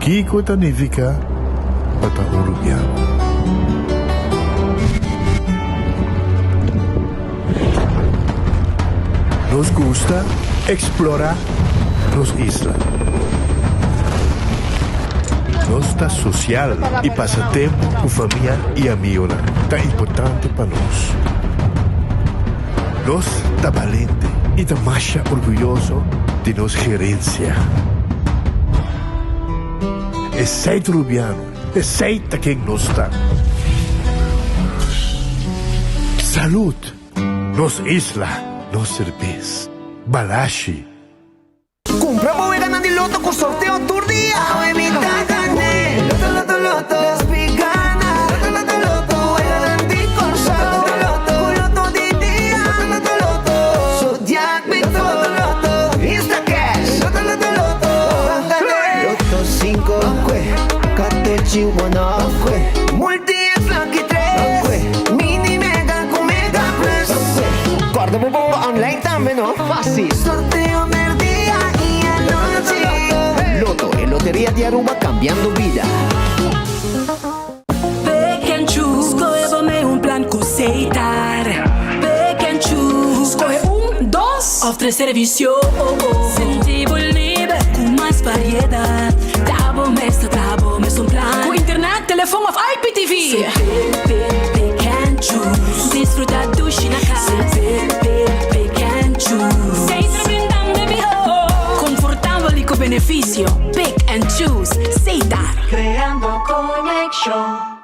Kiko significa bata urubiano. Nos gusta explorar los islas. Nos está social y pasatiempo con familia y amigos tan importante para nos. Nos está valiente y está más orgulloso de nos gerencia. Es seis rubiano, es seis quien nos está. Salud, nos isla. Nos cerveza, balashi. Compra poi ganando il lotto con sorteo turdia. Evita gané. Loto, loto, despigana. Loto, loto, adelante con salto. Loto di dia. Loto, Zodiac Victor. Loto, Insta Cash. Loto, Loto 5, Katechi 1, Multi X Lucky 3, Mini Mega con Mega Plus. Guarda un po' online también, ¿no? Fácil. Sorteo del día y anoche. Loto e Lotería de Aruba cambiando vida. Pick and choose. Escolhe un plan Cuseitar. Pick and choose. Escolhe 1, 2 of 3 servicios. Sentivo libre con más variedad. Tabo mes un plan. Con internet, teléfono of IPTV. Pick and choose. Disfruta tu China casa. Pick and choose. Sempre brindando mejor. Confortable con beneficio. Pick and choose. Seitar. Creando connection.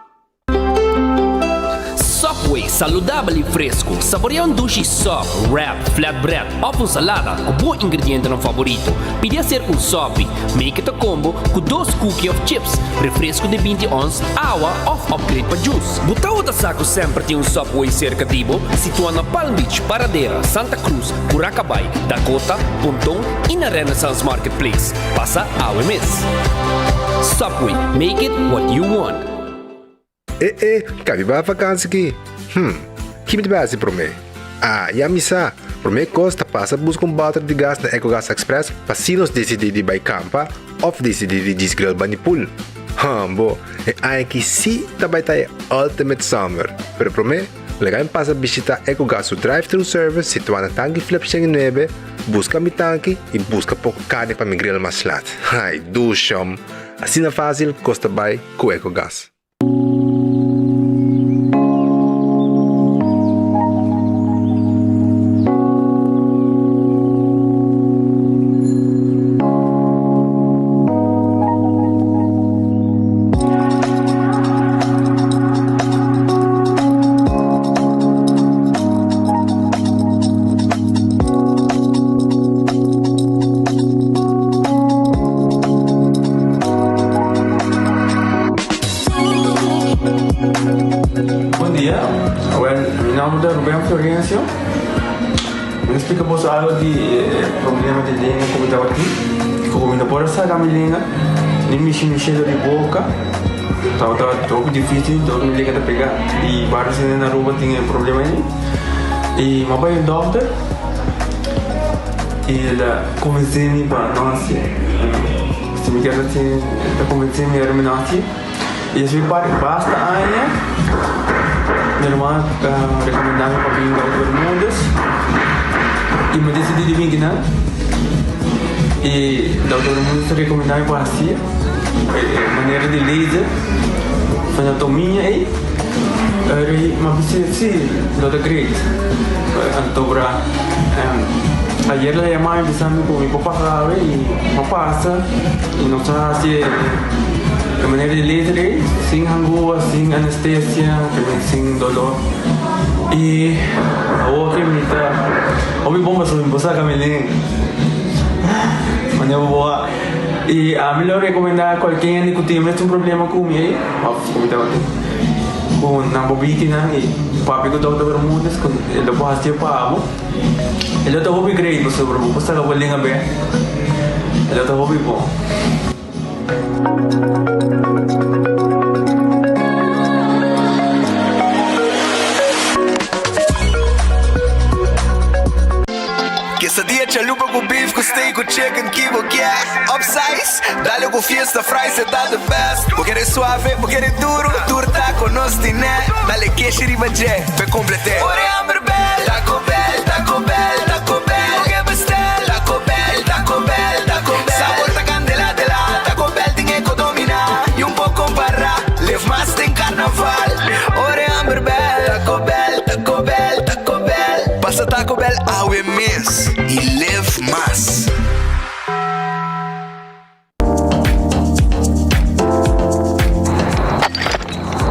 Subway, saudável e fresco. Saboreia um duche soft, wrap, flatbread ou com salada com bom ingrediente no favorito. Pide a ser um sop, make it a combo com 2 cookies of chips, refresco de 20 ons, água ou upgrade para juice. Botão da saco sempre tem um Subway cerca de Ibo, situado na Palm Beach, Paradeira, Santa Cruz, Curacabay, Dakota, Pontão e na Renaissance Marketplace. Passa ao mês. Subway, make it what you want. Cabe ba vacanza aqui? Que me base para mim? Já me sa. Para mim costa passa buscar balde de gás na EcoGas Express para se nos decidir de ir campa ou decidir de desgrill banipul. Bo, aqui sim também tá Ultimate Summer. Pero para mim, legal passa visitar EcoGas Drive-Thru Service situado na tanque Flip 9, busca mi tanque e busca pouco carne para me grill mais lat. Ai, ducham. Assim é fácil, costa bem com EcoGas. Florencio, me explica vos algo de problema de língua como estava aqui, como ainda por essa língua, nem me cheio de boca, estava muito difícil, todo me liga a pegar e vários na rua tinha problema aí, e mas vai o doutor e ele convenceu-me para nós, se me quer assim, ele convenceu-me a terminar aqui, e eu basta aí. Minha irmã recomendava para vir ao Bermudas e me decidi de vir aqui, e o Dr. Bermudas recomendava para assim, maneira de laser, fazer anatomia aí, mas sim, Dr. Great, antobra, ayer la llamaba empezando con mi papá grave y no pasa, y no está así. De maneira de laser, sem angústia, sem anestesia, sem dolor. E a outra imita, ouvi bomba sobre você, Camilin. Maneira boa. E a melhor recomendar qualquer que tenha um problema com ele, com na bobina e papi com Dr. Bermudas, com ele pode ser pavo. Ele está hobby great sobre você, que vai ligar bem. Ele está hobby bom. Quesadilla, chalupa com beef, com steak, com chicken, kibo, gas. Upsize, dale com fiesta, fries, tá the best. Vou querer suave, vou querer duro. Turta com nós tiné. Dale queixa e ribaje, pe complete. Ore hambre bell, Taco Bell, Taco Bell, Taco Bell. Che bestel, Taco Bell, Taco Bell, Taco Bell. Sabor ta candela de la Taco Bell tinha que dominar. E pouco comparar, live mais tem carnaval. Ore hambre bell, Taco Bell, Taco Bell, Taco Bell. Passa Taco Bell awe mês e live mais.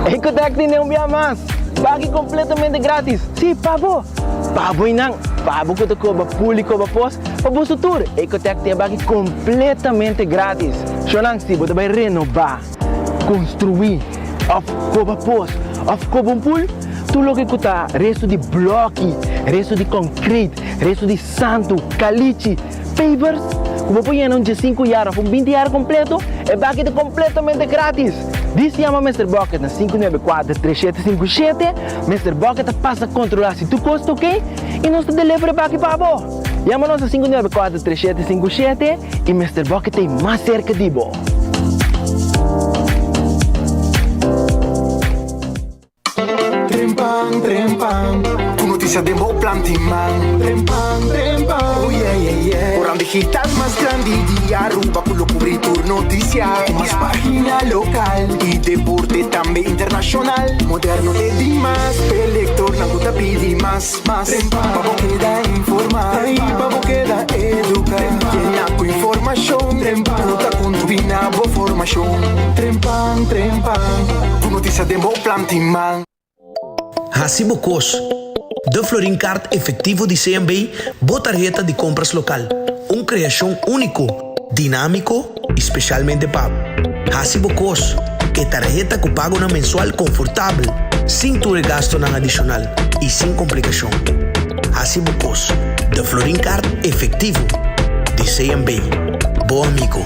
Ecotec tem um dia mais. Pague completamente grátis. Sim, pabo. Pabo inang. Pabo que tu cobra público para pós. Pabo sutur. Ecotec tem pague completamente grátis. Xonang se você vai renovar, construir, of cobra pós, of cobra pool. Tu logo que tá resto de bloque, resto de concreto, resto de santo, caliche, pavers. Como põe em de 5 anos, 20 anos completo, é pague completamente grátis. Diz chama Mr. Bucket na 594-3757. Mr. Bucket passa a controlar se tu custa, ok? E nós te delivery back para você. Chama-nos a 594-3757 e Mr. Bucket tem mais cerca de você. Trempang, trempang. Tu noticia de Mo Plantiman. Trempang, trempang. Oh yeah, yeah, yeah. Orang digital más grande de Aruba. Con lo cubrir tu noticia. Más página local. Y deporte también internacional. Moderno de Dimas. Elector, na guta pidi más. Trempang. Vamos queda informar. Vamos queda educar. Llena con información. Trempang. Nota con tu binabo formación. Trempang, trempang. Tu noticia de Mo Plantiman. Hasibo Cos, de Florin Card efectivo de CMB, botarjeta de compras local. Uma criação único, dinâmico e especialmente pago. Hasibo Cos, que tarjeta que pago na mensual confortável, sem tu gasto na adicional e sem complicação. Hasibo Cos, de Florin Card efectivo de CMB. Bom amigo.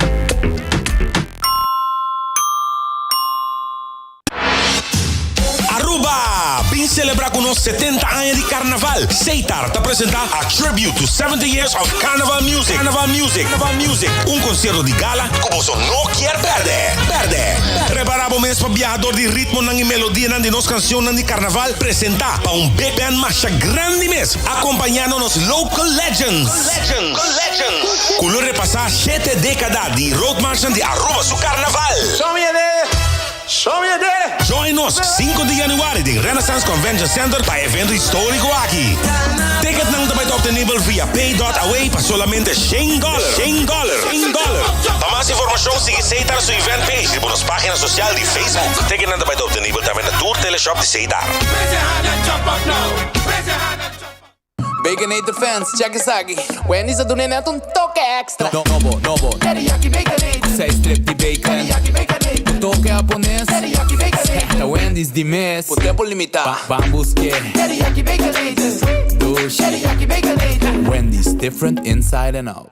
Vem celebrar com nós 70 anos de carnaval. Seitar te apresentar a Tribute to 70 Years of Carnival Music. Carnival Music. Carnival Music. Concerto de gala que você não quer perder. Preparamos mesmo para viajador de ritmo e melodia de nossa canção de carnaval. Apresentar para big band marcha grande mesmo. Acompanhando nos local legends. Color repassar 7 décadas de road marcha de Aruba su carnaval. Join nos 5 de januari de Renaissance Convention Center para evento histórico aqui. Ticket não também está obtenível via pay.away para solamente $100. Para mais informação, siga Seitar su event page e nas páginas sociais de Facebook. Ticket não também está obtenível também na Tour Teleshop de Seitar. Baconator fans, check isso aqui. Wendy's a doen net toque extra. Nobo. Teriyaki Baconator. 6 strip de bacon. Teriyaki Baconator. Toque japonês. Teriyaki Baconator. Wendy's de mês. Por tempo limitado. Vamos que. Teriyaki Baconator. Dush. Teriyaki Baconator. Wendy's different inside and out.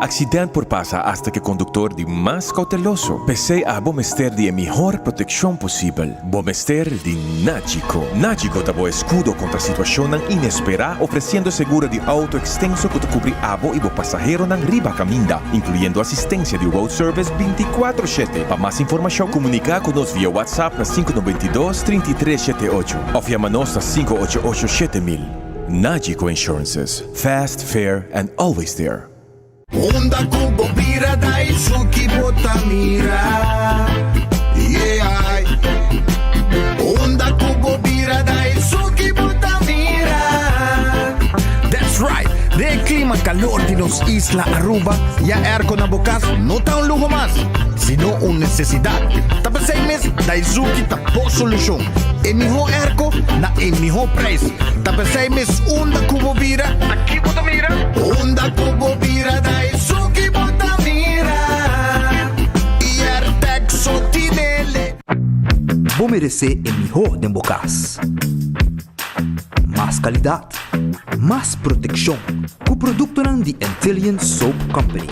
Accidente por pasa hasta que conductor de más cauteloso. Pese a Bomester de mejor protección posible. Bomester de Nagico. Nagico da escudo contra situación inesperada, ofreciendo seguro de auto extenso que te cubre abo y bo pasajero nan riba caminda, incluyendo asistencia de road service 24/7. Para más información, comunica con nos vía WhatsApp a 592-3378 o llamanos a 588-7000. Nagico Insurances. Fast, fair, and always there. Honda Kubo Bira Daisuki Botamira. Yeah. Honda Kubo Bira Daisuki Botamira. That's right. De clima calor de nos Isla Aruba, ya airco na bocas no está un lujo más, sino una necesidad. Tapa 6 meses, Daisuki tapo solución. El mejor airco na el mejor precio. Tapa 6 meses, Honda Kubo Bira. Aquí Botamira. Honda Kubo Bira Daisuki Botamira. E AirTag Sotinele. Vou merecer o melhor de bocas. Mais qualidade, mais proteção. Com o produto de Antillean Soap Company.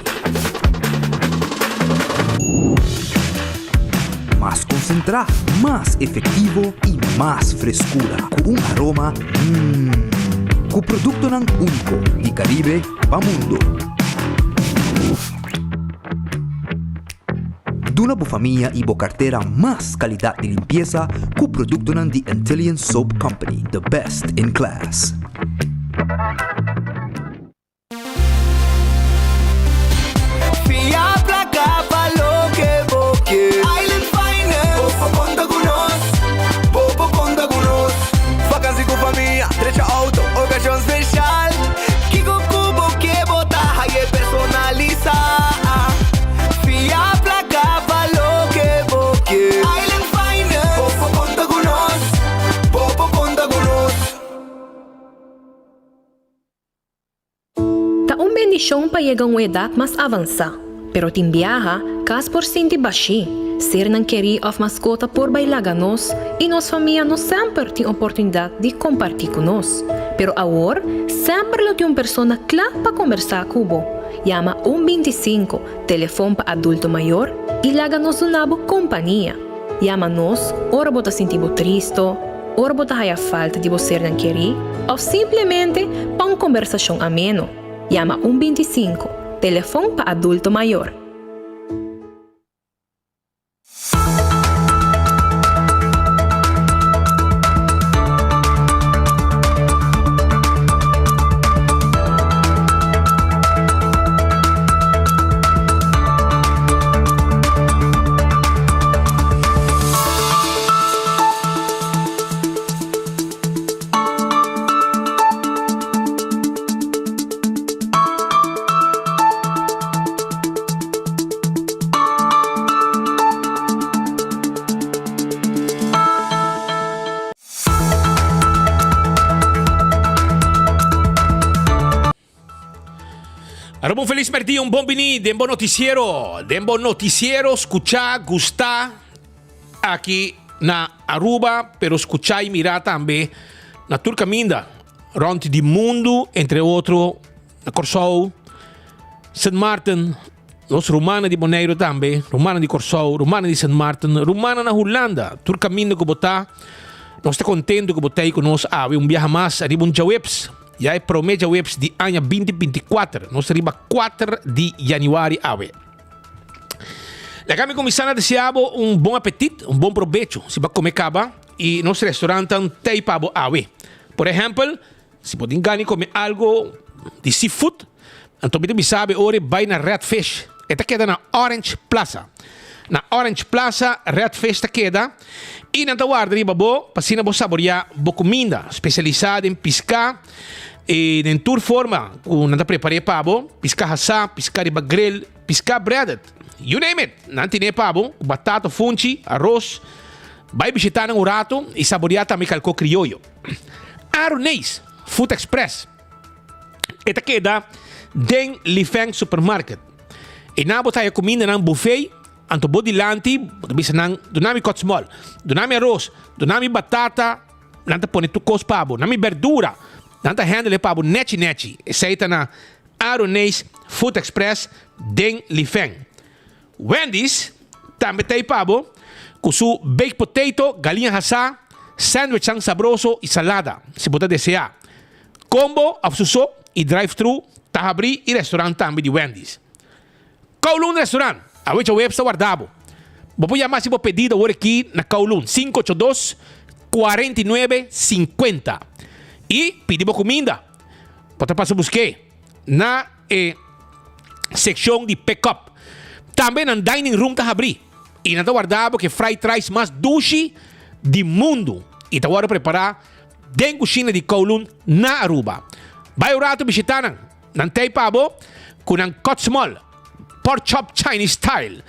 Mais concentrado, mais efetivo e mais frescura. Com aroma com produto ng único de Caribe para mundo. Duna bo família e bo carteira mais qualidade de limpeza com produto ng The Antillean Soap Company, the best in class. Fiabla capa lo que boque Island Finance Popo conta con nos Popo conta con nos Vacancy con familia Trecha auto Ocasión special Kiko cubo que bota Haye personaliza Fiabla capa lo que boque Island Finance Popo conta con nos Popo conta con nos Ta un bendición pa llegar a una edad más avanzada, pero tin viaja, cas por sinti baixi, ser não querer of mascota por bailar nos e nos família não sempre tem oportunidade de compartilhar com nós. Pero agora, sempre lo tem uma pessoa clara para conversar com bo. Llama 125, telefone para adulto maior e laga nos uma companhia. Llama nos, ora bota sentir triste, ora bota a falta de você não querer, ou simplesmente para uma conversação ameno. Llama 125, telefone para adulto maior. Bom feliz merdi, un buon vini, den bon noticiero, escuchar, gustar aqui na Aruba, pero escuchar e mirar também na Turcaminda, rond di mundo, entre outros, na Corsou, St. Martin, os Romana di Bonaire também, Romana di Corsou, Romana di St. Martin, Romana na Holanda, Turcaminda que botar, nós estamos contentes que botar aí conosco, um viaje mais, arriba um Jaweps. Já é promete webs de ano 2024. Nós arriba 4 de januário. Legal, começando a desejar um bom apetite, um bom proveito. Se vai comer caba e nosso restaurante tem para awe. Por exemplo, se pode enganar comer algo de seafood, então me sabe, ora vai na Redfish. Esta queda na Orange Plaza. Na Orange Plaza, Redfish queda. E na guarda riba bo, passina bo saborear bo comida especializada em pescar. E em tour forma, nanta preparei pabo, pescar assá, pescar riba grill, pescar breaded. You name it. Nanti ne pabo, batata, funchi, arroz. Vai visitar ng urato e saborear também calco criollo. Aronês, Food Express. Esta queda den Lifeng Supermarket. E na botaya comida ng buffet. Anto body lanti, bisa nang dunami kotsmol, dunami arroz, dunami batata, nanta pone tu kos pabo, nami verdura, nanta handle pabo nechi. Seita na Aronês Food Express den Lifeng. Wendy's também tem pabo, com su baked potato, galinha assá, sandwich ang sabroso e salada, se puder desejar. Combo, afsuso e drive-thru, tahabri e restaurante também de Wendy's. Kowloon Restaurant. A web está guardado. Vou chamar se vou pedido agora aqui na Kowloon 582-4950. E pedimos comida. Pode passar buscar na seção de pick-up. Também no dining room está abrir. E não está guardado que fried rice mais doce do mundo. E está agora preparar dentro da cozinha de Kowloon na Aruba. Vai o rato visitar. Não tem pabo com um cotsmol. Pork chop Chinese style,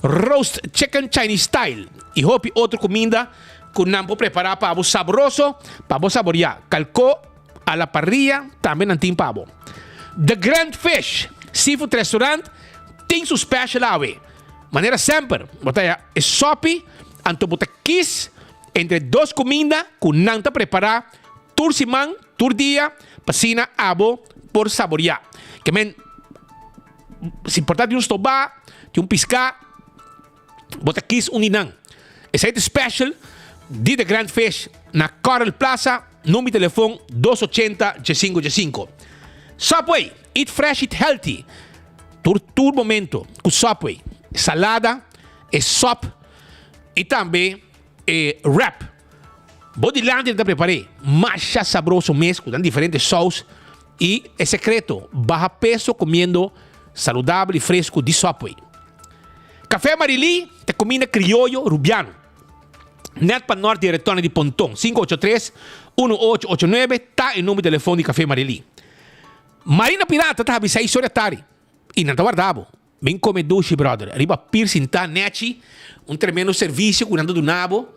roast chicken Chinese style e hopi outra comida que não vou preparar para o saboroso, para o saborear. Calco a la parrilla também não tem pavo. The Grand Fish Seafood Restaurant tem su special awe. Maneira sempre, botaya é sopi, anto bota kiss entre duas comidas que não tá preparar tur simang, tur dia, pasina abo por saborear. Que men se importar de um estobá, de um piscar, bota kiss uninang. Esse é special de The Grand Fish na Coral Plaza Número de telefone 280-1515. Subway, eat fresh, eat healthy. Tur momento com Subway. Salada, sop e também wrap. Bodylândia te preparei. Macha sabroso mesmo, com diferentes sauces. E é secreto, baja peso comendo saudável e fresco de Subway. Café Marili, te combina criollo rubiano. Net para norte e retorno de Pontão. 583-1889, tá em número de telefone de Café Marili. Marina Pirata, tá a 6 horas da tarde. E não tá guardado. Vem comer duche, brother. Arriba piercing, tá net. Tremendo serviço, cuidando do nabo.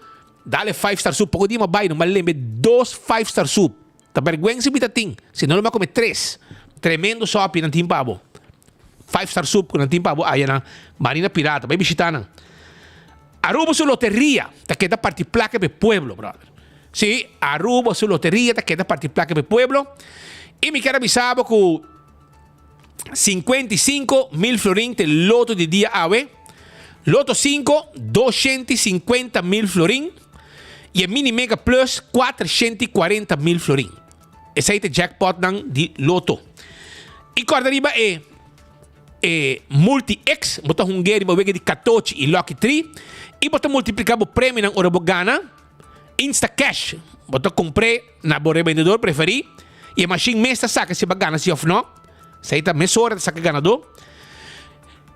Dale 5-star soup. Pouco dia, mas não lembre 2 5-star soup. Tá vergonha se me tem. Se não, vai comer 3. Tremendo sopa, não tem pavo. 5-star soup, não tem pavo. Aí, na Marina Pirata. Vai visitar, não. Aruba su loteria. Tá queda parte placa per pueblo, brother. Sim, Aruba su loteria. Tá queda parte placa per pueblo. E me quero avisar que 55.000 florin de loto de dia AVE. Loto 5, 250.000 florin. E a Mini Mega Plus, 440.000 florin. Esse aí é o jackpot de loto. E quando arriba é Multi-X. Bota um guerre de 14 e Lucky 3. E bota multiplicar o prêmio na hora gana. Insta Cash. Bota comprar na revendedor preferido. E a machine mestra saca se vai ganhar se ou não. Isso aí tá mesora saca ganador.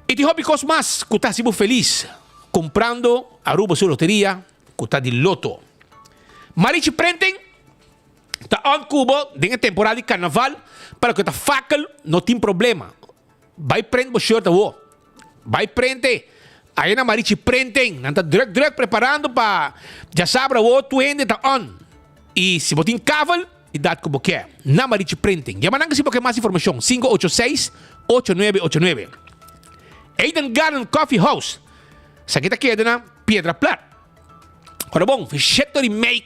E te hobby cos mais que tá sido feliz comprando Aruba sua loteria que tá de loto. Marichi Prenten tá on cubo dentro temporada de carnaval para que tá facal não tem problema. Vai prender o shirt wo. Vai prender. Aí na Marichi Prenten, não tá direct preparando para já sabe o tu ainda tá on. E se botin caval e dá como quer. Na Marichi Prenten. Llaman se porque mais informação 586-8989. Eden Garden Coffee House. Sa kita queda na Piedra Plata. Ora bom, ficheto de meia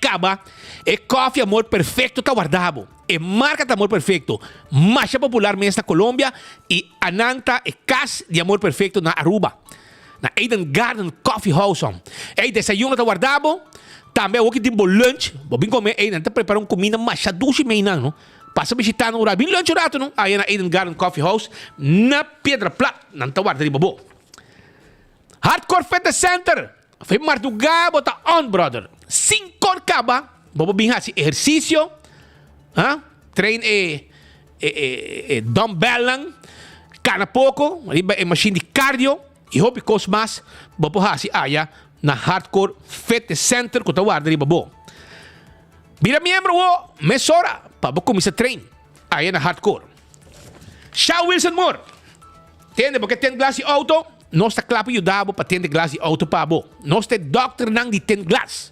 é coffee amor perfeito tá guardado. É marca de amor perfeito. Mais popular mesmo na Colômbia e ananta é casa de amor perfeito na Aruba. Na Eden Garden Coffee House. É desayuno tá guardado. Também o que tem bom lunch. Bom comer, Eden tá preparando comida mais doce meio não. Passa visitando o Rabin lunch rato não. Aí na Eden Garden Coffee House na Piedra Plata. Não tá guardado de bobo. Hardcore Fitness Center. Foi madrugada, tá on, brother. 5 caba. Bobo bem assim, exercício. Treino dumbbell. Cana pouco. É machine de cardio. E hobby cos mais. Bobo assim, na Hardcore Fitness Center. Que tá guardado, bobo. Vira membro, mesora. Para começar a treinar. Aí na Hardcore. Shaw Wilson Moore. Entende? Porque tem glass de auto. Nós está claro ajudado para ter glass de auto para bo. Nós temos doctor não de ter glass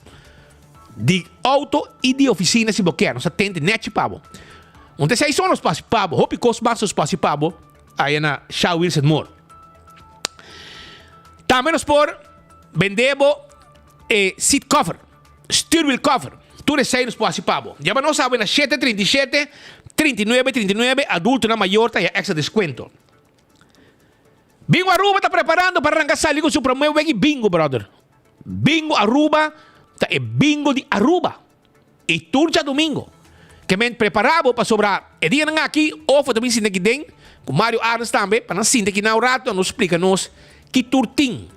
de auto e de oficina se boquer. Nós temos net para bo. Onde se aí são os passos para bo. Hope cos mais os passos para bo. Aí na Shaw Wilson Moore. Também nós por vendemos seat cover, steering wheel cover. Tudo isso aí nos passos para bo. Já nós sabemos na 737, 39, adulto na maior tá extra desconto. Bingo Aruba tá preparando para arrancar salir com seu promoção bingo, brother. Bingo Aruba tá bingo de Aruba. E turja domingo. Que me preparado para sobrar. E dia aqui, ofa também sinta que tem, com Mário Arnes também, para nós sinta que na rato nos explica-nos que turtim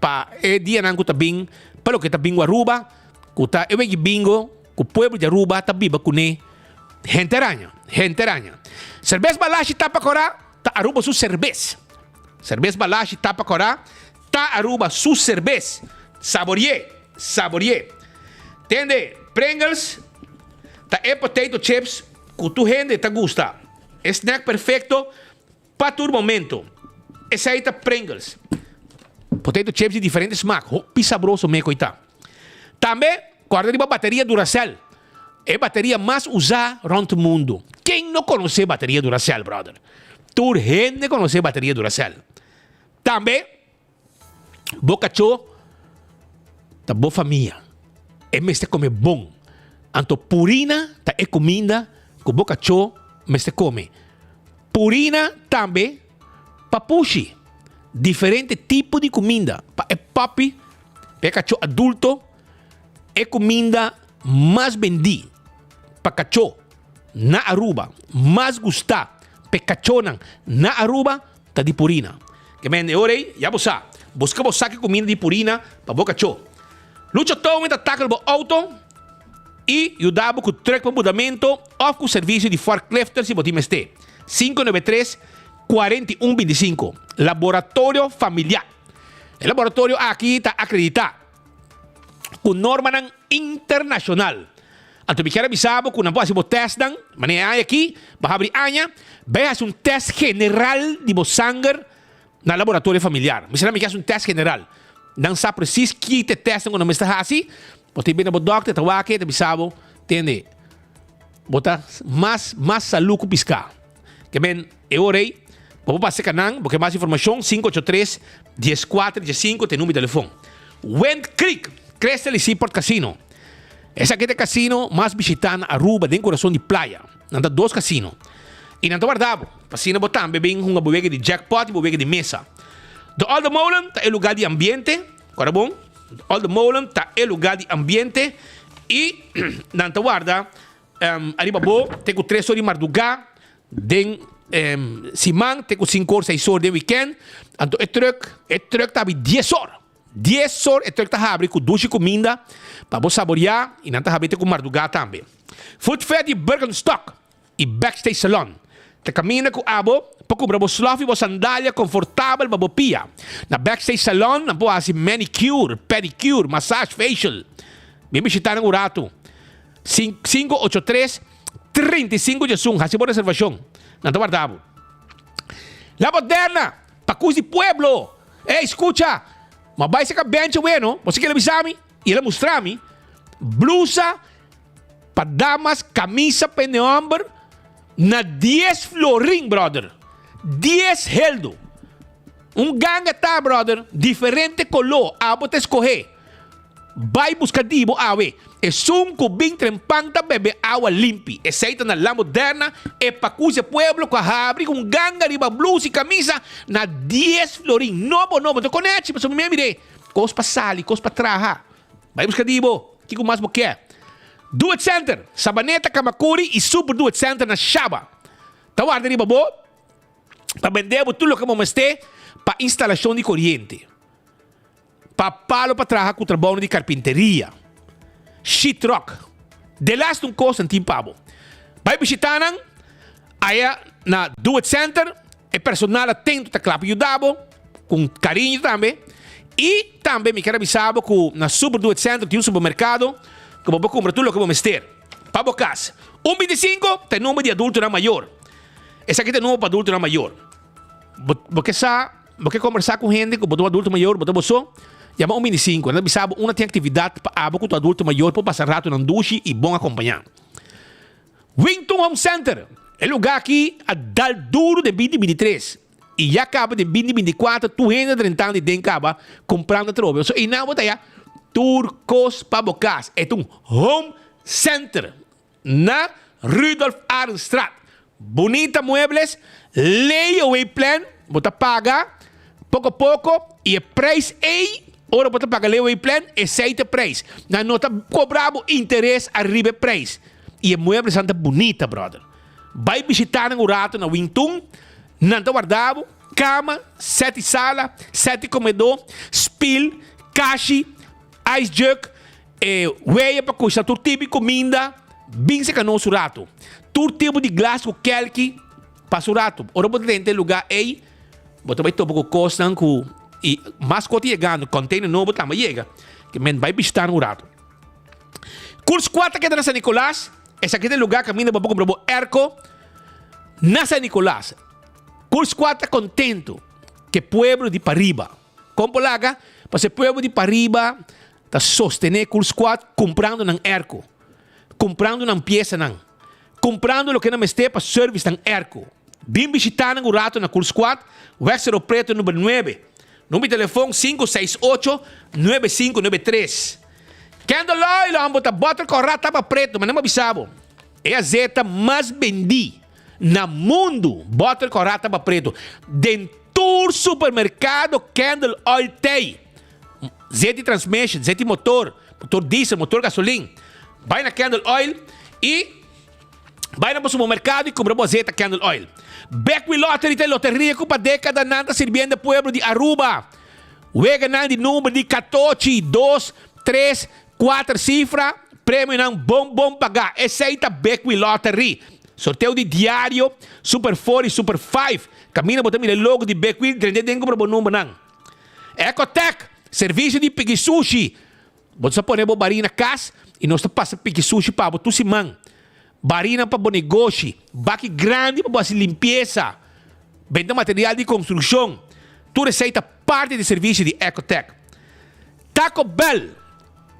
para e dia não tá bing, para o que tá bingo Aruba, que tá bingo, que o povo de Aruba tá viva com gente aranha. Cerveza Balashi tá para corar, tá Aruba su cerveza. Cerveza Balashi tapa corá, tá Aruba su cerveza. Saboreé. Entende? Pringles, tá potato chips, que tu gente te gusta. Snack perfeito para tu momento. Esse aí tá Pringles. Potato chips de diferentes smack. Sabroso me coita. Também, guarda de bateria Duracell. É a bateria mais usada around o mundo. Quem não conhece bateria Duracell, brother? Tu gente conhece bateria Duracell. Também, Bocachô, tá boa família. É mesmo comer bom. Anto purina, tá é comida, que Bocachô, mesmo come. Purina também, papushi. Diferente tipo de comida. É papi, Bocachô adulto, é comida mais vendida. Pakacho na Aruba. Mas gusta pekachonan na Aruba ta di Purina. Que men orei, ya bosa. Busca bosa que comida di Purina pa bocacho. Lucha tome ta tackle bo auto e ajudava com o truck para mudamento ou com o serviço de forklifter se botim este. 593-4125. Laboratório Familiar. O laboratório aqui está acreditado com norma internacional. Anto me quero avisar que não pode ser teste dan, mas aqui, para abrir anha, vai fazer teste general de sangue no laboratório familiar. Mas me quer teste general. Não sabe preciso que te testam quando me está assim. Você vem no doctor, tá aqui, te avisava, entende? Bota mais saúde que piscar. Que bem, eu orei, vou passar canal, porque mais informação, 583-14-15, tem número de telefone. Wind Creek, Crystal Seaport Casino. Esse aqui é o casino mais visitado na Aruba, dentro do coração de praia. Não tem 2 casinos. E não tem guardado. Casino botam, bebem uma bodega de jackpot e bodega de mesa. Do Old Molen, é lugar de ambiente. Agora bom? Old Molen, é lugar de ambiente. E não tem guarda, arriba bom, tem 3 horas de madrugada. Den Simang, tem 5 horas, 6 horas de weekend. Então, o truck está 10 horas. 10 horas, o truck está abrindo com ducha e comida para você saborear e não está abrindo com madrugada também. Food Fair de Bergenstock e Backstage Salon. Te camina com abo para comprar o slof e sandália confortável para pia. Na Backstage Salon, não pode fazer manicure, pedicure, massage facial. Vem visitar no rato. 583-35 de Zoom. Hacemos reservação. Não está guardado. La Moderna, para Cus de Pueblo. Escucha. Mas vai ser que bench bueno. Você quer avisar-me? E ele mostrar-me. Blusa para damas, camisa para homem. Na 10 florim, brother. 10 heldo. Ganga tá, brother. Diferente color. Abo te escorrer. Vai buscar dibo, awe. É com 20 trempanta bebe água limpa. Aceita na La Moderna. É para Cus de Pueblo. Com a abre com ganga, riba, blusa e camisa. Na 10 florim. Novo. Te conhece, mas eu me mirei. Cos para sali, cos para traja. Vai buscar dibo. Que mais você quer? Do It Center, Sabaneta, Kamakuri e Super Do It Center na Shaba. Tawar riba bo, para vender tudo o que vamos ter para instalação de corrente. Para palo para trabalhar com o trabalho de carpinteria. Sheet rock. De last coisa em Timpabo. Vai visitar aí na Do It Center, é personal atento a claro ajudado, com carinho também. E também me quero avisar que na Super Do It Center tem supermercado que vou comprar tudo o que vamos ter. Para a casa. 125 tem número de adulto na maior. Esse aqui tem número para adulto na maior. Você conversar com gente que botou adulto maior, botou você, chama 125. Não sabe, uma tem atividade para o adulto maior para passar rato na duche e bom acompanhar. Wington Home Center. É lugar aqui a dar duro de 2023. E já acaba de 2024, 230 anos de acaba comprando trove. E não vou ter Turcos Pabocas. É home center na Rudolf Arnstraat. Bonita muebles, layaway plan, você paga pouco a pouco e o preço é, ora você paga layaway plan e aceita preço. Não nota cobrado interesse arriba preço. E a muebles são bonita, brother. Vai visitar no rato na Wington, não está guardado, cama, 7 sala, 7 comedor, spill, caixi, ice jug, weia para coisa, todo tipo de comida, bem seca no surato. Todo tipo de glass com kelki para surato. Ora você tem lugar aí, você vai tomar com costa com e mascote chegando, container novo também chega, que men vai visitar no rato. Curso 4 que é na San Nicolás, esse aqui é o lugar que caminha para comprar o Erco na San Nicolás. Curso 4 contento que pueblo de Pariba. Como laga, para o pueblo de Pariba está sostener Curso 4 comprando ng Erco. Comprando ng pieza ng. Comprando o que não esté para service ng Erco. Bem visitar ng rato na Curso 4, Wexero Preto número 9. Número de telefone 568-9593. Candle oil, ang bota corrata para preto, mas não me avisava. É a zeta mais vendida na mundo, bota corrata para preto. Dentro supermercado, Candle oil tem. Zeta de transmission, zeta de motor diesel, motor gasolina. Vai na Candle oil e Vai no supermercado e compra bozeta candle oil. Beckwith Lottery tem loteria com década nanta sirviendo pueblo de Aruba. Wega nan de número de 14, 2, 3, 4 cifra. Prêmio nan bom pagar. Aceita Beckwith Lottery. Sorteio de diário, Super 4 e Super 5. Camina botando o logo de Beckwith, 35 para o número nan. Ecotech, serviço de pigi sushi. Você pode pôr barina casa e nós passa pigi sushi para botar simão. Barina para o negócio, baque grande para a limpeza, venda material de construção. Tu receita parte do serviço de Ecotech. Taco Bell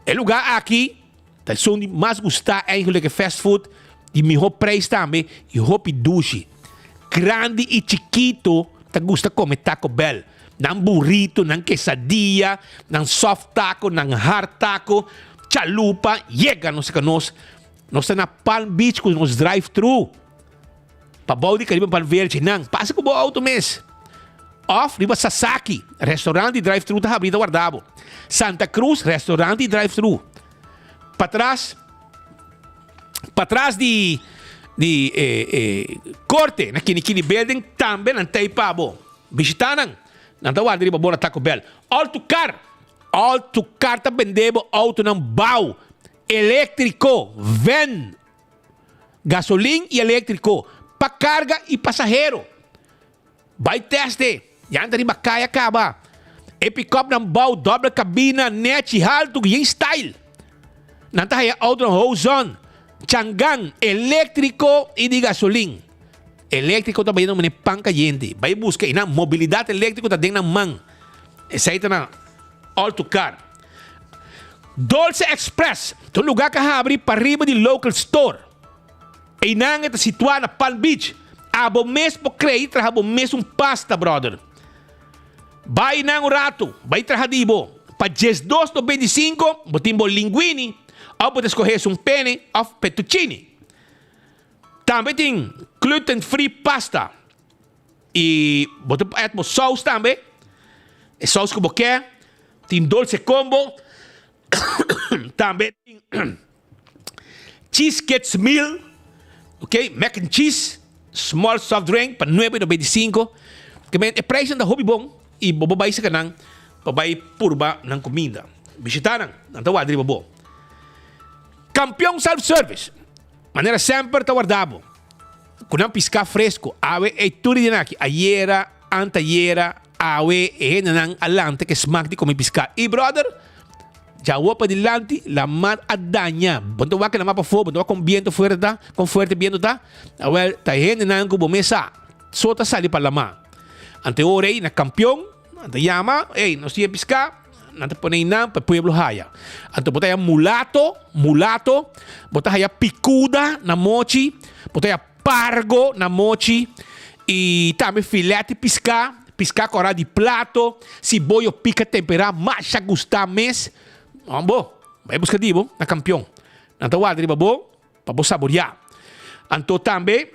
é lugar aqui, tá som de mais gostar eigenlijk fast food, de melhor preço também, e roupa duche. Grande e chiquito, tá gosta comer Taco Bell. Nang burrito, nang quesadilla, nang soft taco, nang hard taco, chalupa, llega nós que nós estamos na Palm Beach com os drive-thru. Para Baudi Caribe para Verde, não, passa com o auto mês. Off, riba Sasaki, restaurante e drive-thru tá abrindo guardado. Santa Cruz, restaurante e drive-thru. Para trás de corte, naquele building também não tem pabo. Visitaram, não tá guardando riba boa Taco Bell. Autocar tá vendendo auto não bau. Elétrico, van, gasolina e elétrico, para carga e passageiro. Vai teste, já anda riba caia acaba. E pick-up não bau, dobra cabina, net, alto e style. Não tá aí auto no zone. Changan, elétrico e de gasolina. Elétrico também não é panca gente. Vai buscar na mobilidade elétrica tá dentro na mão. Essa aí tá na Autocar. Dolce Express, um lugar que abre para riba de local store. E não está situado na Palm Beach. Abo mesmo crédito, abo mesmo pasta, brother. Vai não rato, vai trajadibo. Para 12,95, botimbo linguini, ou pode escolher um penne ou fettuccine. Também tem gluten-free pasta. E botem sauce também. E sauce que você quer. Tem dolce combo. Também tem cheese kits meal, ok? Mac and cheese, small soft drink para 9,95. É preço da hobby bom e bobo vai se canang babai purba ng comida. Bisitaran, não tá wadri babo. Campeão self-service. Maneira sempre tá guardado. Kunang pisca fresco, awe e turi dinaki, ayera, antayera, awe e nanang alante que smack di come pisca. E brother, Jawa pa dilante, la mar adanya. Bonto wa que la mapa fo, bonto wa con viento fuerte, con fuerte viento ta. Well, ta hen na ko bomesa. Sota sali pa lama. Ante ore na campeón, ante llama, no siya pisca, nante pone na pa pueblo haya. Ante botaya mulato, botaya picuda na mochi, botaya pargo na mochi e também filete pisca cora di plato, si boio pica tempera, macha gusta mes. Ambo, vai buscar dibo na campeão. Nanto wadri babo, para saborear. Anto também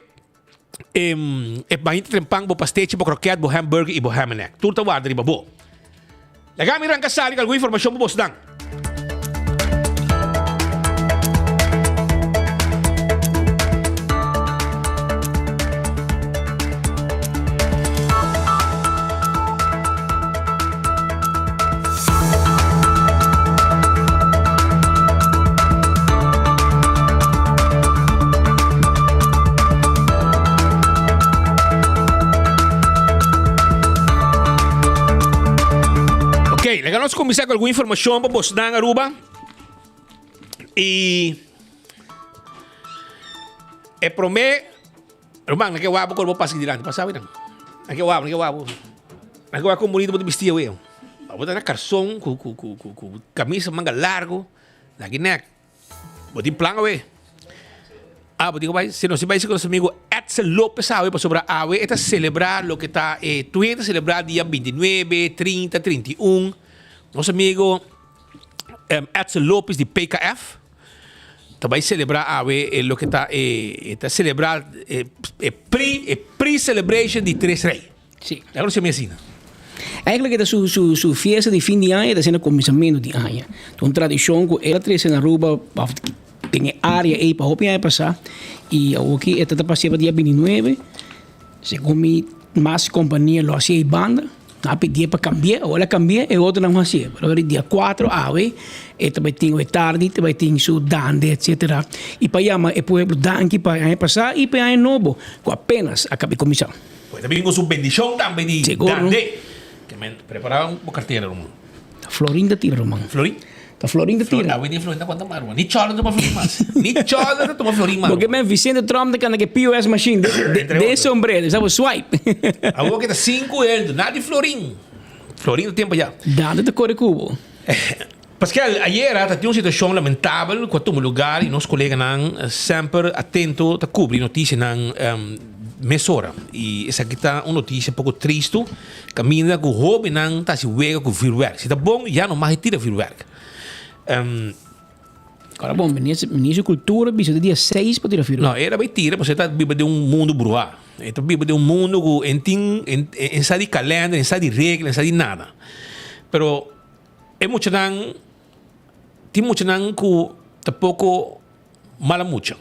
bain trempang bo pasteche bo croquette bo hamburger e bo ham and egg. Turta wadri babo. Lagami rang kasali alguma informação bo bosdang. Legal, nós começar com alguma informação para você dar Aruba. E promete, irmão, naquele wabo que eu vou passar adiante, passava não. Naquele wabo com bonito de vestir eu. Vou dar na calção com camisa manga largo, na guiné. Vou ter plano eu. Vou dizer vai, se não se vai com nosso amigo Edson Lopes sabe para sobrar a está celebrar lo que está tu gente celebrar dia 29, 30, 31. Nosso amigo Edson Lopes de PKF também celebrar o que está celebrar pre-celebration de Tres Rey. Sim. Agora se me ensina. Eigenlijk is su fiesta de fin de año, está sendo começamento de año. Então tradição que ela traz na Aruba, tem área aí para hopiar passar y aquí esta pasaba día 29. Según mi más compañía lo hacía y banda. A pedir para cambiar, ahora cambié e outro não hacía. Pero el día 4 ave, esta vai ter tarde, vai ter su dande, etc. E para llamar el pueblo danki para pasar e para novo, com apenas acabei de começar. Pues también con su bendición también de Seguro. dande. Que me prepararon un cartera, hermano. Florinda tira, hermano. Florín? Tá Florinda tira. Ah, hoy Florinda quanto mais, ni chola toma Florín mais. Ni chola toma Florín mais. Porque me Vicente Trump tem que POS machine de sombrero, sabe swipe. Agora que tá 5 euros, nada de Florín. Florín do tempo já. Dando de cor cubo. Pascal, ayer tinha uma situação lamentável quando um lugar e nossos colegas não sempre atento a cobrir notícias não mesora. E essa aqui está uma notícia um pouco triste. Caminha com o hobby não está se vega com o vuurwerk. Se está bom, já não mais tira vuurwerk. Agora, bom, ministro Cultura, bicho, de dia 6 para tirar vuurwerk. Não, era bem tira, você está vivendo de mundo bruá. Então, vivendo de mundo que em sabe de calendário, em sabe de regra, em sabe de nada. Pero, é muito não, tem muito não que tampouco mala muito.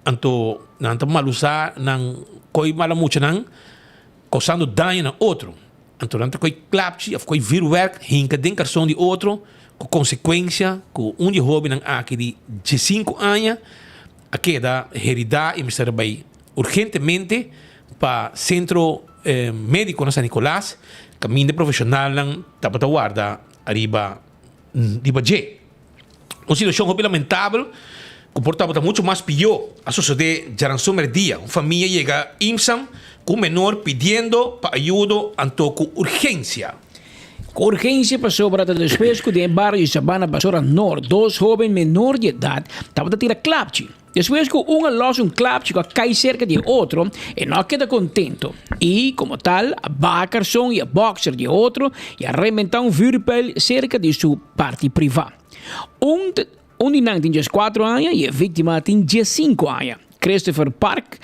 Anto, não está mal usar, não coi mala muito não, causando dano no outro. Anto, não está coi clapche, of coi vuurwerk, hinka den carson de outro, com consequência, com de hobby não aqui de 5 anos, a queda heredar e me vai urgentemente para centro médico na San Nicolás, caminho de profissional não tá para guardar arriba de Bagé. Uma situação muito lamentável, comportava muito mais pior. A suceder já no dia, uma família chega imsam com um menor pedindo para ajuda anto com urgência. Com urgência passou para después que em barrio Sabana Basura Norte, 2 jovens menores de idade estavam a tirar clapche. Después que lança clapche que cai cerca de outro e não queda contento. E, como tal, a bacarson e a boxer de outro e arrebentar vuurpijl cerca de sua parte privada. Um de nang tem 4 anos e a vítima tem 5 anos. Christopher Pack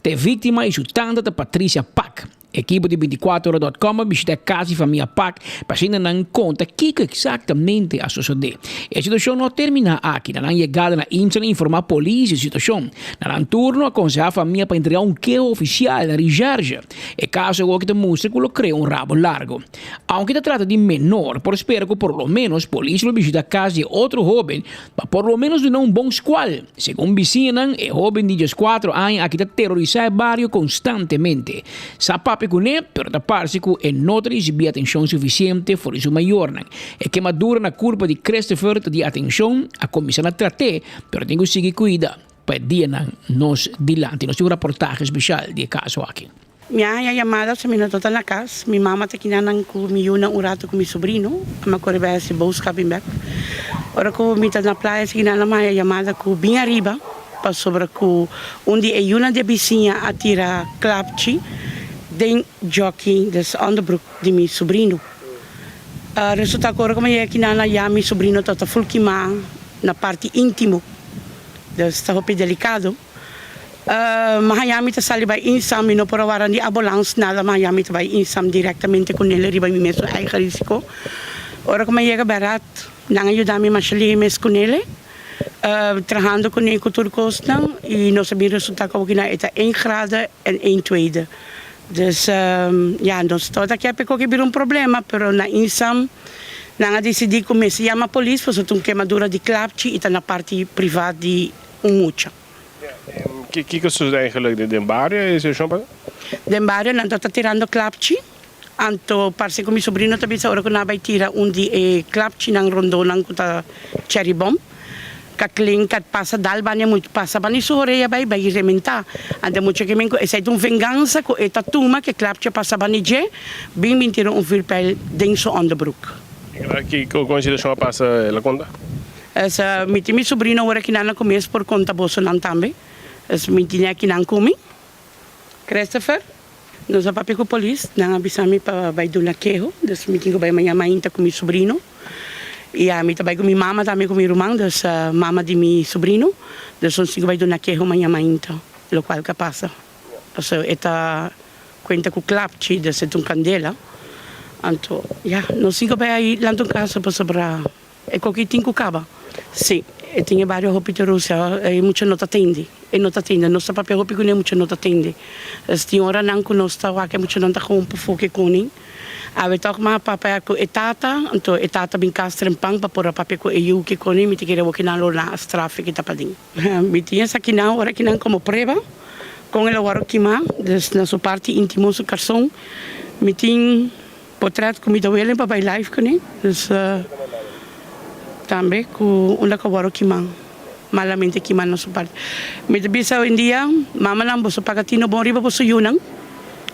tem vítima e sua tanda da Patrícia Pack. Equipe de 24horas.com visita a casa e família Pack para se não conta o que exatamente a suceder. A situação não termina aqui. Na chegada na IMSA informar a polícia da situação. Na turno aconselhar a família para entregar queijo oficial na Rijarja. E caso o que demonstra que cria rabo largo. Aunque se trata de menor, por espero que por lo menos a polícia lo visita a casa de outro jovem para por lo menos dar bom squal. Segundo vizinha, o jovem de 4 anos aqui está terrorizando o barrio constantemente. Sapap com ele, pero da parte que não recebia atenção suficiente por isso maior. É queimadura na curva de Christopher de atenção, a comissão a tratar, pero tem que seguir cuidar. Para dia nos dilante, nós temos um reportagem especial de caso aqui. Minha chamada se mina total na casa. Minha mama te quinanan com miuna rato com meu sobrinho, a correva se busca bem back. Ora que me tá na praia se quinanan minha chamada com bem arriba, para sobre que onde é uma de vizinha a tirar clapche. Den jockey, dus onderbroek, die mijn sobrinho. Resultaat agora como é que na já meu sobrinho está full queimar na parte íntimo, dus está muito delicado. Mahayami está sali vai insam e não por agora de ambulância nada Mahayami vai insam diretamente com ele riba meu eigen risco. Ora como é que barato, não ajuda-me mais ali mes com ele. Trabajando com ele cultura costa e nós sabemos resultado como que na é 1 grado e 1/2. Dus ja, nós estamos aqui a pegar que um problema, mas na insam, não decidi como se chama a polícia, porque tem queimadura de clapche e está na parte privada de mucha. O que sucede eigenlijk de barrio? Is het zo? De barrio não está tirando clapche, anto parece que meu sobrinho também agora que não vai tirar de clapche na rondona com a cherry bomb. Kakling kat passa dalbanya muito passa bani suhoreia vai rementar anda muito que menco essa é vingança com eta tuma que clapche passa bani je bem mentira vuurpijl denso onderbroek. Que situação passa ela conta? Essa meu sobrinho agora que não começa por conta bolso não também. Essa mentina que não come. Christopher nós a papi com polícia não avisamos para vai do naquejo, das menino vai amanhã mainta com meu sobrinho. E a mim também com minha mama, também com meu irmão, das mama de meu sobrinho, das nós vai do naquejo amanhã mainta, o qual que passa. Então, esta conta com clapche, das é candela. Então, já, nós vai aí lá no casa para sobrar. É qualquer tinco caba. Sim, e tinha vários roupas de Rússia, e muita nota atende. E nota atende, nossa papel roupa com muita nota atende. Tinha hora não com nós, que muita nota com um pouco com nem. Ave toch maar papel com etata, então etata bem castra pang para pôr papel com eu que com nem, me tinha que na lona as tráfico que tá padinho. Me tinha essa aqui na hora que não como prova, com ele agora que má, na sua parte íntima sua carção, me tinha portrait comida ele para vai live com nem. Também com uma cavalo que man malamente que man na sua parte me bisa hoje em dia mama não você paga tino bom riba você yunang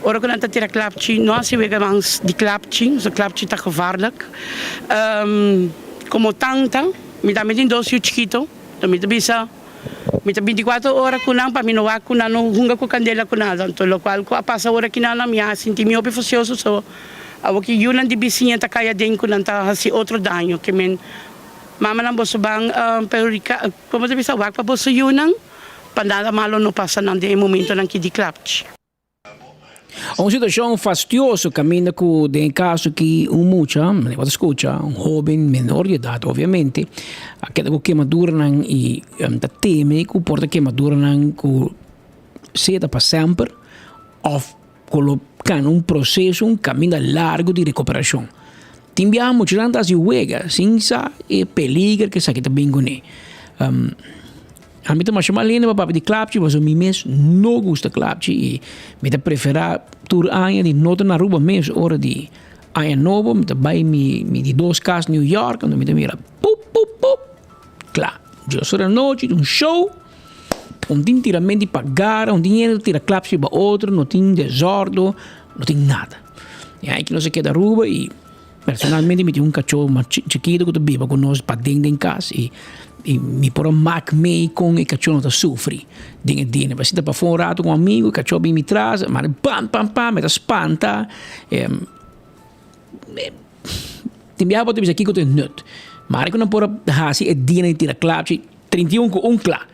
ora quando anda tira klapchi não se vê mais de klapchi o klapchi tá gevaarlijk como tanta me dá meio doce chiquito então me bisa me dá 24 horas com não para mim não há com não hunga com candela com nada então lo qual com passa hora que não me há senti me obeficioso so a que yunang de bisinha tá caia dentro não tá assim outro dano que men mama lang boso bang perika como deve ser wak pa boso yunang pandada malo no passa nang de momento nang kidi klapch. Uma situação fastidiosa caminha com em caso que mucha, você escuta, jovem menor de idade, obviamente, aquela que queimadura não e da teme que porta queimadura não que seda para sempre, ou colocar processo, caminho largo de recuperação. Timbiamo girando as uega, senza e peligro que sakita bingone. A mim também chama Lena para de klapchi, mas o mim mesmo não gosta klapchi e me tá preferar tur aia de nota na rua mesmo hora de aia novo, me tá vai me de 2 casas New York, quando me tá mira pup claro, eu sou da noite um show, tem tiramento de pagar, dinheiro tira klapchi para outro, não tem desordem, não tem nada. E aí que não se queda rua e personalmente me tinha um cachorro chiquito que eu bebo com nós para dentro em casa e me pôr mac meio com o cachorro não sofre dentro mas se tá para fora um rato com um amigo o cachorro vem me traz mas pam me espanta tem minha avó aqui que eu tenho nut mas quando pôr assim é dia de tirar clapchi 31 com clap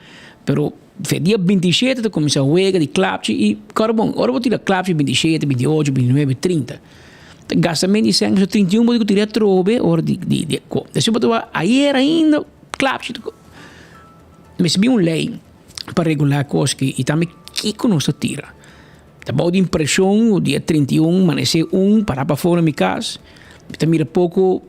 pero foi dia 27 eu comecei a jogar de clapchi e cara bom agora vou tirar clapchi 27 28 29 30 gastamento de sangue so 31 pode tirar trobe or di adesso pode aí era ainda clapchi mas se um lei para regular coisas que e também que conosco tira tá bom de impressão o dia 31 amanhecer para fora minha casa tá mira pouco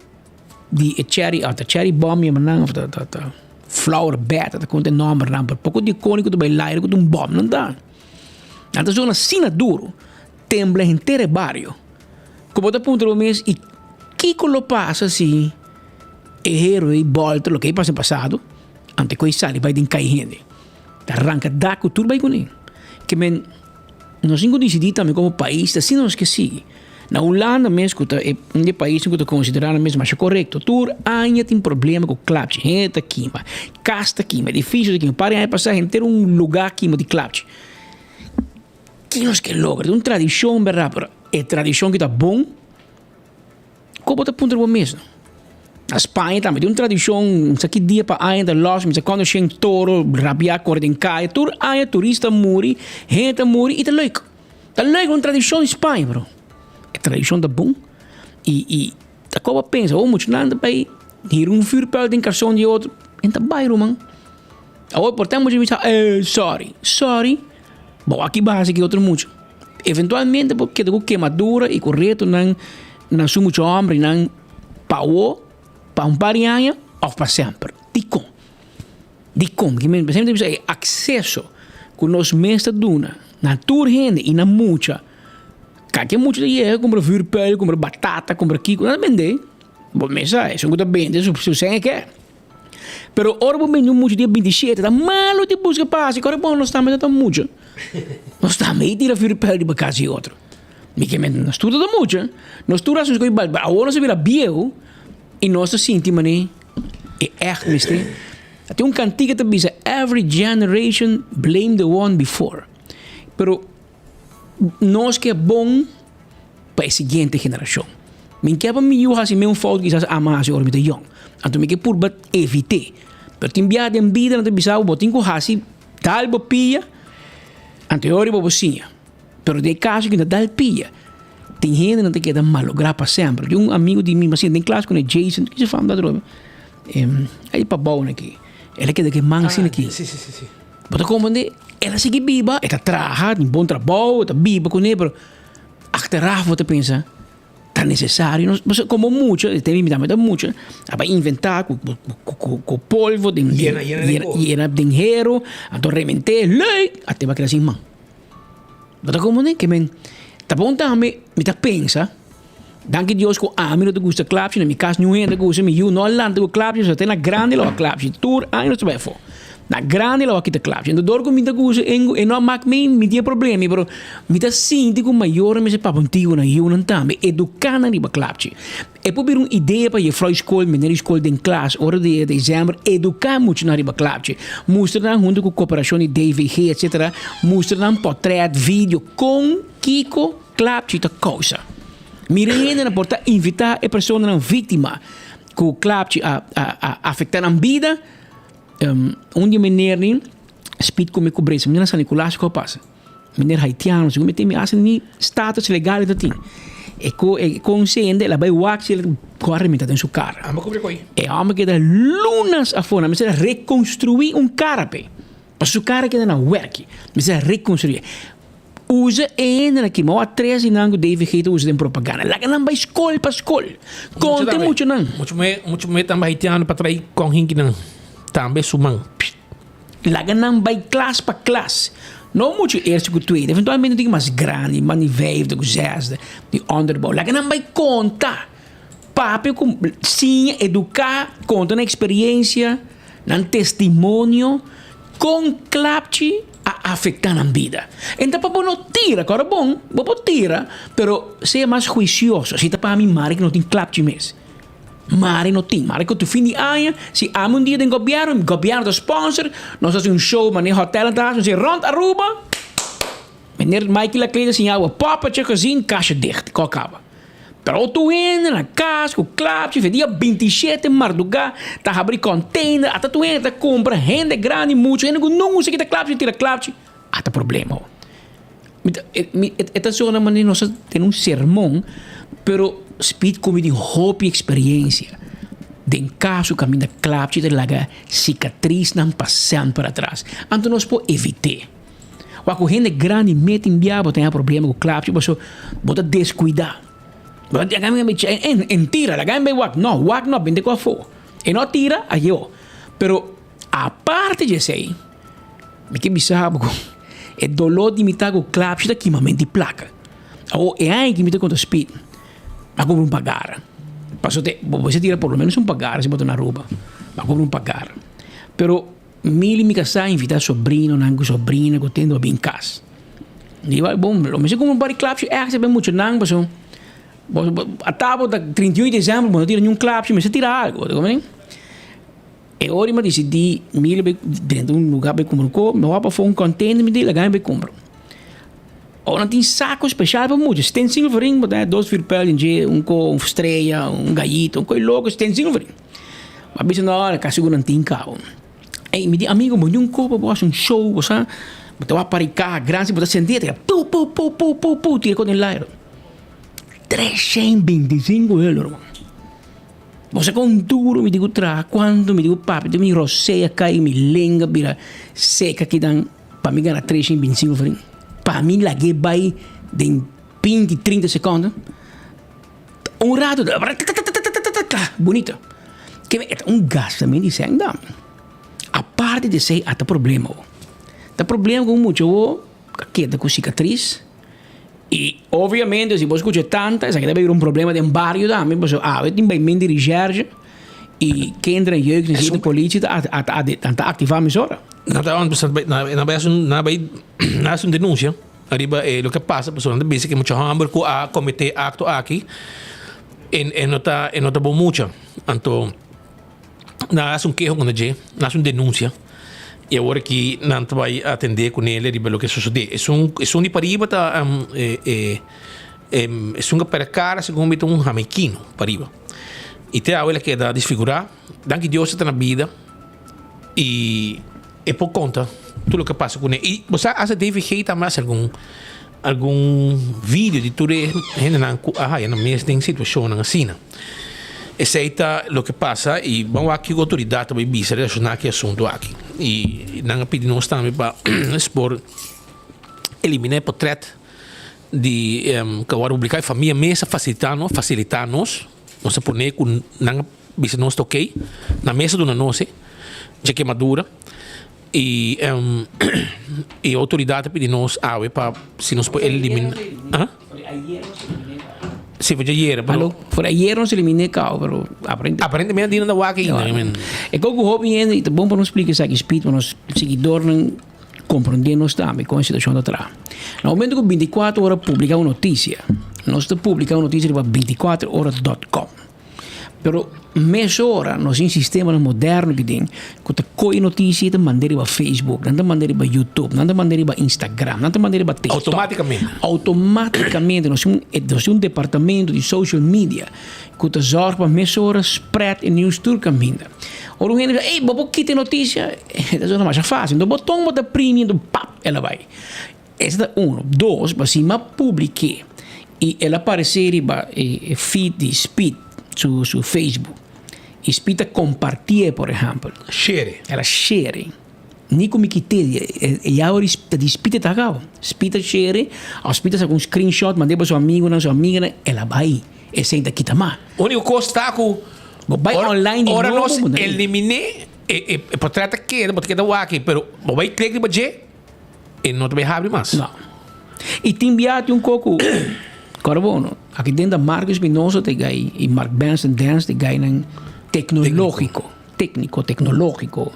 de cherry bomb minha não tá flower bat tá conta nome não pouco de cônico do bailar com um bomb não dá nada zona sina duro tembla inteiro barrio como da ponto do mês e que lo passa assim erro e volta lo que passa passado ante coi sali vai din cai gente arranca da cultura vai com ele que men nós ingo decidi também como país assim não esqueci na Holanda mesmo que é um país que eu considero mesmo mais correto tur ainda tem problema com clapchi gente aqui mas casta aqui mas difícil aqui para aí passar em ter lugar aqui de clapchi que nós que logra uma tradição verdade é tradição que está bom como está ponto do mesmo a Espanha também tem uma tradição isso aqui dia para ainda los mas quando chega touro rabia corda em caia tur ainda turista muri gente muri e tá leuk uma tradição em Espanha bro é tradição da bom e tá como pensa muito nada para ir vuurpijl in carson de outro então bairro man agora portamos de misa sorry bom aqui base que outro muito eventualmente porque de queimadura e correto não sou muito homem não pau para um par de anos ou para sempre de como que mesmo sempre tem acesso com os mestres duna na tour gente e na muita que muito de é compra vuurpijl compra batata compra aqui não vende bom mesa é só que vende se você quer pero ora bom menino muito dia 27 tá malo de busca passe agora bom nós estamos tão muito nós estamos aí tira vuurpijl de casa e outro me que nós estuda da muito nós estuda as coisas bal agora se vira bio e nós sentimos né é echt mister tem cantiga que diz every generation blame the one before pero nós que é bom para a seguinte geração me que é para mim eu assim me foto que já amar ou me de young então me que por evitar pero tem biada em vida não tem bisau botin com assim tal bopia anterior bobocinha pero de caso que não dá pia tem gente não tem que dar malograr para sempre de amigo de mim assim tem classe com o Jason que se fala da droga aí para bom aqui Ela quer que mansin aqui. Sim. Bota como ela segue biba, ela trabalha, tem bom trabalho, ela biba com ele, pero achteraf você pensa, tá necessário, como muito, tem muito, para inventar com polvo, llena de dinheiro, então remente, lei, até vai criar assim, man. Bota como que men, tá bom também, me tá pensa, danke Deus que a mim não te gusta clapje, na minha casa não é, te gusta, me eu não lando com clapje, só tem na grande lá clapje, tour, aí não se vai for. Na grande lá aqui te clapje, então dor com me te gusta, e não mak me tem problema, pero me tá sinto que maior me se pa pontigo na eu não também, educar na riba clapje. E pode vir uma ideia para a escola, menina escola de classe, hora de dezembro, educar muito na riba clapje. Mostrar junto com a cooperação de DVG, etc. Mostrar um portrait, vídeo com Kiko clapje ta causa. Mirene na porta invitar a pessoa na vítima que o clapje a afetar a vida. Onde meneer speed come cobreza, meneer San Nicolás que passa. Meneer haitiano, se comete me asen ni status legal dat ding. E consciente la vai wax ele corre metade em sua cara. Amo cobrir coi. E amo que da lunas afora, me será reconstruir um carape. Para sua cara que na work, me será reconstruir. Usa ainda aqui, mas a 13 nango deve que usa em propaganda. Lá que não vai escola para escola. Conte muito não. Muito me também haitiano para trair com hinki não. Também sumang. Lá que não vai classe para classe. Não muito eerste com tweede. Eventualmente tem mais grande, mais de 5, de 6, de onderbouw. Lá que não vai contar. Papi, sim, educar, contar na experiência, na testemunho, com clapche a afetar a vida. Então, papo não tira, agora bom, papo tira, pero seja mais juicioso. Se tá para mim, mari que não tem clapche mesmo. Mari não tem, mari que tu fim de ano, se há um dia de governo do sponsor, nós fazemos show, mas nem hotel, nós fazemos rond Aruba, meneer Michael a kleden assim, água, papa, tinha cozinha, caixa dicht, que acaba. Pero tu entra na casa, com o clapche, dia 27 de madrugada, tá abrindo container, até tu entra, compra, rende grande, muito, ainda não usa que tá clapche, tira clapche, até problema. Esta zona, mas nós temos sermão, pero speed como de hope experiência. Den caso caminho da clapche de laga cicatriz não passando para trás. Então nós podemos evitar. O que gente grande mete em diabo tem problema com clapche, você bota descuidar. En tira, la gamba wak no, vende com a fo. E não tira, aí eu. Pero a parte de sei, me que bizarro com é dolor de imitar com clapche da queimamento de placa. Ou é aí que imita com o speed. Mas compra pagar. Você tira por lo menos pagar, se bota na roupa. Mas compra pagar. Pero mil me casar invitar sobrino, nango sobrina, que tendo bem casa. E vai bom, mas se compra um par de clapche, você bem muito nango, mas a tábua da 31 de dezembro, não tira nenhum clapche, mas você tira algo, tá vendo? E hora eu decidi, mil dentro de um lugar bem comprar, me vou para um container, me dei, bem comprar. Ou não tem saco especial para muitos. Tem silvering, mas 2 virpel um estreia, gallito, coisa louco, tem silvering. Mas bisa na hora, que seguro não tem carro. E me diz, amigo, mas um copo, um show, você vai aparicar, grande, você sentir, tira com ele lá. 325 euros. Você com duro, me digo, quando me digo, papi, me roceia, cai, me lenga, vira seca, que dan, para me ganhar 325 euros. Para mim, lá que vai de 20, 30 segundos. Rato, bonito. Que é gasto também de sangue. A parte de ser, há problema. Há problema com muito, queda com cicatriz. E, obviamente, se você escuta tanta, isso aqui deve haver problema de barrio também. Você, tem bem me dirigir. E quem entra em jeugd, necessita polícia, a ativar a emissora. Na uma denúncia, arriba o que passa, pessoal, na base que muita hamburger com a comitê acto aqui, e não tá bom muito. Então, na queixa com a gente, na denúncia, e agora que não vai atender com ele, arriba o que sucede. É de pariba tá é para cara, segundo um jamaiquino pariba. E tem a abuela que dá desfigurar, dan que Deus está na vida e por conta tudo o que passa com ele. E você acha que deve rejeitar mais algum vídeo de tudo gente na mesma situação assim. Aceita lo que passa e vamos aqui com a autoridade também bisa relacionar aqui assunto aqui e não pedir nós também para expor eliminar portrait de que agora publicar a família mesa facilitar nós se pôr com não bisa nós toquei na mesa do nós já que é madura e a autoridade pedir nós para se nós pode eliminar Sí, pues ayer, pero por ayer no se elimina cao, pero aparentemente ainda da waki ainda. É que o hobby é bom para nos explicar isso aqui, speed, para nos seguidores não compreendemos também com a situação da trás. No momento que 24 horas publica uma notícia, nós publicamos uma notícia para 24horas.com. Pero meia hora nós em sistema moderno que tem, que coi notícia te mandar para Facebook, não te mandar para YouTube, não te mandar para Instagram, não te mandar para TikTok. Automaticamente nós temos um departamento de social media que te zorga para meia hora spread e news tour caminha. Ou o gente ei, bobo que tem notícia, é uma mais fácil. Então botão bota premium, do pap, ela vai. Essa é um, dois, para cima publique e ela aparecer para feed de speed su Facebook. E spita compartilha, por exemplo. Share. Ela share. Nem como que e agora spita tá cá. Spita share, a spita sa com screenshot, mandei para seu amigo, na sua amiga, ela vai. E senta aqui também. O único costa com vai online de ora novo. Nós eliminei e portreta que porque da waki, pero vai clicar para je e não te vai abrir mais. Não. E te enviar um pouco carbono. Aqui dentro da Marcos Minoso te gai e Mark Benson Dance te gai nang técnico, tecnológico,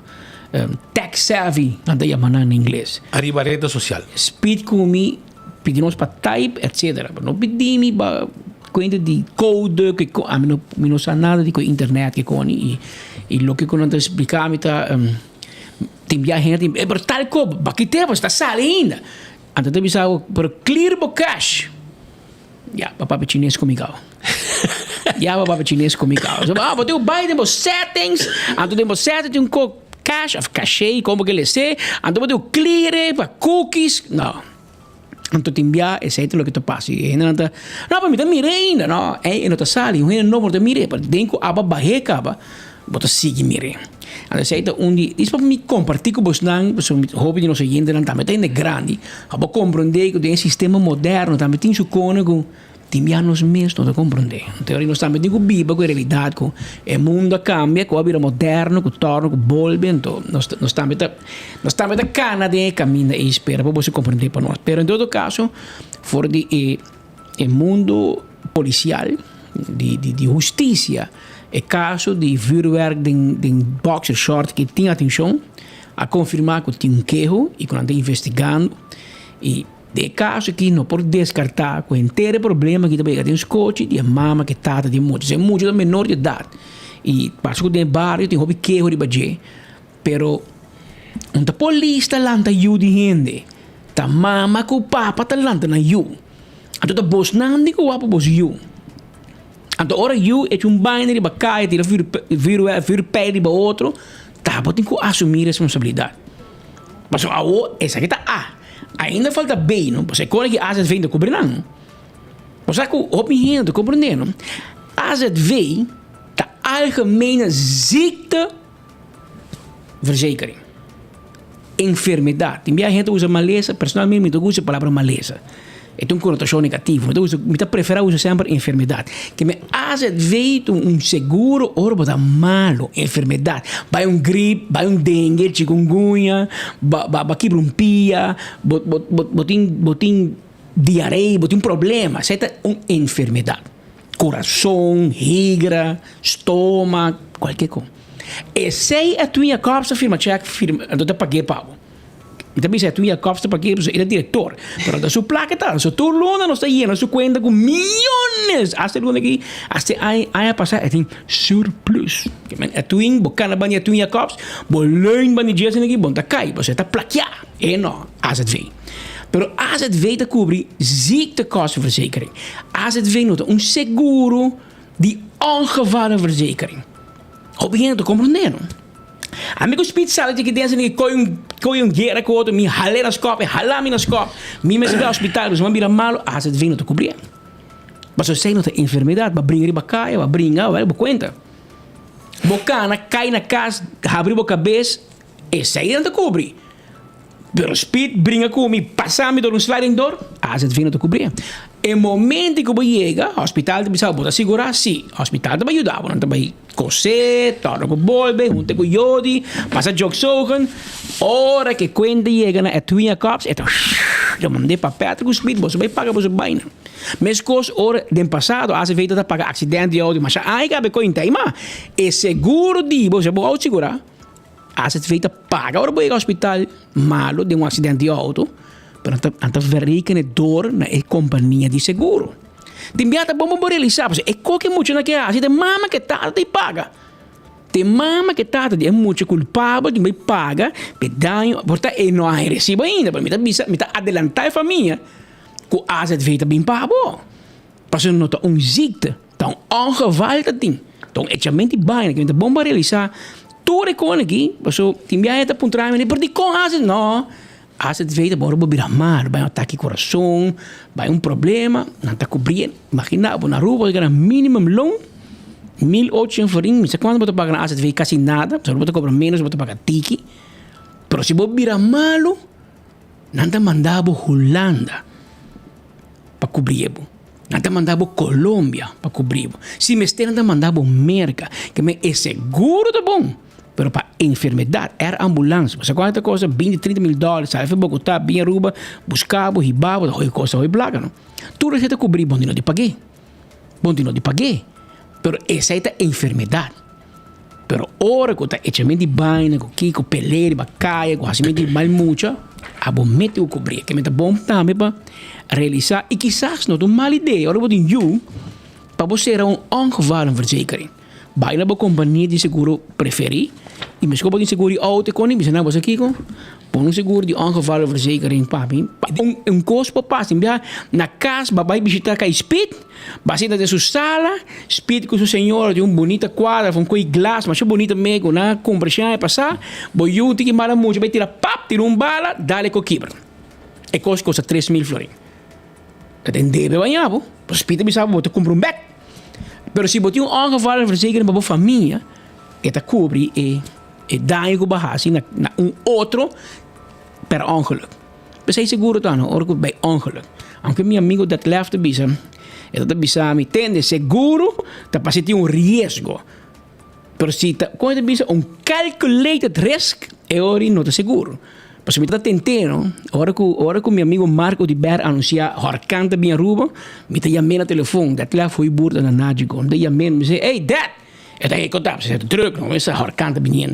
tech savvy, anda chamando em inglês. Arriba rede social. Speed comigo, pedimos para type, etc. Não pedimos para coisa de code, que a mim não sabe nada de internet que com e lo que quando explicar me tá tem gente, pero tal como, aqui tempo está saindo. Então te bisao, pero clear bo cash. Ja, papá chinês comigo. Ja, papá chinês comigo. Vou ter o Biden por settings, então temos settings com cache of cachê, como que ele sei, então vou ter o clear para cookies. Não. Então te enviar esse é o que te passa. E não tá, não, para mim tá mirando, não, é não tá sali, não vou te mirar, para dentro aba barreca aba, vou te seguir mirando. Então esse é isso para me compartilhar com vocês, o hobby de nosso gente também tem grande, para compreender que tem um sistema moderno, também tem seu cônego, timbianos mesmo, não compreender. Então nós também temos que viver com a realidade, com o mundo cambia, com a vida moderna, com o torno, com o bolbe, então nós também da cana de caminho e espera para você compreender para nós. Pero em todo caso, fora de mundo policial, de justiça, é caso de vuurwerk de boxer short que tinha atenção a confirmar que tinha queijo e quando está investigando e de caso que não pode descartar com o inteiro problema que também tem os coaches de mama que trata de muitos da menor de idade e passa que tem barrio tem hobby queijo de badje pero não tá polícia lá tá you de gente tá mama com o papa tá lá na you então tá boss não digo o boss you. Então, ora eu é binary para cair, tira vir pele para outro, tá, tem que assumir a responsabilidade. Mas essa aqui tá A. Ainda falta B, não? Você quando que AZ vem de cobrir não? Você que opinião de compreendendo? AZV tá algemene ziekteverzekering. Enfermidade. Tem muita gente usa maleza, personalmente eu uso a palavra maleza. É uma conotação negativa. Então, eu prefiro usar sempre enfermidade. Que me hace feito seguro ou para malo enfermidade. Vai gripe, vai dengue, chikungunya, vai quebrar pia, botin diarreia, botin problema. Isso é uma enfermidade. Coração, hígado, estômago, qualquer coisa. E se a tua corpo firma check, então eu paguei pago. Então, se tu ia cobrar para que ele é diretor, pero da sua placa tá, sua turlona não está llena, sua conta com milhões, hasta quando aqui, hasta aí passar, tem surplus. Que men, tu in bocana banha tu ia cobrar, bolein banha dias aqui, bom tá cai, você tá plaquear, não, AZV. Pero AZV te cobre ziektekostenverzekering. AZV nota seguro de ongevallenverzekering. Hoe begin je te compreenderen? Amigo speed sala de que dentro que coi guerra com outro, me halei nas copas, halami nas copas, me mesmo ao hospital, mas vira malo, AZV não te cobria. Mas se você não tem enfermidade, vai brincar para caia, vai brincar, vai conta. Bocana cai na casa, abre a cabeça, e sai não te cobre. Pero speed brinca comigo, passar-me door um sliding door, as het vinha te cobrir. E momento que eu chega, o hospital te precisa botar segurar, sim, o hospital te vai ajudar, não te vai coser, torna com bolbe, junta com iodi, passa jogo sogen, hora que quando chega na twinha cops, então, eu mandei para perto com o speed, você vai pagar você baina. Mas coisa hora do passado, as vezes te paga acidente de iodi, mas aí cabe com tema, e seguro de você pode segurar. As het feita paga, ora vai ao hospital malo de um acidente de auto, pero anta verifica ne dor na companhia de seguro. Timbiata bom realizar, é qualquer muito na que assim de mama que tá de paga. De mama que tá de é muito culpável de me paga, pedanho, porta e não há recibo ainda, para me tá adelantar a família. Com as het feita bem pago. Passando nota ziekte, dan ongeval dat ding. Dan etjamente bijna, que me bom realizar. Tudo com aqui, passou timbia eta puntra me perdi com as não. As het feita bora bobir mal, vai ataque coração, vai problema, não tá cobrir. Imagina, na rua era minimum long 1.800 forinhos, mas quando você paga as het feita quase nada, só você cobra menos, você paga tiki. Pero se bobir malo, não tá mandava Holanda para cobrir. Não te mandava Colômbia para cobrir. Se me estiver não mandava América, que me é seguro tá bom. Pero para enfermidade, era ambulância. Você quanta coisa, 20, 30 mil dólares, sai para Bogotá, bem Aruba, buscava, ribava, da coisa, oi placa, não? Tudo isso te cobrir, bom de paguei. Bom de paguei. Pero essa é a enfermidade. Pero ora que está echamento de baina, com kiko, peleira, bacaia, com racimento de mal mucha, a bom mete o cobrir. Que me tá bom também para realizar. E quizás não é uma mala ideia. Ora, vou dizer, para você era ongeval verzekering. Vai na companhia de seguro preferir. E me escolhe de seguro de auto, com ele, não você aqui com põe seguro de ongeval verzekering, papi. Costo para passar, na casa, vai visitar com speed, basita de sua sala, speed com sua senhora de bonita quadra, com glass, mas bonita mesmo, na compressão é passar, vou eu ter que mala muito, vai tirar pap, tira bala, dá-lhe com quebra. E costa 3.000 florins. Que tem deve banhar, pô. Speed me sabe, você compra back. Pero se você ongeval verzekering para a família, eta cobre e dano que bahasi na outro per ongeluk. We zijn seguro dan, ook bij ongeluk. Aunque meu amigo dat left bisa, dat bisa me tende seguro, dat passa risco. Pero se quando bisa calculated risk, é ori não tá seguro. Mas se me tá tentando, ora que meu amigo Marco de Ber anuncia horcanta bem Aruba, me tá chamando no telefone, dat lá foi burda na Nagico, me chamando, me diz, hey dad, eu tenho que contar, você é truque, não é essa horcanta bem.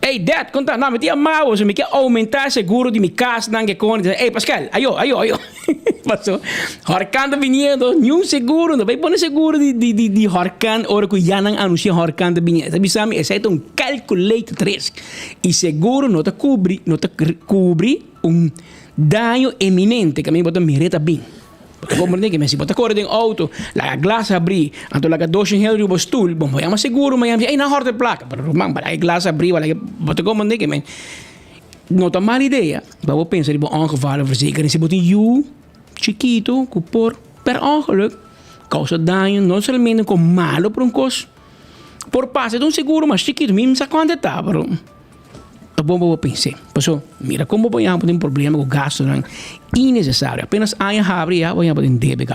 Hey dad, conta, não, me tinha mal, você me quer aumentar seguro de minha casa, não que com, hey Pascal, ayo. Passou, horcanta viniendo, nenhum seguro, não vai pôr seguro de horcanta, ora que já não anuncia horcanta viniendo. Sabe, sabe, esse é calculated risk. E seguro não te cobre dano iminente, que a mim bota mireta bem. Porque como digo, mas se bota correr em auto, a glaça abrir, então lá que €200 o stool, bom, vai seguro, mas aí na horta placa, para a glaça abrir, bota como digo, mas não tá mal ideia. Vou pensar, bom, ongeval verzekering, se bota chiquito, que per ongeluk, causa dano, não somente com malo por coisa, por passe de seguro, mas chiquito, mesmo sabe quanto tá, pero tá bom, vou pensar. Passou, mira como vou ter problema com gasto, não innecessário. Apenas aí abre, já vou ter débito.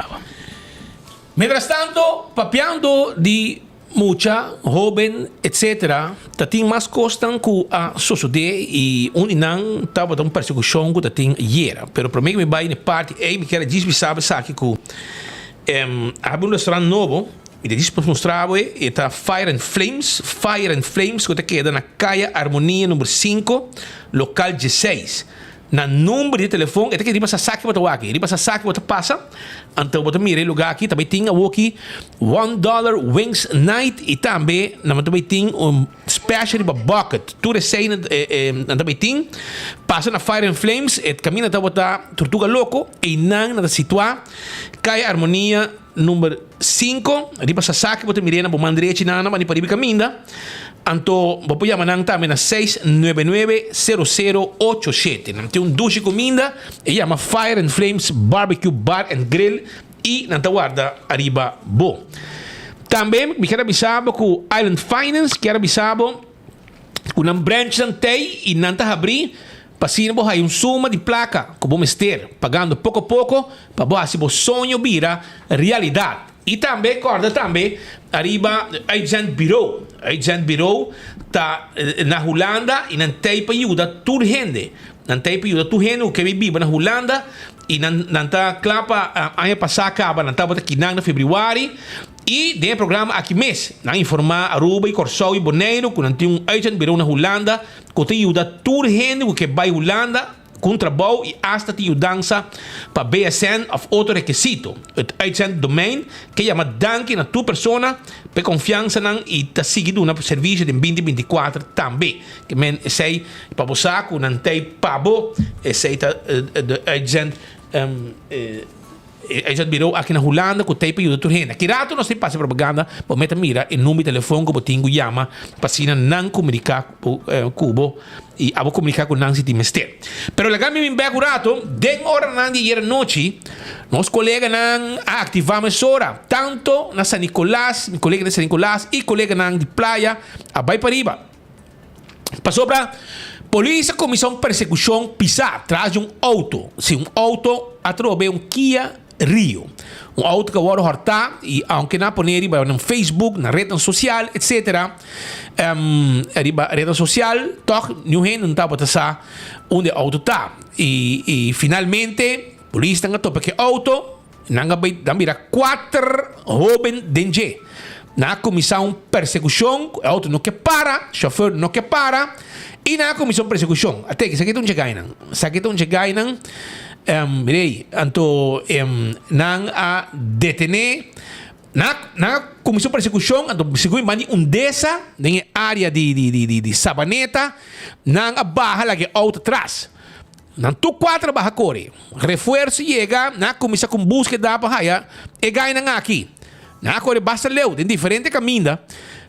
Mientras tanto, papeando de mucha, joven, etc., tating mais costan que a sociedade e inang tava dando persecução que tating hiera. Pero para mim me vai na parte, me quer dizer sabe que há restaurante novo. E depois para mostrar é Fire and Flames que queda na Caia Harmonia número 5, local 16. Na número de telefone, é que riba sa saque para aqui, riba sa saque para passa. Então você mira lugar aqui, também tem aqui $1 Wings Night e também também tem special riba bucket. Tudo é sei também tem. Passa na Fire and Flames, caminha até botar Tortuga Loco e não na situar Caia Harmonia número 5, riba sa saque para mirena bo mandrete na mani para riba caminda. Anto vou chamar nang também na 699-0087. Tem duche comida e chama Fire and Flames Barbecue Bar and Grill e nanta guarda arriba bo. Também me quero avisar que o Island Finance quero avisar que uma branch nantei e nanta abrir Pasina bo hay suma de placa que vamos ter pagando pouco a pouco para bo assim bo sonho vira realidade. E também, corda também, arriba Agent Bureau tá na Holanda e não tem para ajuda toda gente. Não tem para ajuda toda gente que vive na Holanda e não tá clapa ano passado acaba, não tá bota aqui na fevereiro. E tem programa aqui mês, na informar Aruba e Corsau e Bonaire, que não tem Agent Bureau na Holanda, que te ajuda toda gente que vai Holanda com trabalho e hasta te ajudança para BSN of outro requisito. O agent domain que chama danke na tua persona per confiança nan e te seguido na serviço de 2024 também. Que men sei para você que não tem pabo, sei ta agent Agent Bureau aqui na Holanda que tem para ajudar a gente. Aqui rato nós temos propaganda, para meter mira e número de telefone que botinho chama para se não comunicar com Cubo e abo comunicar com Nancy de Mester. Pero legal me bem rato, den hora nan de hier noite, nós colega nan ativamos hora, tanto na San Nicolás, mi colega de San Nicolás e colega nan de praia, a vai para riba. Passou para Polícia Comissão Persecução pisar atrás de auto. Se auto atrobou Kia Rio. Auto que agora horta e aunque na poner no Facebook, na rede social, etc. Rede social, toch, nu hen não tá botar onde auto tá. E finalmente, polícia não topa que auto, não vai dar 4 jovens dengue. Na comissão persecução, auto não que para, chauffeur não que para. E na comissão de persecução, até que sakit un jagay nan, mirei, anto nang a detener na comissão de persecução, anto seguro mani desa na área de Sabaneta, nang a barra lagi auto atrás. Nang tu 4 barra corre, refuerzo chega na comissão com búsqueda para haya, e gay nang aqui. Na corre basta leu, de diferente caminho.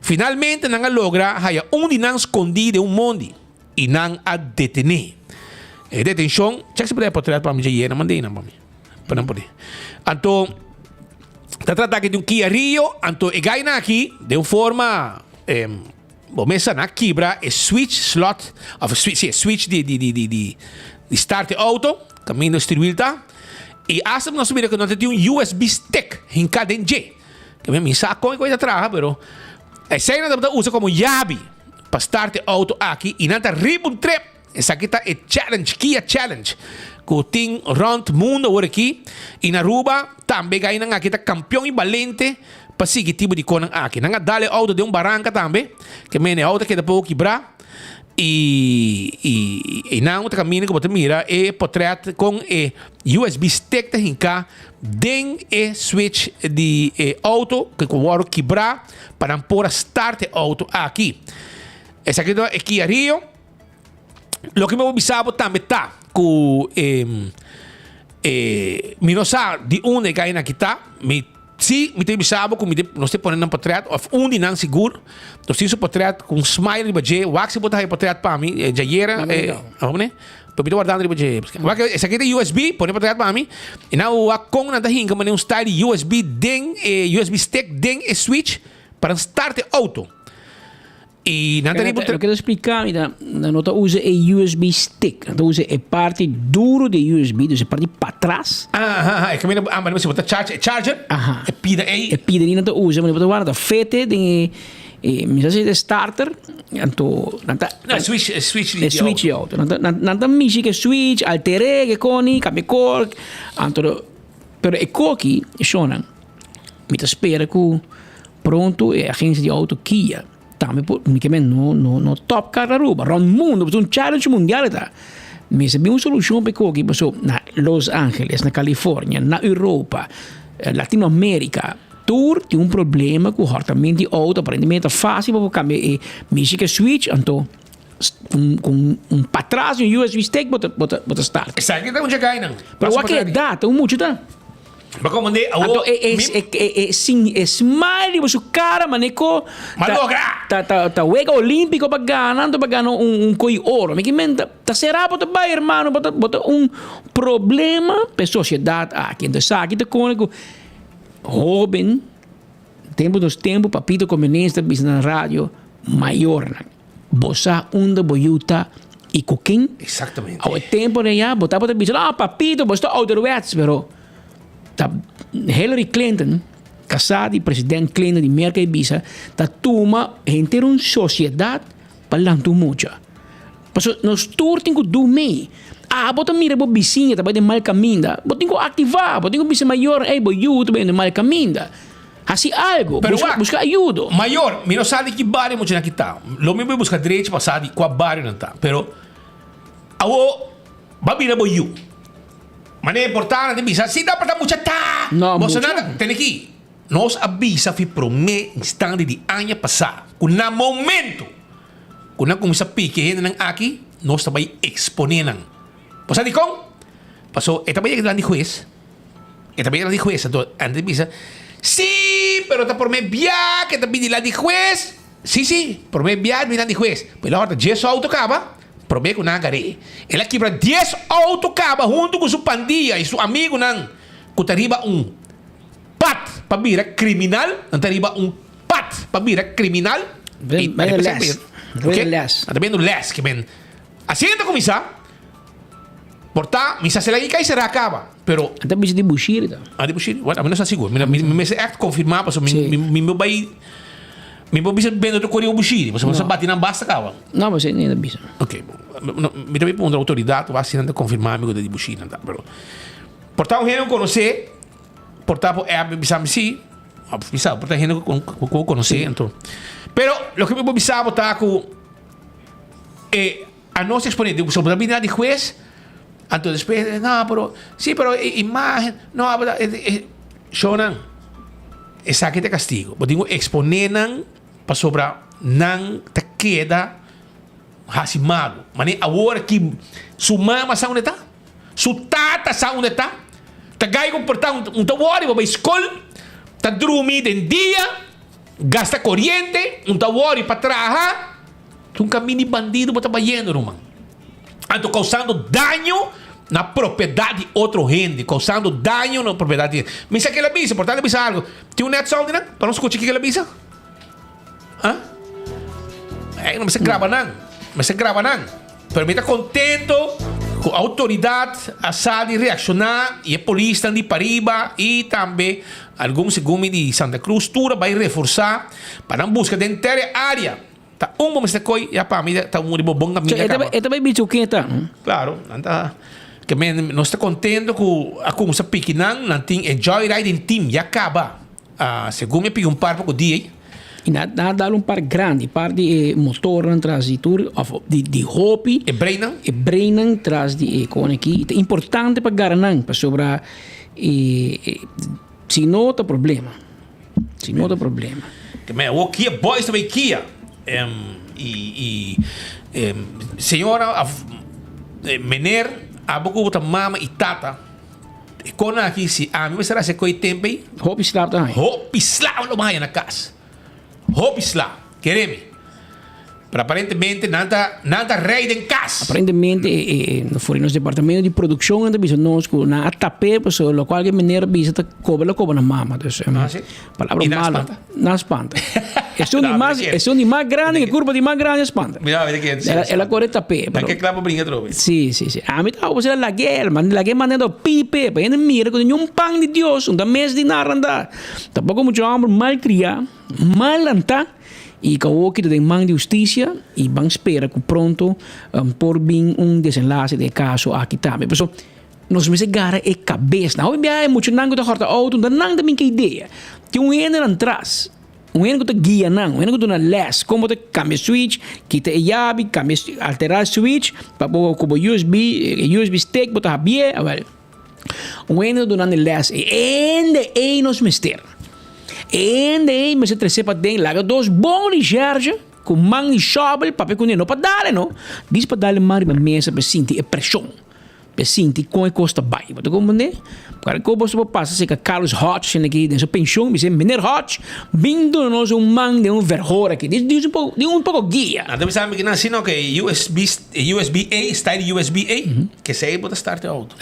Finalmente nang a logra haya de nang escondido de monte. E não a detener. E detenção, já que se puder portrar para mim, já era, mandei não para mim. Para não poder. Então, está tratando de Kia Rio, então, e ganha aqui, de uma forma, começa na quebra, switch slot, switch de start auto, caminho distribuído, e hasta nós sabemos que nós temos USB stick em cada G. Que me saco e coisa atrás, pero, essa aí nós usa como chave. Para start auto aqui e nanta ribbon trip. Essa aqui tá challenge, Kia Challenge. Que tem round mundo agora aqui. E na Aruba também ganha aqui tá campeão e valente para seguir tipo de coisa aqui. Nanga dale auto de barranca também. Que mene auto que depois quebrar. E não tá caminho que você mira é portrait com USB stick em cá. Den switch de auto que agora quebrar para pôr start auto aqui. Essa aqui é Kia Rio. Lo que me avisava também tá que me não sabe de onde cai na kita. Se me tem avisava que nós temos pondo um portrait ou de não seguro. Nós temos um portrait com smile de baje. O que se botar portrait para mim já era. Vamos né? Para guardando de baje. Essa aqui é USB, põe portrait para mim. E não o com na dahinha como um style USB den USB stick den switch para start auto. E não tem eu quero explicar, não usa o USB stick, não usa a parte duro do USB, então a parte para trás. É que mas você bota charger, é pida não usa, mas você guarda fete de de starter, então switch auto, não música switch, altere que coni, cambia cor, então, pero é coque, chona, me espera que pronto é a agência de auto Kia. Também unicamente no top car Aruba, round mundo, é challenge mundial tá. Mas é uma solução para que passou na Los Angeles, na Califórnia, na Europa, Latinoamérica. Tour tem problema com o hortamento de auto, aparentemente é fácil para cambiar música switch, então com para trás USB stick bota start. Essa aqui tá onde cai não. Mas o que é data, muito tá. Mas como de então é smile o cara maneco tá wega olímpico para ganhar coi ouro mas que menta tá será para vai irmão bota problema para sociedade aqui então sabe que tá com Robin, tempo, papito comunista, bis na radio, maior na. Bosa unda boyuta e coquim. Exatamente. Ao tempo de já, botava de bis, papito, bosta ouderwets, pero Hillary Clinton, casada e presidente Clinton de Merca e Bisa, ta toma gente uma sociedade para lanto mucha. Paso nós turtin ko do me. Bota mira bo bisinha tá de mal caminho. Botin ko ativar, botin ko bisa maior, bo YouTube de mal caminho. Assim algo, busca ajuda. Maior, mi non sa di che barrio mo c'è na kita. Lo mi busca direito para sa di qua barrio non tá. Pero awo babira bo you. Ma ne è importante bisa, si dá para mucha tá. No, você nada, tem aqui. Nós avisa fi pro me instante di anno passado. Kuna momento. Kuna começa a pique ng aqui, nós também exponenan. Pasa di kong? Paso, também é de juez. Também é de juez. Então, antes bisa, sí, pero está por me via que também de de juez. Sí, por me via de juez. Pero ahora 10 auto acaba, por me com na gare. Ela quebra 10 auto acaba junto com sua pandilha e seu amigo nan. Kutariba pat para vira criminal, antariba pat para vira criminal. Bem less. Também no less que ben. Assim então começar. Porta, misa se la gica e se acaba. Pero até bisa de bushir da. De bushir. Bueno, não está seguro. Me se act confirmar, paso me vai bisa bem do correio bushir. Você não bate na basta acaba. Não, você nem bisa. Ok. Me também por uma autoridade vai assinando confirmar amigo de bushir, não tá. Pero porta um gênero conhecer, porta bisa me si, bisa porta gênero conhecer, então. Pero lo que me bisa botar com a nossa exponente, sobre a vida de juez. Entonces después, no, pero imagen, no, pero shonan, esa que te castigo. Pero digo, exponenan para sobra nan te queda hasimado. Mani agora que su mama sa onde tá, su tata sa onde tá, tá gai comportar tawari para escola, tá dormir em dia, gasta corriente, tawari para trabalhar, um caminho bandido para trabalhando, irmão. Ando causando daño na propriedade de outro gente, causando daño na propriedade. Me sa que ela bisa, portanto ela bisa algo. Tem net sound não? Para não escutar que ela bisa? Não me se grava não. Me se grava não. Pero me está contento com a autoridade a sair reaccionar e a polícia de Pariba e também alguns segundo de Santa Cruz tudo vai reforçar para não buscar dentro da área. Tá bom se coi ya para mim tá muito bom caminho. É também bicho que tá. Claro, anda que nós está contento com a como se piquinan, não tem enjoy riding team já acaba. Segundo me pegou par pouco dia. E nada par grande, par de motor transitor de hopi e breinan traz de con aqui. É importante para garantir para sobra se não tá problema. Se não tá problema. Que me o Kia boys também Kia. Senhora mener abogo bota mama e tata e kona aqui se a mim será se coi tempo aí hopi slap também hopi slap lo mais na casa hopi slap quereme pero aparentemente nada rei em casa aparentemente nos departamento de produção ainda bisa nós com na atapé pessoa lo qual que maneira bisa ta cobra na mama então palavra mala na espanta é um de mais grande que curva de mais grande espanta ela correta pé para que clavo brinca trove sim a mim tá você la guerra mandando pipe para ele mira com um pão de Deus da mês de naranda tampouco muito homem mal criar mal antar e que o que tem mão de justiça e vão esperar que pronto por vir desenlace de caso aqui também. Pessoal, nós me segara é cabeça. Não é muito nango da horta auto, não nada minha ideia. Que ene atrás, ene que guia não, ene que na less, como te cambia switch, quita a chave, cambia alterar switch, para pôr como USB stick, botar bem, well. Ene que na less, ende nos mister. E mas se trece para dentro, laga dois bons de charge, com mão e shovel, papel com não para dar, não. Diz para dar mais uma mesa para sentir a pressão. sinti com e costa bai. Wat ik compreende? Cara, como você passa se que Carlos Hodge aqui dessa pensão, me meneer Hodge, vindo nós man de verhora aqui. Diz um pouco guia. Então sabe que não assim não que USB-A, style USB-A, que sei bota start auto.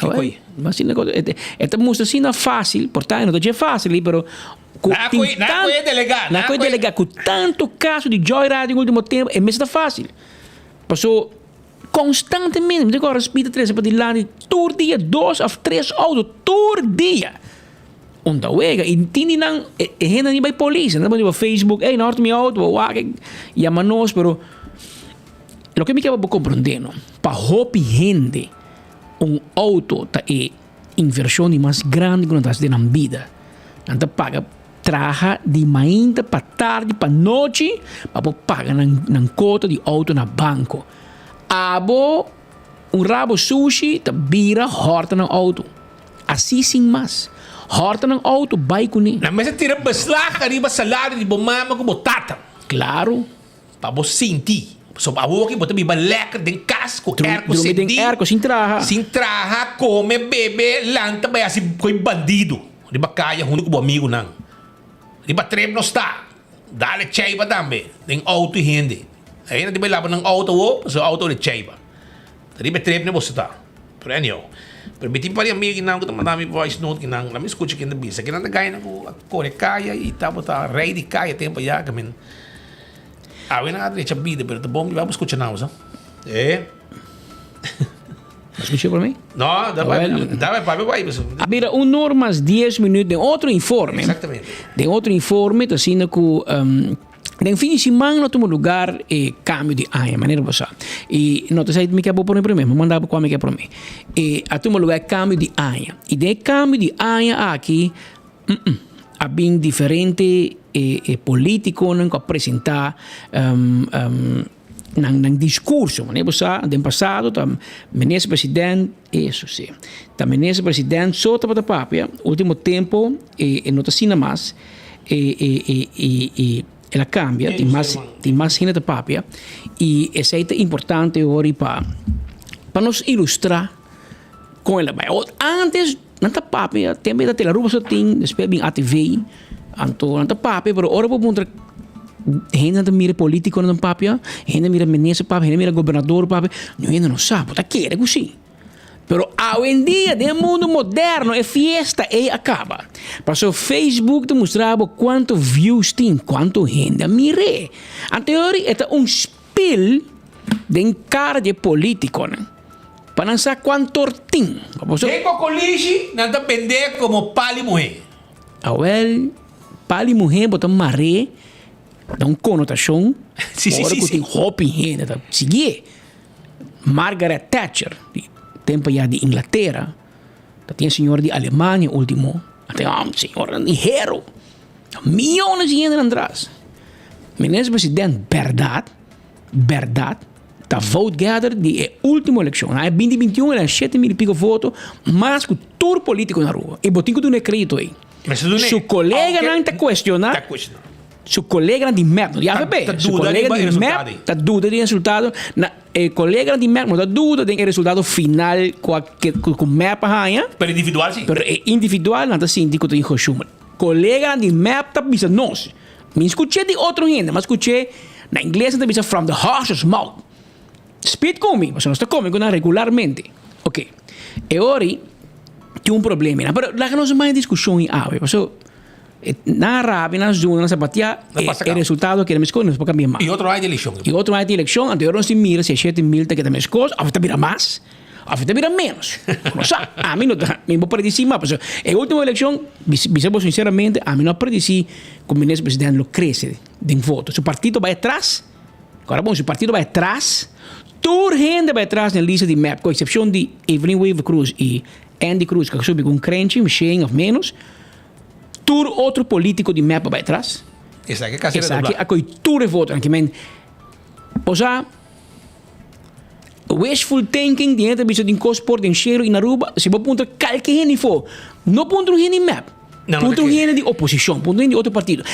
Mas assim negócio, é música assim não fácil, portanto não é fácil, pero não é delegar. Com tanto caso de joyride no último tempo, é mesmo fácil. Passou constantemente, agora speed 3 para lá, todo dia 2 ou 3 autos, todo dia. Onda wega, e tini nang gente nem vai polícia, não vai Facebook, ei, norte meu auto, llama nós, pero lo que me queda por compreender, no, para hopi gente, auto tá é inversão mais grande que nós temos na vida, não paga traja de manhã para tarde para noite, para pagar na cota de auto na banco. Abo rabo sushi te bira horta ng auto. Assim sim mais. Horta ng auto, vai com ele. Na mesa tira beslag, arriba salário de bomama com botata. Claro. Para você sentir. So, para você botar biba lekker den casco, erco sentir. Erco sin traja. Sin traja, come, bebe, lanta, vai assim, com bandido. Riba kaya, huno com amigo nang. Riba trem no está. Dale chaiba dambe. Den auto hindi. Aí não tem laban ng auto o, so auto de chaiba. Tadi betrep na você tá. Pero anyo. Pero bitin pa rin amigo kinang ko madami voice note kinang nami escucha kinang bisa kinang nagay na ko kore kaya e tabo ta ready kaya tempo ya kamen. Awe na adre chabida pero ta bom vamos escuchar na usa. Escuchou para mim? No, dá vai. Habira normas 10 minutos de outro informe. Exatamente. De outro informe, tá sendo que den fim de semana no tomo lugar cambio de área, maneira você. E não te sei me que é bom por mim, mas mandava com me que é por mim. E a tomo lugar cambio de área. E de cambio de área aqui, há bem diferente político não apresentar nang discurso, maneira você. No passado, o ministro presidente, isso sim. O ministro presidente só para papia, último tempo não te ensina mais ela cambia, tem mais gente de papia e isso é importante agora para nos ilustrar com ela. Antes, não tá papia, também da tela ruba só tem, depois vem ATV, não tá papia, mas agora vou mostrar gente não mira político não papia, gente mira ministro papia, gente mira governador papia, não sabe, tá querendo assim. Pero hoje em dia, no mundo moderno, é fiesta e acaba. Passou o Facebook te mostrava quanto views tem, quanto gente mire. Anteriormente, é spill de cara de político, né? Para não saber quanto tem. Tem cocolixi, não te vender como pali mulher. Pali mulher, botar maré, dá conotação. Sim. Tem hopi gente, tá? Seguir. Margaret Thatcher, tempo já de Inglaterra, tem senhor de Alemanha último, tem senhor de hero, milhões de gente atrás. Ministro presidente, verdade, tá vote gather de última eleição, na 2021 era 7.000 e pico votos, mas com todo político na rua. E botinho tu não acredito aí. Seu colega não está questionando. Seu colega de merda, já vê, seu colega de merda está dúvida de resultado, colega de merda está dúvida de resultado final com mapa rainha. Pero individual sim. Pero individual não está sentindo que tem Schumer. Colega de merda está pensando nós. Me escutei de outro gente, mas escutei na inglês está pensando from the horse's mouth. Speed comigo, mas não está comigo regularmente. Ok. E ora tem problema, mas lá que nós mais discussão em água, na Arábia, na Zona, na Sabatia, o resultado que eles escolhem, não pode cambiar mais. E outro ano de eleição. Anterior não se mira se é 7.000 que também escolhe, a vida vira mais, a vida vira menos. Não sabe? A mim não vou predicir mais. A última eleição, sinceramente, a mim não predicir que o ministro presidente cresce de voto. Se o partido vai atrás, agora bom, se o partido vai atrás, toda gente vai atrás na lista de map, com exceção de Evelyn Wave Cruz e Andy Cruz, que subiu com crente, 100 ou menos. Todo outro político de mapa vai atrás. Essa aqui é caseira do lado. Tudo voto. Posa, wishful thinking, de gente de encospor, de encheiro e na ruba, se vou ponto qualquer gente for, não ponto um gente map. Punto gente de oposição, punto gente de outro partido.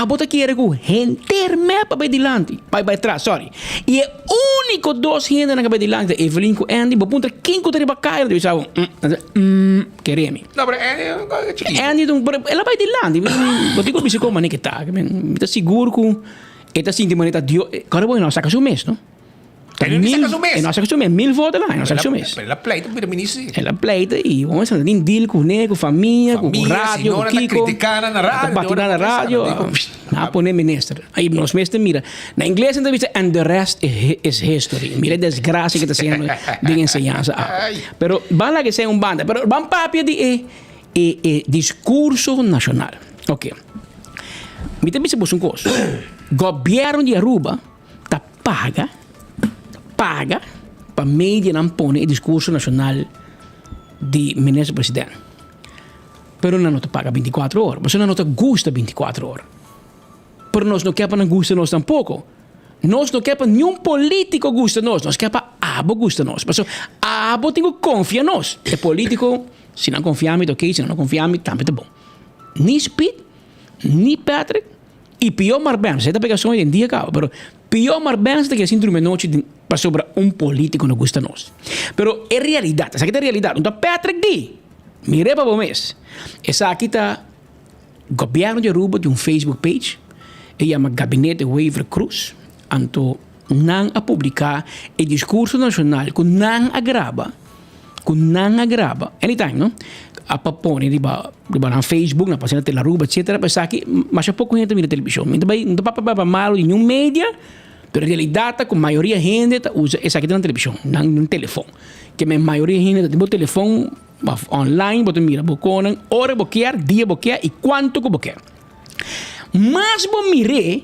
Bota querer com gente mapa para adiante, para trás, sorry. E é único dois gente na cabeça de lante, Evelyn com Andy, bo punto quem que teria cair, eu sabe, queremos. Não, mas Andy, ela vai de lante, eu digo que como nem que tá, me tá seguro com, esta sinto maneta Dio, cara bom, não saca o mês, não? Não saca o mês, 1000 votos lá, não saca o mês. Ela pleita para ministro. Ela pleita e vamos a nem deal com nego, família, com rádio, com Kiko. Criticando na rádio. Batirando na rádio. Na poner ministro. Aí nos mestres mira. Na inglês entrevista and the rest is history. Mira a desgraça que está sendo de enseñanza. Pero van lá que sea un banda, pero van papia de discurso nacional. Ok. Me também se pôs coisa. Governo de Aruba tá paga para mídia não pôr o discurso nacional de ministro-presidente. Pero não te paga 24 horas. Você não te gusta 24 horas. Pero nós não queremos gusta nós tampouco. Nós não queremos nenhum político gusta nós. Nós queremos abo gusta nós. Mas abo tem que confiar nós. É político, se não confiamos, ok. Se não confiamos, também tá bom. Nem Speed, nem Patrick, e pior Marben. Você está pegando hoje em dia, cara. Pero pior Marben é que assim uma noite para sobre político não gusta nós. Pero é realidade. Essa aqui é realidade. Então Patrick di, mire para vocês. Essa aqui está governo de Aruba de Facebook page. E chama Gabinete Waiver Cruz. Anto não a publicar o discurso nacional que não agrava. Anytime, não? A papone na Facebook, na página da Aruba, etc. Mas aqui, mas pouco gente mira televisão. Não dá para mal em nenhum mídia. Pero a realidade, com a maioria da gente usa essa aqui na televisão, não no telefone. Que a maioria da gente tem o telefone online, você mira, boconan, hora boquear, dia boquear e quanto que boquear. Mas vou mirar,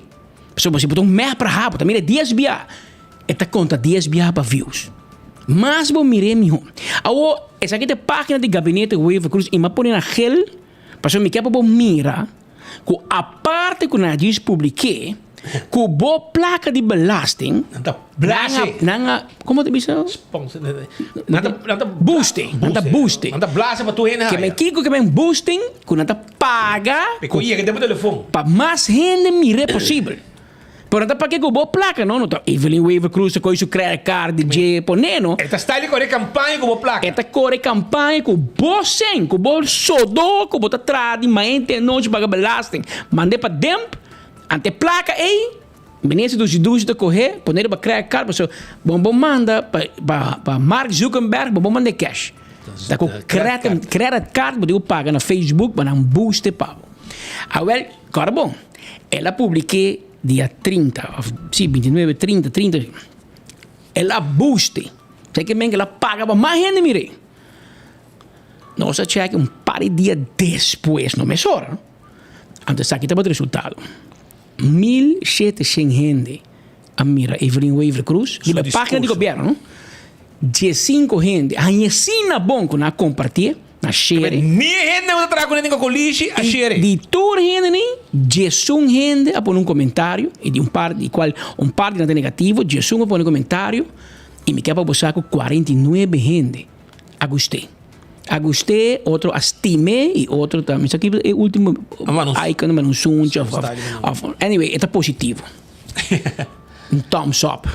se você botar mês para rápido, também é dias via, esta conta dias via para views. Mas vou mirar melhor. Essa aqui é a página de Gabinete Waiver Cruz e me põe na gel, para eu me quer para mirar, que a parte que eu disse publiquei, com boa placa de belasting, como te disse? Nada boosting. Nada blase para tu ainda. Que me kiko que me boosting, que nada paga. Porque ia que tem telefone. Para mais gente mire possível. Por nada para que com boa placa, não tá. Evelyn Waiver Cruz com isso credit card de poneno. Esta está corre campanha com boa placa. Esta corre campanha com boa sem, com boa sodo, com boa trade, mas não te paga belasting. Mandei para demp. Ante placa, ministro dos idus de correr, poner para criar carta, so bom manda para Mark Zuckerberg, bom manda cash. Da com criar carta, pode pagar na Facebook, para um boost pago. Agora bom, ela publiquei dia 30, sim, 29, 30. Ela boost. Sei que ela paga para mais gente, mire. Nossa check um par de dias depois, não me sora. Antes aqui estava o resultado. 1.700 gente a mira Evelyn Waiver Cruz de la página de governo, não? 15 gente a ensina bom que na compartilhar, na share. Nem gente não traga com colírio a share. De toda gente nem 11 gente a pôr um comentário e de um par de negativo, 11 a pôr um comentário e me quer para buscar com 49 gente a gostei, outro estime e outro também. Isso aqui é o último icon, mas não sunte. Anyway, é positivo. Um thumbs up.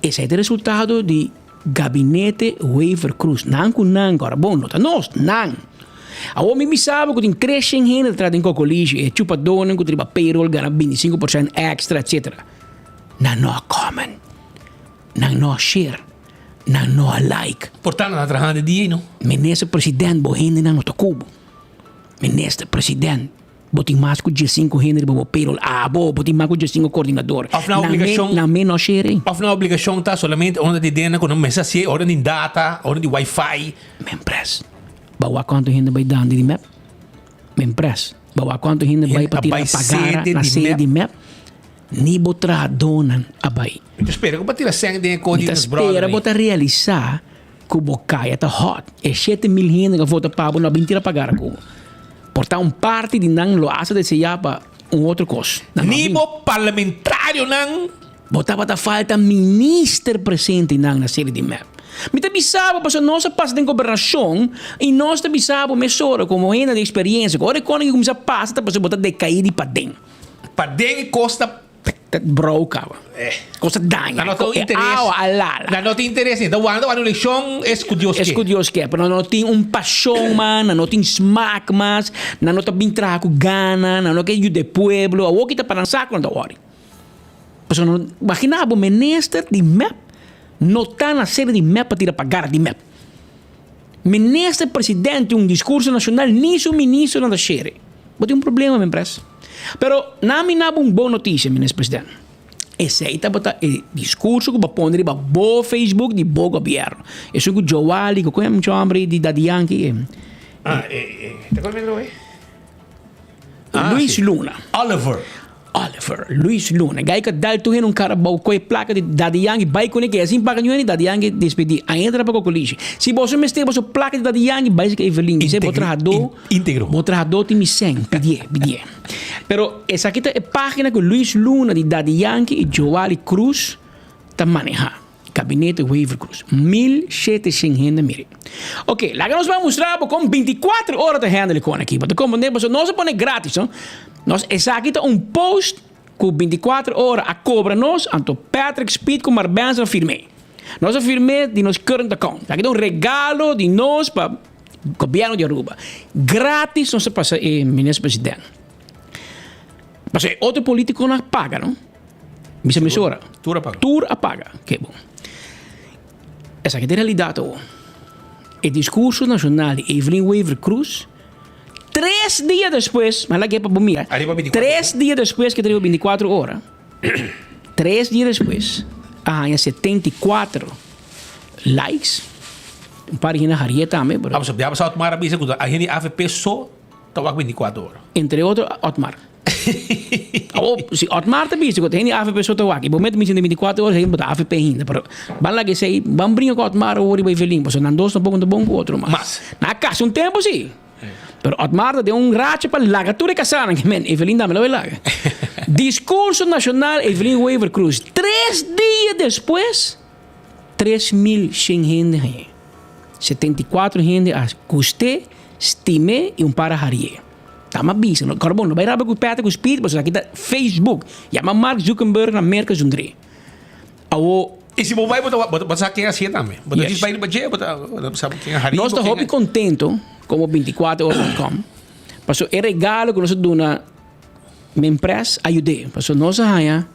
Esse é o resultado de Gabinete Waiver Cruz. Não com não, agora. Bom, nota nós, não. A homem me sabe que tem 3 gente atrás de colégio, é chupadona, que triba payroll, ganha 25% extra, etc. Não common. Não share. Não like. Portanto, na trajando de dia, não? Ministro-presidente, bo gente não no cubo. Ministro-presidente, botem mais com 15 gente bo payroll. Botem mais com 15 coordenador. Na obrigação. Na menos share. Na obrigação tá somente onde de dentro com mensagem, onde de data, onde de Wi-Fi. Mempress. Bawa quanto gente vai dando de map? Mempress. Bawa quanto gente vai para tirar pagar na sede de map? Ni botar donan abay. Eu espero que bater a sangue de código dos brothers. Espera botar realizar que o bocai está hot. É 7.000 gente que vota para não mentira pagar com. Portar parte de não lo hace de se para outro coisa. Ni bo parlamentário não. Botava da falta ministro presente não na série de map. Me te bisabo, porque nós passa em governação e nós te bisabo mesora como ainda de experiência. Agora quando eu começar a passar, tá para botar decair de para dentro. Para dentro costa bro, cara. Costa danha. Não tem interesse. Não tem interesse. Então, quando a eleição é escudioso. Escudioso que é. Mas não tem paixão, man. Não tem smack, mas. Não tem bem trago gana. Não tem ajuda do pueblo. O que está para lançar quando hora. Mas não. Imagina, o ministro de MEP não está na série de MEP para tirar pagar de MEP. Ministro presidente discurso nacional, nem o ministro não da série. Mas tem problema, minha empresa. Pero nami na uma boa notícia, ministro presidente. Esse aí tá botando discurso que vai pôr no bo Facebook de bo governo. Isso que o Joali, que é um homem de Daddy Yankee. Tá comendo aí? Luis Luna. Oliver, Luis Luna. Gai que dal tu um cara bom com a placa de Daddy Yankee, vai com ele assim para ganhar Daddy Yankee despedir. Aí entra para o colégio. Se você me esteve a placa de Daddy Yankee, vai que Evelyn, você botar rador, íntegro. Botar rador time 100, pedir. Pero essa aqui é a página que Luis Luna de Daddy Yankee e Joali Cruz tá manejar. Gabinete Waiver Cruz. 1.700 gente, mire. Ok, lá que nós vamos mostrar com 24 horas de handle com aqui. Porque como não se põe grátis, não? Nós, essa aqui é um post com 24 horas a cobra nós, anto Patrick Speed com Marbenza firme. Nós afirmei de nos current account. Aqui é um regalo de nós para o governo de Aruba. Grátis não se passa, ministro presidente. Mas outro político não paga, não? Missa emissora. Tour apaga. Que bom. Essa aqui é a realidade. O discurso nacional de Evelyn Waiver Cruz, 3 dias depois, mas lá que é para bomir. 3 dias depois que teve 24 horas. 3 dias depois, há 74 likes. Um par de gente haria também. Já passou a tomar a bisa, a gente AFP só estava 24 horas. Entre outros, Otmar. Se Otmar também disse que tem AFP só estava aqui. Momento me 24 horas, a gente botar AFP ainda. Mas lá que sei, vamos brincar com Otmar ou vai velhinho. Porque não dois não bom com o outro. Mas na casa um tempo sim. Pero Otmar deu um racha para largar tudo que casar. Evelyn dá-me lá, vai largar. Discurso nacional, Evelyn Waiver Cruz. 3 dias depois, 3.100 gente. 74 gente a custe, estime e para harie. Tá uma bisa. Agora, bom, não vai rabar com o Peter, com o Speed, mas aqui tá Facebook. Chama Mark Zuckerberg na América Jundre. E se você vai botar quem é assim também? Botar isso para ir no budget, sabe quem é harie? Nós estamos contentes como 24horas.com. Porque é regalo que nós damos na minha empresa, ajude. Porque nós temos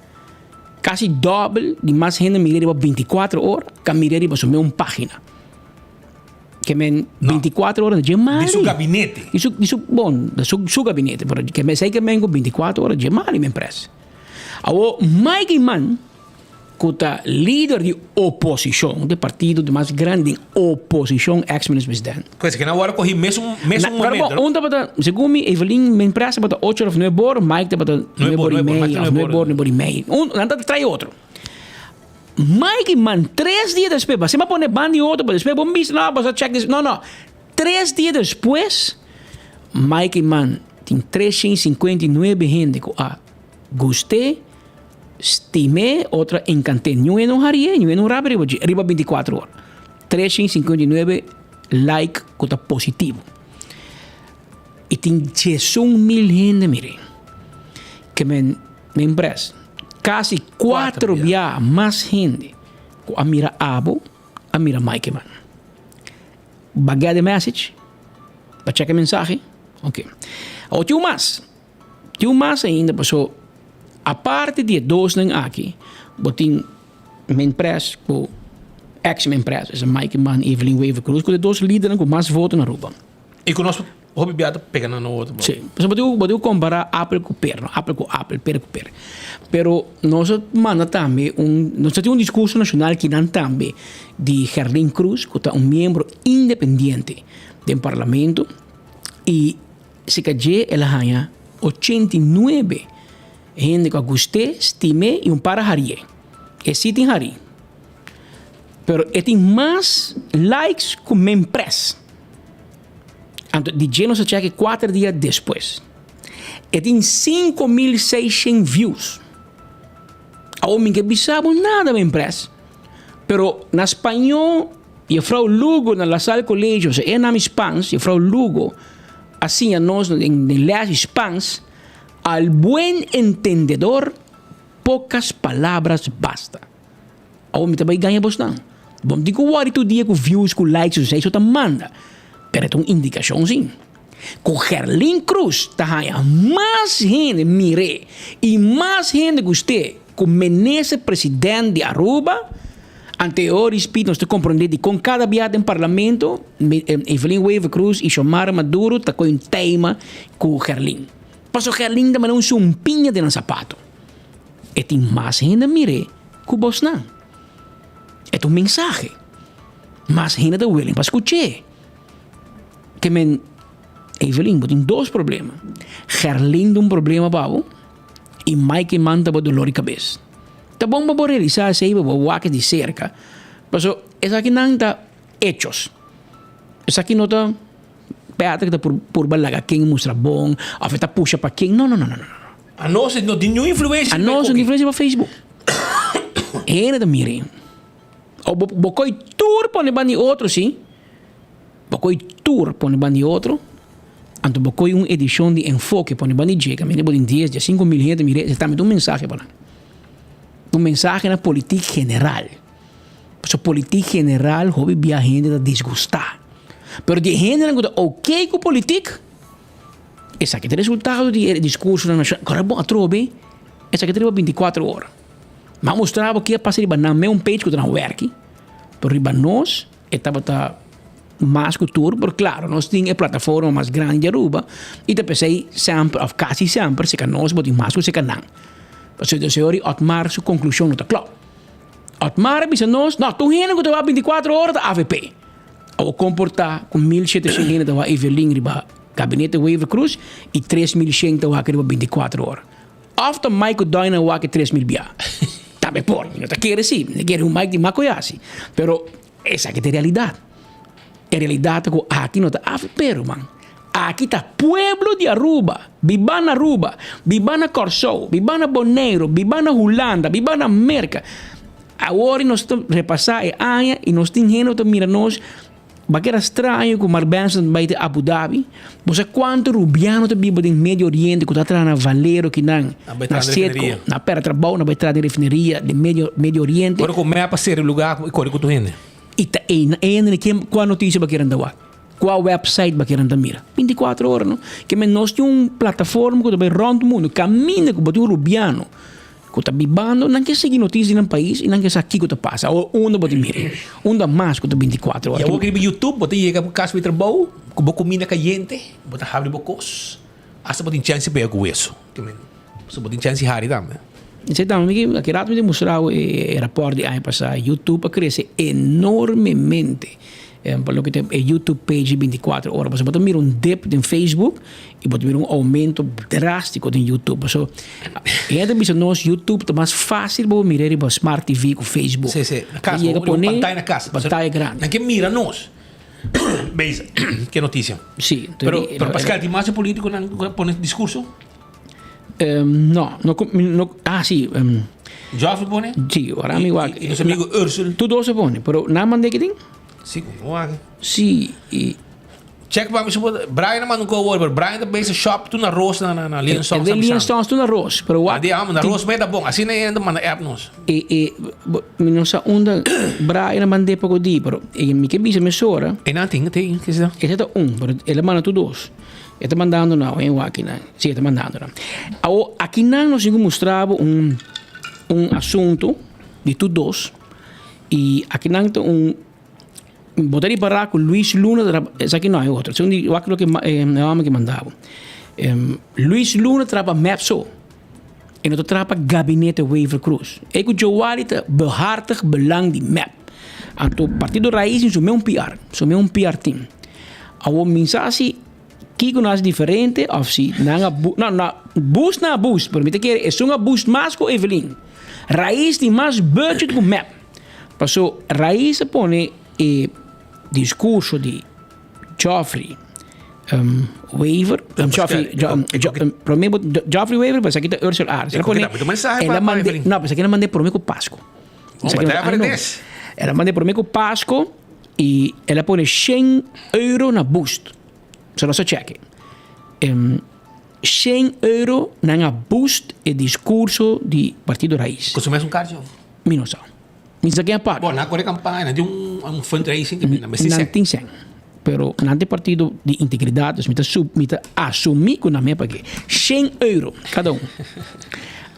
quase doble de mais gente mirar para 24 horas que mirar para uma página. Que men 24 horas de mal. De seu gabinete. Isso bom, de seu gabinete, porque me sei que men com 24 horas de mal minha empresa. Ao Mike Man, que é líder de oposição, do partido mais grande de oposição, ex-ministro presidente. Coisa que na hora corri mesmo momento. Um tá segundo Evelyn, minha empresa bota 8 horas 9 horas, Mike tá bota 9 horas e meia, 9 horas e meia. Nada trai outro. Mike, man, 3 dias depois, você me põe bando e outro, depois, bom, não, você check this. Não. 3 dias depois, Mike, man, tem 359 gente que gostei, estimei, outra encantei. Não haria, não rabe, riba 24 horas. 359 like que está positivo. E tem 16.000 gente, mire, que me empresa. Quase 4 vezes mais gente a mira Abo, a mira Mike Man. Baguette message, para checar mensagem, ok. O tio mais ainda passou, a parte de 2 aqui, botin minha empresa, com ex-minha empresa, é Mike Man, Evelyn Waiver Cruz, com 2 líderes com mais votos na Aruba. E conosco, o beata pegando no outro. Sim, você pode comparar Apple com Pera, Apple com Apple, Pera com Pera. Pero nós manda também nós temos discurso nacional que não também de Gerlin Cruz, que é membro independente do parlamento e se que ela ganha 89 gente que gostei, estimei e para harie. Esse tem harie. Pero tem mais likes que minha empresa. De Geno se cheque 4 dias depois. E tem 5.600 views. A homem que bisabo nada me empresa. Pero na espanhol, E Frau Lugo na La Salle Collegio, se é nome Spans, e Frau Lugo, assim a nós, em les Spans, al buen entendedor, poucas palavras basta. Ou me também ganha bos não. Bom, digo, o tu dia com views, com likes, ou seja, manda. Pero é uma indicação, sim. Com Gerlin Cruz, tá mais gente mire, e mais gente gostei, com Menezes presidente de Aruba, anteriores nós te compreender de com cada viagem em parlamento, Evelyn Weaver Cruz e Xiomara Maduro, tá com um tema com Gerlin. Passou Gerlin também um sumpinha de um sapato. E tem mais gente mire, com vos não. É um mensagem. Mais gente tá willing para escutar. Que men Evelyn tem dois problemas. Gerlin tem um problema babo e Mike manda para dolor de cabeça. Tá bom para realizar isso aí, para de cerca. Mas essa aqui não está hechos. Essa aqui não está Petra que está por balaga quem mostra bom, afeta puxa para quem. Não. A nós não tem nenhuma influência. A nós não tem influência para Facebook. Era da mirim. O bocoi tour pone bani outro, sim. Bocoi tour pone bani outro. Anto bocoi uma edição de enfoque pone bani chega. Me lembro em 10, 5 mil gente, mire, está me dando um mensagem para um mensagem na política general. Porque a política general, houve a gente a desgostar. Pero de gente não está ok com a política. Esse aqui é o resultado do discurso da nação. Agora, bom, a trobe, esse aqui tem 24 horas. Mas mostrava que ia passar na mesma page que eu não work. Pero nós, estava mais cultura, porque claro, nós tínhamos a plataforma mais grande de Aruba, e depois sempre, ou quase sempre, se que nós botamos mais que não. Porque o senhor Otmar, sua conclusão não está clara. Otmar disse nós, não, tu ainda que tu vai 24 horas da AVP. Ou comportar com 1.700 gente da Evelyn riba gabinete Weaver Cruz e 3.100 da riba 24 horas. After Michael Doina wa que 3.000 bia. Tá bem por, não tá querendo sim, não quer Mike de Macoyasi. Pero essa aqui é a realidade. A realidade que aqui não tá pero man. Aqui está pueblo de Aruba, Bibana Aruba, Bibana Corsou, Bibana Boneiro, Bibana Holanda, Bibana Merca. Agora nós estamos repassar a área e nós temos gente que mira nós, porque era estranho que o Mark Benson vai ter Abu Dhabi. Você quanto rubiano te vive no Médio Oriente, que está na Valero, que na Setco, na Pera Trabalho, na Betrada de Refineria, do Médio Oriente. Agora como é para ser o lugar que tu rende? E qual notícia vai querer andar? Qual website vai querer andar mira? 24 horas, não? Que nós temos uma plataforma que vai rondar o mundo, caminha com o rubiano. Que está bibando, não quer seguir notícias no país e não quer saber o que está passando. Ou onde você mira? Onde mais que está 24 horas? E eu vou no YouTube, você chega para o caso de trabalho, com boa comida caliente, você abre bocos, hasta você tem chance de pegar com isso. Você tem chance de harri também. Então, aqui rato me mostrou o rapport de ano passado. YouTube cresce enormemente. Por lo que tem YouTube page 24 horas. Você pode mirar dip em Facebook e pode mirar aumento drástico em YouTube. So, ainda bisa nós YouTube é mais fácil para mirar para Smart TV com Facebook. Sim. Na casa, uma pantalla na casa. Pantalla grande. Na que mira nós. Veja, que notícia. Sim. Pero Pascal, tem mais político para esse discurso? No. Sí. Joffrey pone? Sí, ahora amigo. Y los amigos Ursula. Tú dos se pone, pero nada más de que tiene. Sí, como haga. Sí, y... Check para mim, Brian não go over, Brian da base shop tu na Roos na Leon Stones. Leon Stones tu na Roos, pero what? Na Roos bem da bom, assim nem ainda manda app nós. Não sa onda Brian mande pouco di, pero me que bisa mesora. E não tem, que isso. Esse é pero ele manda tu dois. Ele está mandando não, em aqui não. Sim, está mandando não. Aqui não nós mostrava assunto de tu dois e aqui não botaria para com Luis Luna, esse aqui não é outro, esse é aquilo que que mandava. Luis Luna trabalha Mapso e não trabalha Gabinete Weaver Cruz. É que o Joali está behartig belang de Map. Então, Partido Raiz é o meu PR team. A mensagem que nós diferente, ou se não boost na boost, por mim que é uma boost mais com Evelyn. Raiz tem mais budget com Map. Passou Raiz põe discurso de Joffrey Weaver, Joffrey Weaver, mas aqui está Ursula Ars. Ela mandei, não, mas aqui ela mandei por mim com Pasco. Ela mandei por mim com Pasco E ela põe 100 euro na boost. Só não se cheque. 100 euro na boost e discurso di Partido Raiz. Consumes um cardio? Minus. Minus aqui é pago. Bom, na Coreia campanha, de um fundraising que na Messi Não tem 100. Pero nante partido de integridade, mita assumir que na minha paguei 100 euro cada um.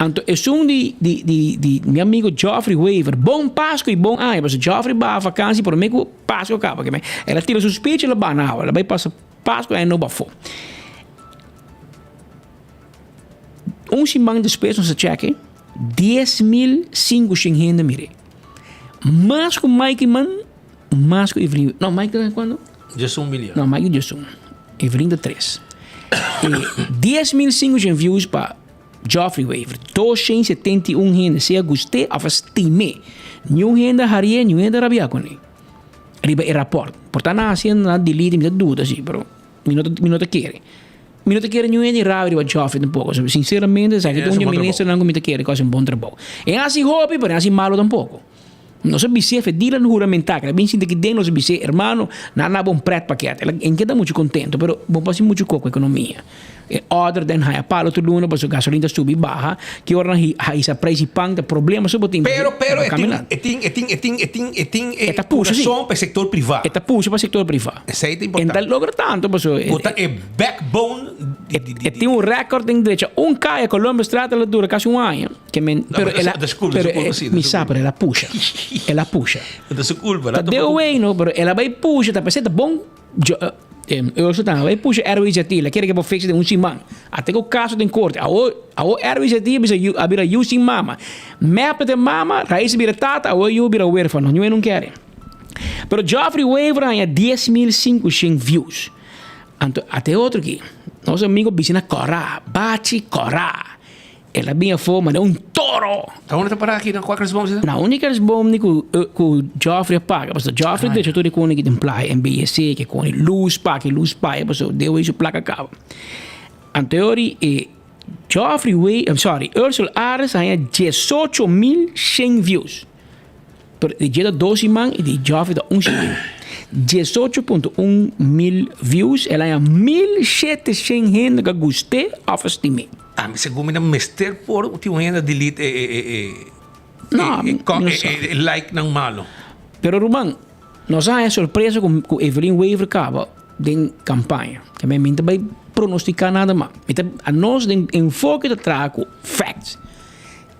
Então, é um de meu amigo Geoffrey Weaver. Bom Páscoa e bom ano. Mas Geoffrey vai a vacância por mim que Páscoa acaba. Ela tira seu speech e ela vai na aula. Ela vai passar Páscoa e não vai for. Semana depois, nós cheque 10.500 gente mire. Mas com Mike Man, mas com Evelyn. Não, Mike quando? Jesus milhão. Não, Mike Jesus. Evelyn de 3. 10.500 views para Geoffrey Weaver. 271 gente se gostei a estime. Nenhum gente haria, nenhum gente rabia com ele. Riba e rapport. Portanto, assim, não delete, me dúvida, assim, bro. Minuto quer. Minuto quer nenhum gente rabia com Geoffrey tampoco. Sinceramente, sabe que um ministro não comita quer, coisa um bom trabalho. É assim hobby, mas é assim malo tampoco. Não se bise fedila no juramentar, que bem sinto que tem nos bise, hermano, nada bom preto paquete. Ela queda muito contento, pero bom passa muito coco economia. Other than high palo tu luna, mas o gasolina subi baja, que ora high sa preço pang, problema sobre tem. Pero eta puxa para sector privado. Eta puxa para sector privado. Isso é importante. Então logra tanto, mas bota é backbone tem um recorde em direita. Caia Colômbia estrada ela dura quase ano. Que pero ela me sabe, ela puxa. Ela puxa. Desculpa, ela deu no, pero ela vai puxa, tá pensando bom. Eu só tá, vai puxa RWJT, ela quer que eu fixe de semana. Até que o caso tem corte. A RWJT bisa abira using mama. Map de mama, raiz vira tata, ou eu vira huérfano, não querem. Pero Geoffrey Weaver ganha 10.500 views. Até outro aqui. Nosso amigo Vicina Corá, bate Corá. Ela vinha forma de toro. Tá onde tá parado aqui na qualquer bom? Na única bom que o Geoffrey paga, mas o Geoffrey deixa tudo com ele que tem placa MBSC, que com ele luz paga, mas o deu isso placa acaba. Anteriori Geoffrey Ursula Ares ganha 18.100 views. Pero de dia 12 man e de Geoffrey da 11 man. 18.1 mil views, ela ganha 1.700 gente que gostei a estimar. Mas segundo me mister por o tio ainda delete like não malo. Pero Roman, nós há surpresa com Evelyn Weaver acaba de campanha. Que me mente vai pronosticar nada mais. A nós de enfoque de trago facts.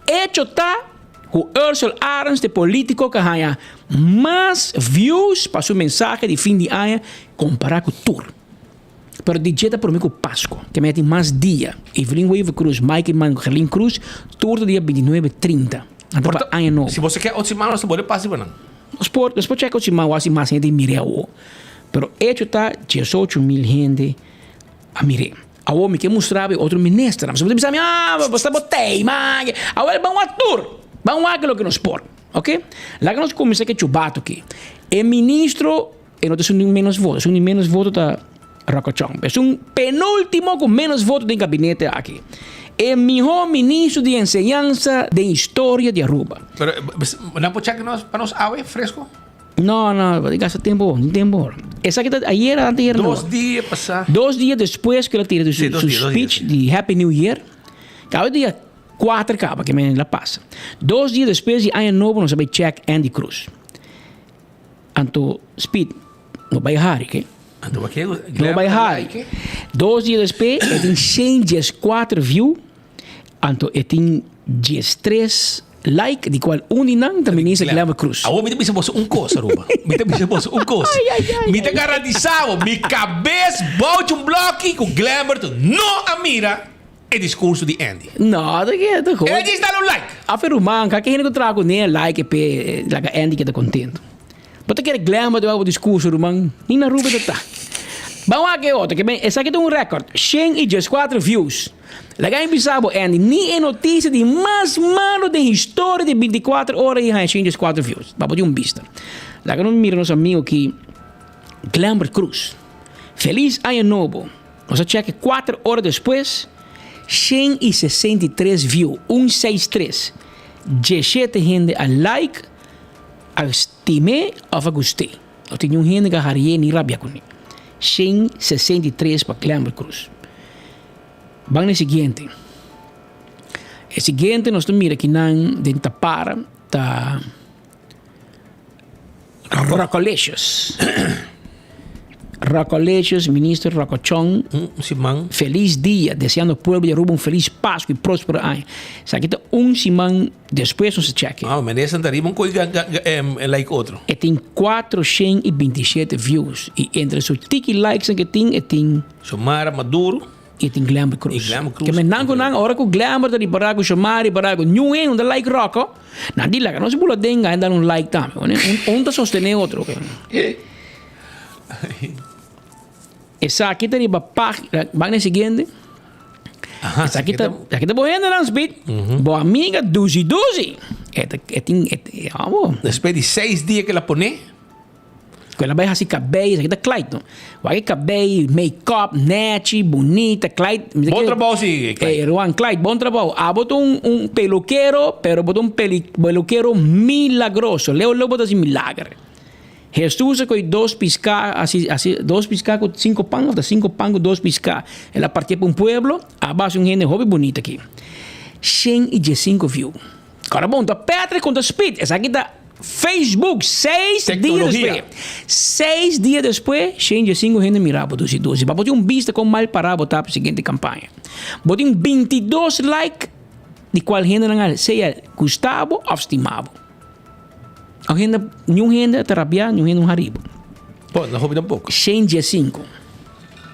Hecho tá com Ursula Ahrens de político que ganha mais views para sua mensagem de fim de ano comparar com o tour. Pero de dia por mim com Páscoa, que me tem mais dia. Evelyn Weaver Cruz, Mike Man, Gerlin Cruz, tour do dia 29-30. Então, se você quer outra semana, você pode passar para não. Depois checa outra semana, assim mais gente mire ao. Pero hecho tá 18.000 gente a mire. A homem que mostrava outro ministro. Mas você pensa, você botei, mas agora vamos a tour. Vamos a aquilo que nos por, ok? Lá que nós começamos a chubato aqui. É ministro, e não tem menos votos. Um menos voto tá Rocochão. É um penúltimo com menos votos do gabinete aqui. É o melhor ministro de enseñanza de história de Aruba. Não pode chegar para nós água fresco? Não, gasta tempo, não tempo. Essa aqui ayer, anteayer. 2 dias passar. 2 dias depois que ela tira seu speech de Happy New Year. Cada dia 4 acaba que me la passa. 2 dias depois de ano novo nós vamos check Andy Cruz. Anto speed não vai errar, ok? Não vai errar. 2 dias depois ele tem 114 views. Anto ele tem 13 like, de qual não também é Glamour Cruz. A homem tem um coisa, Ruba. Me tem um coisa. Me tem garantizado, minha cabeça bote um bloco com Glamour, não a mira. É discurso de Andy. Não, ele diz dar um like. A ferumã, que gente que trago nem like pe Andy que está contento. Mas que Glamour do discurso, Rumang, nem na Ruba está. Vamos aqui outro, que bem, essa aqui tem um recorde, 114 views. Laga em Bissau, Andy, nem é notícia de mais malo da história de 24 horas e há 114 views. Vamos de vista. Laga não mira nosso amigo aqui, Glamour Cruz. Feliz ano novo. Nós cheque 4 horas depois, 163 views, 163. 17 gente a like, a estimei ou a gostei. Eu tenho gente que haria ni rabia com ele. 163 para Glamour Cruz. Vamos no seguinte. O seguinte, nós estamos aqui dentro da para, da Rocolecious. Rocolecious, ministro Rocochón. Simão. Feliz dia, desejando ao povo de Aruba feliz Páscoa e próspero ano. Isso aqui está Simão, depois nós cheque. Ah, mas essa daí vamos coisa like outro. E tem 427 views. E entre os tiki likes que tem Somara Maduro. E tem Glamour Cruz. Que me nango ora que o Glamour da Ibarago, Somara, Ibarago, nenhum um da like Rocco. Não diz lá, não se pula denga ainda um like também. Um da sostener outro. Essa aqui tem uma página, vai na seguinte. Essa aqui está boiando na speed. Boa amiga, Duzi. Depois de 6 dias que ela põe. Ela vai assim cabelo, isso aqui tá Clayton. Vai cabelo, make-up, net, bonita, Clayton. Bom trabalho, sim, Clayton. Juan Clayton, bom trabalho. Botou um peluqueiro, pero botou um peluqueiro milagroso. Leo botou assim milagre. Jesus com 2 piscar, assim, 2 piscar com 5 pangos, 5 pangos, 2 piscar. Ela partiu para um pueblo, abaixo gente hobby bonita aqui. 115 views. Agora bom, da Petra contra Speed. Essa aqui tá Facebook, 6 dias depois. 6 dias depois, 105 gente mirava 12. Botei um vista com mal para botar para a seguinte campanha. Botei 22 likes, de qual gente não seja Gustavo ou estimado. Nenhum gente terapia, nenhum gente haribo. Pô, não rouba um pouco. 105.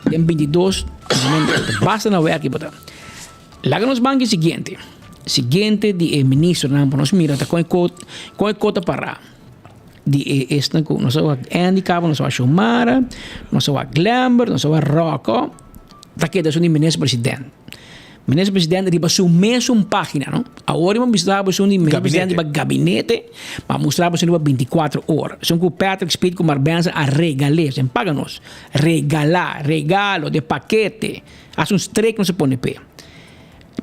Tem 22, basta na web aqui botar. Lá nos bancos seguinte de ministro não nos mira tá com a cota para de esta com nós o Andy Cabo nós o Shumara nós o Glamour nós o Rocco tá que é o ministro presidente riba su mesma página não agora vamos mostrar o ministro presidente do gabinete para mostrar o 24 horas são com Patrick Speed com Marbenza a regalar sem paga-nos regalo de paquete há uns três que não se põe pé.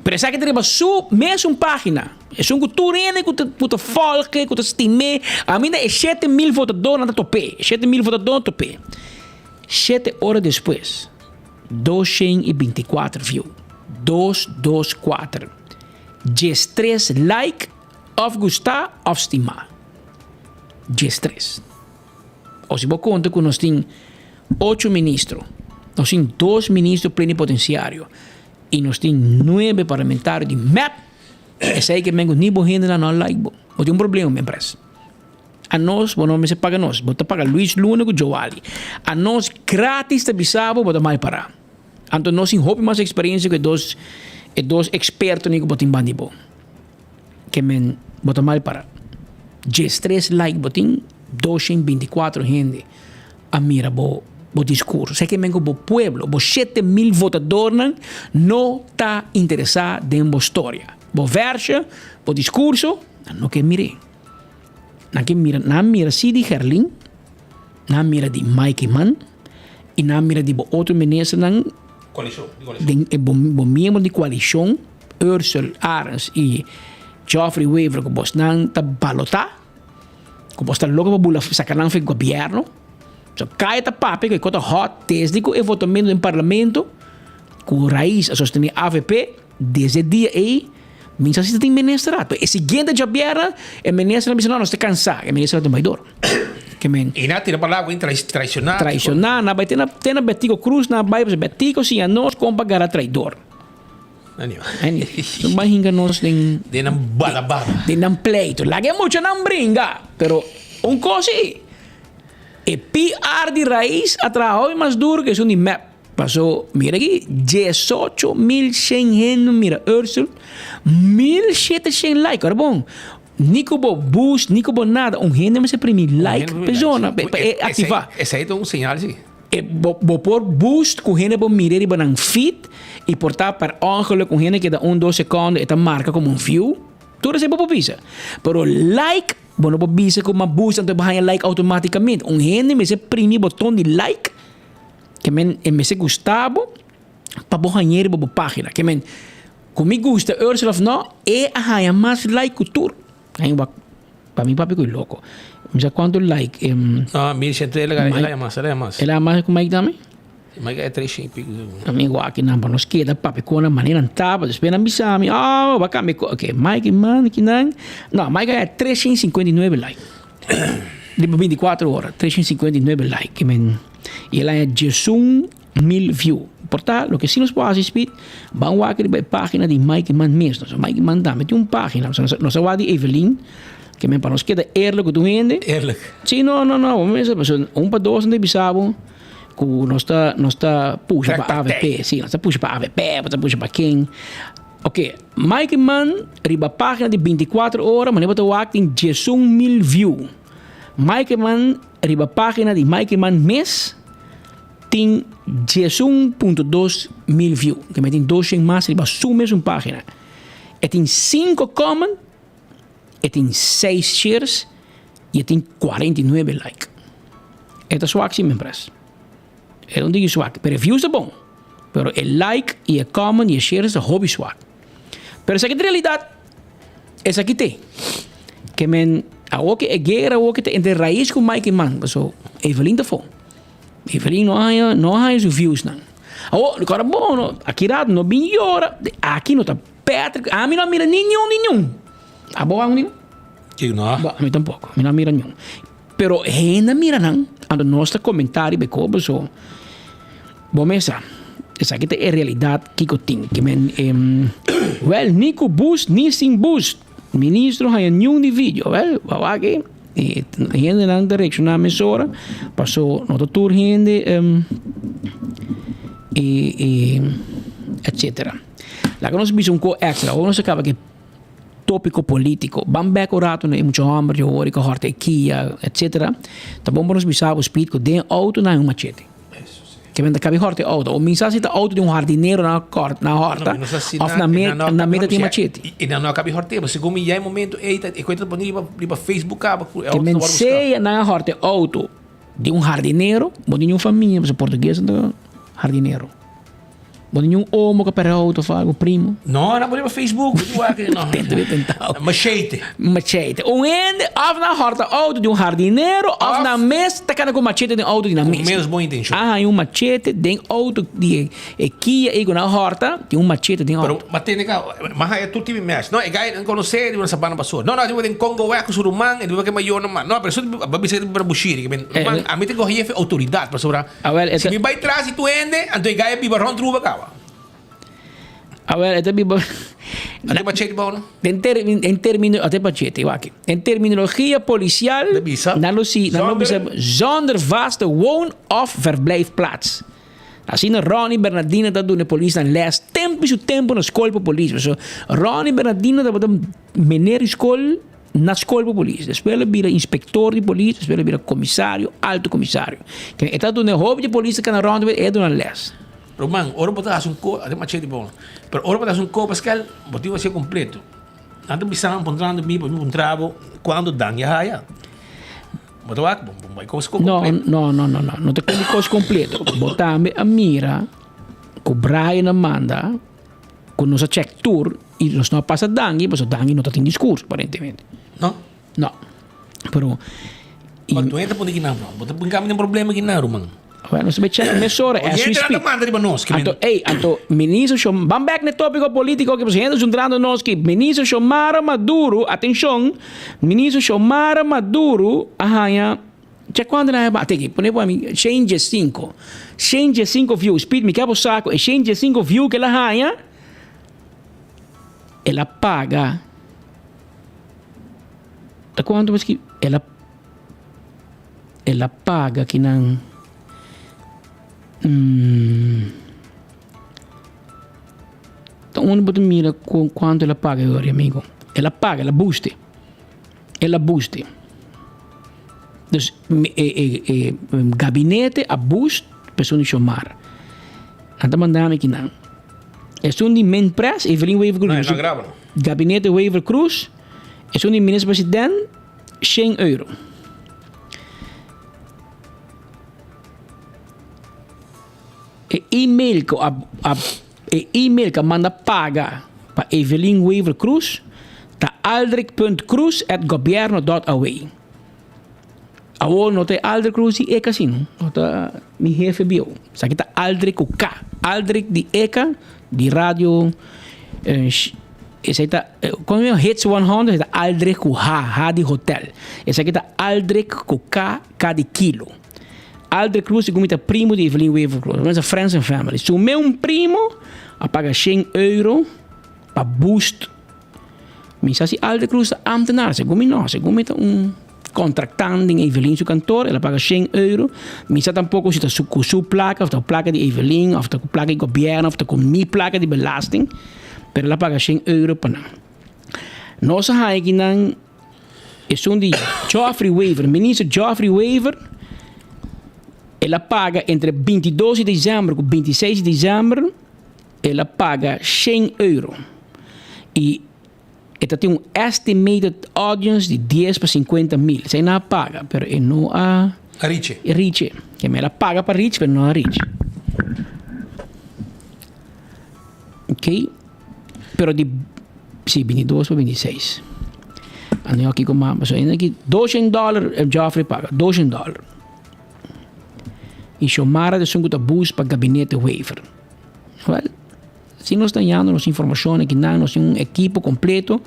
Pero essa que tem su mesma página. É um culturino que tu folk, que tu estime. A mim é 7.000 votadores na tope. 7.000 votadores na tope. 7 horas depois, 224 views. 224. 13 like of gostar of estimar. 13. Ou se você conta que nós temos 8 ministros. Nós temos 2 ministros plenipotenciários. E nós temos 9 parlamentares de MAP. Essa aí que mengo nem boa gente não like. Não tem problema, minha empresa. A nós, não me se paga nós. Bota paga Luiz Luna com Joali. A nós, grátis de bisabo, bota mal para. Então, nós temos mais experiência que dois expertos que botam bandibo. Que men, bota mal para. 13 like, botem 224 gente. A mira, o discurso. Sei que mengo o pueblo, os 7.000 votadores não está interessado em uma história. O verso, o discurso, não que mire. Não mira Sidi Herlin, não mira de Mike Mann, e não mira de outro ministro, o membro de coalição, Ursula Arens e Geoffrey Weaver, que você não está balotar, que você está louco para sacar o governo. So, kaya ta papi que kota hot test di ko e votamento em parlamento com raiz a sostener AVP desde dia aí minha se tem ministrado e seguinte já viera e ministro não está cansado e ministro do baidor que men e na tira palavra traicionar na vai ter na Betico Cruz na vai Betico se a nós como pagar a traidor não vai hinga nós de nam bala de nam pleito lá que muito não brinca pero coisa e PR de raiz atrajo mais duro que es un map. Pasó, mira aquí, 18.100 gente, mira, Ursula, 1.700 like, carbón. Nico bo boost, nico bo nada. Gente me se primi like, persona, activar. Esse aí é um sinal, sim. Bo por boost, com gente bo mirar e bo nang feed, e portar para ongeluk, com gente que dá 2 segundos, e marca como view. Tudo isso é bo pisa. Pero like, bueno, po bisa ko maboost ang trabaho like automaticamente. Gente me se primi botão de like que me se Gustavo para bohanheiro bo página. Que como me gusta Ursula of no a mais like cultura. Aí Para mim, papi, é louco. Mas quanto like? No, 1100 ela é mais. Ela é mais com Mike também? Mike é 300 pico. Amigo, aqui não, para nós queda, papi, com a maneira não tava, espera me chame. Bacana, ok, Mike, mano, que não. Não, Mike é 359 like. De 24 horas, 359 like. E ela é 18.000 views. Portanto, o que sim nos pode assistir, vamos aqui na página de Mike Man mesmo. Mike Man também tem uma página. Nós vamos de Evelyn, que para nós queda eerlijk que tu vende. Eerlijk? Sim, não. Para dois não bisabo. Nós está puxa para AVP. Sim, nós está puxa para AVP, nós está puxa para quem. Ok, Mike Man, riba página de 24 horas, mas nós aqui em 18.000 views. Mike Man, riba página de Mike Man mês, tem 11.2 mil views. Que me tem 200 mais, riba sua mesma página. E tem 5 comments, e tem 6 shares, e tem 49 likes. Esta é swag sim, me parece. Eu não digo swag, pero views é bom. Pero o like, e o comment, e o share é hobby swag. Pero essa aqui é a realidade. Essa aqui tem. Que men, a outra é guerra, a outra é entre raiz com Mike Man. So, Evelyn da fome. Evelyn não há os views, não. Agora, bom, aqui rato, não bem hora. Aqui não está perto. A mim não mira nenhum. A boa, nenhum? Que não? A mim tampouco. A mim não mira nenhum. Pero ainda mira, não. Ando nosso comentário, becobo, so. Bom, essa aqui é a realidade que eu tenho. Que men, well, Nico Boost, Nissin Boost. Ministro, hay nenhum de vídeo, well, vamos aqui. E gente na direção na emissora, passou no tour gente, etc. Lá que nós vimos pouco extra, ou nós acaba que tópico político, vamos back o rato, né, muito hambre, o hora que horta Kia, etc. Tá bom para nós visar o speed que tem auto na machete. Que vem da cabe horta auto, ou mensagem da auto de jardineiro na horta, of na meta tem machete. E não cabe horta, mas segundo me é momento, e coisa para para Facebook, que men sei na horta auto de jardineiro, bom de família, mas português do jardineiro. Bom de homo que para auto faz o primo. Não pode para Facebook, não. Machete. Um ende of na horta auto de jardineiro, of na mesa tá com machete de auto de na mesa. Menos boa intenção. Machete de auto de Kia e na horta, tem machete de auto. Mas tem mas é tudo time mesh. Não, é gai não conhecer de uma sabana passou. Não, eu tenho Congo é com surumang, e do que maior não. Não, mas isso vai ser para bushiri, que a mim tem que correr autoridade para sobrar. Se me vai trás e tu ende, então gai é bibarrão truba cá. A ver, até bibo. Até machete bom, não? Em termino, até machete, aqui. Em terminologia policial, não se zonder vaste woon of verblijfplaats. Assim, Ronnie Bernardino está doendo polícia na les tempo na escola para polícia. So, Ronnie Bernardino está botando menor escola na escola para polícia. Depois ele vira inspector de polícia, depois ele vira comissário, alto comissário. Que está doendo hobby de polícia que na Ronnie é doendo les. Román, ahora botas un co, até machete bom. Pero ahora botas un co Pascal, botivo ser completo. Ando bisang pontrando mi por um trabo quando dan ya ya. Botac, vai com os completo. Não te com os completo. Botame a mira, com Brian Amanda, com nossa check tour e nós não passa dangue, mas o dangue não tem discurso aparentemente. Não. Pero mas tu entra por aqui não, bota por caminho problema aqui não, Román. Bueno, se me checa emissora, é sua speak. Anto, ministro, vamos back no tópico político que você está juntando nós que ministro Xiomara Maduro, atenção, ministro Xiomara Maduro, já quando na até aqui, põe para mim, change 5 views, speed me quebra o saco, change 5 views que ela paga, tá quanto mas que ela paga que não então onde você mira quanto ela paga agora, amigo? Ela paga, ela booste. Dus gabinete a boost pessoa de chamar. Anda mandando aqui não. É um de main press, Evelyn Wever Cruz. Não grava. Gabinete Wever Cruz. É um de ministro-presidente, €100. E email que manda paga para Evelyn Wever Cruz Tá aldric.cruz@governo.aw. Awo no te Aldric Cruz e Eka sino. Nota mi jefe bio. Sa kita Aldric com K. Aldric di Eka di radio essa está quando é Hits 100 está Aldric com H de hotel. Essa aqui está Aldric com K de kilo. Aldric Cruz é como primo de Evelyn Weaver Cruz. Mas a friends and family. Se o meu primo paga €100 para boost. Misa si Aldric Cruz ambtenaar. Se como não, se como contractando em Evelyn seu cantor, ela paga €100. Misa tampouco se está com sua placa, ou a placa de Evelyn, ou a placa de governo, ou com minha placa de belasting. Pero ela paga €100 para não. Nossa aqui não é de Geoffrey Weaver, ministro Geoffrey Weaver. Ela paga entre 22 de dezembro e 26 de dezembro, ela paga €100. E ela tem estimated audience de 10 para 50 mil. Você não paga, pero não a Richie. Richie. Que ela paga para Richie, pero não a Richie. Ok? Pero de 22 para 26. Ano aqui com mais. So, aqui $200 Geoffrey paga. $200. E chamara de sunguta bus para gabinete waiver. Well, se nós temos nossa informação aqui, nós temos equipo completo.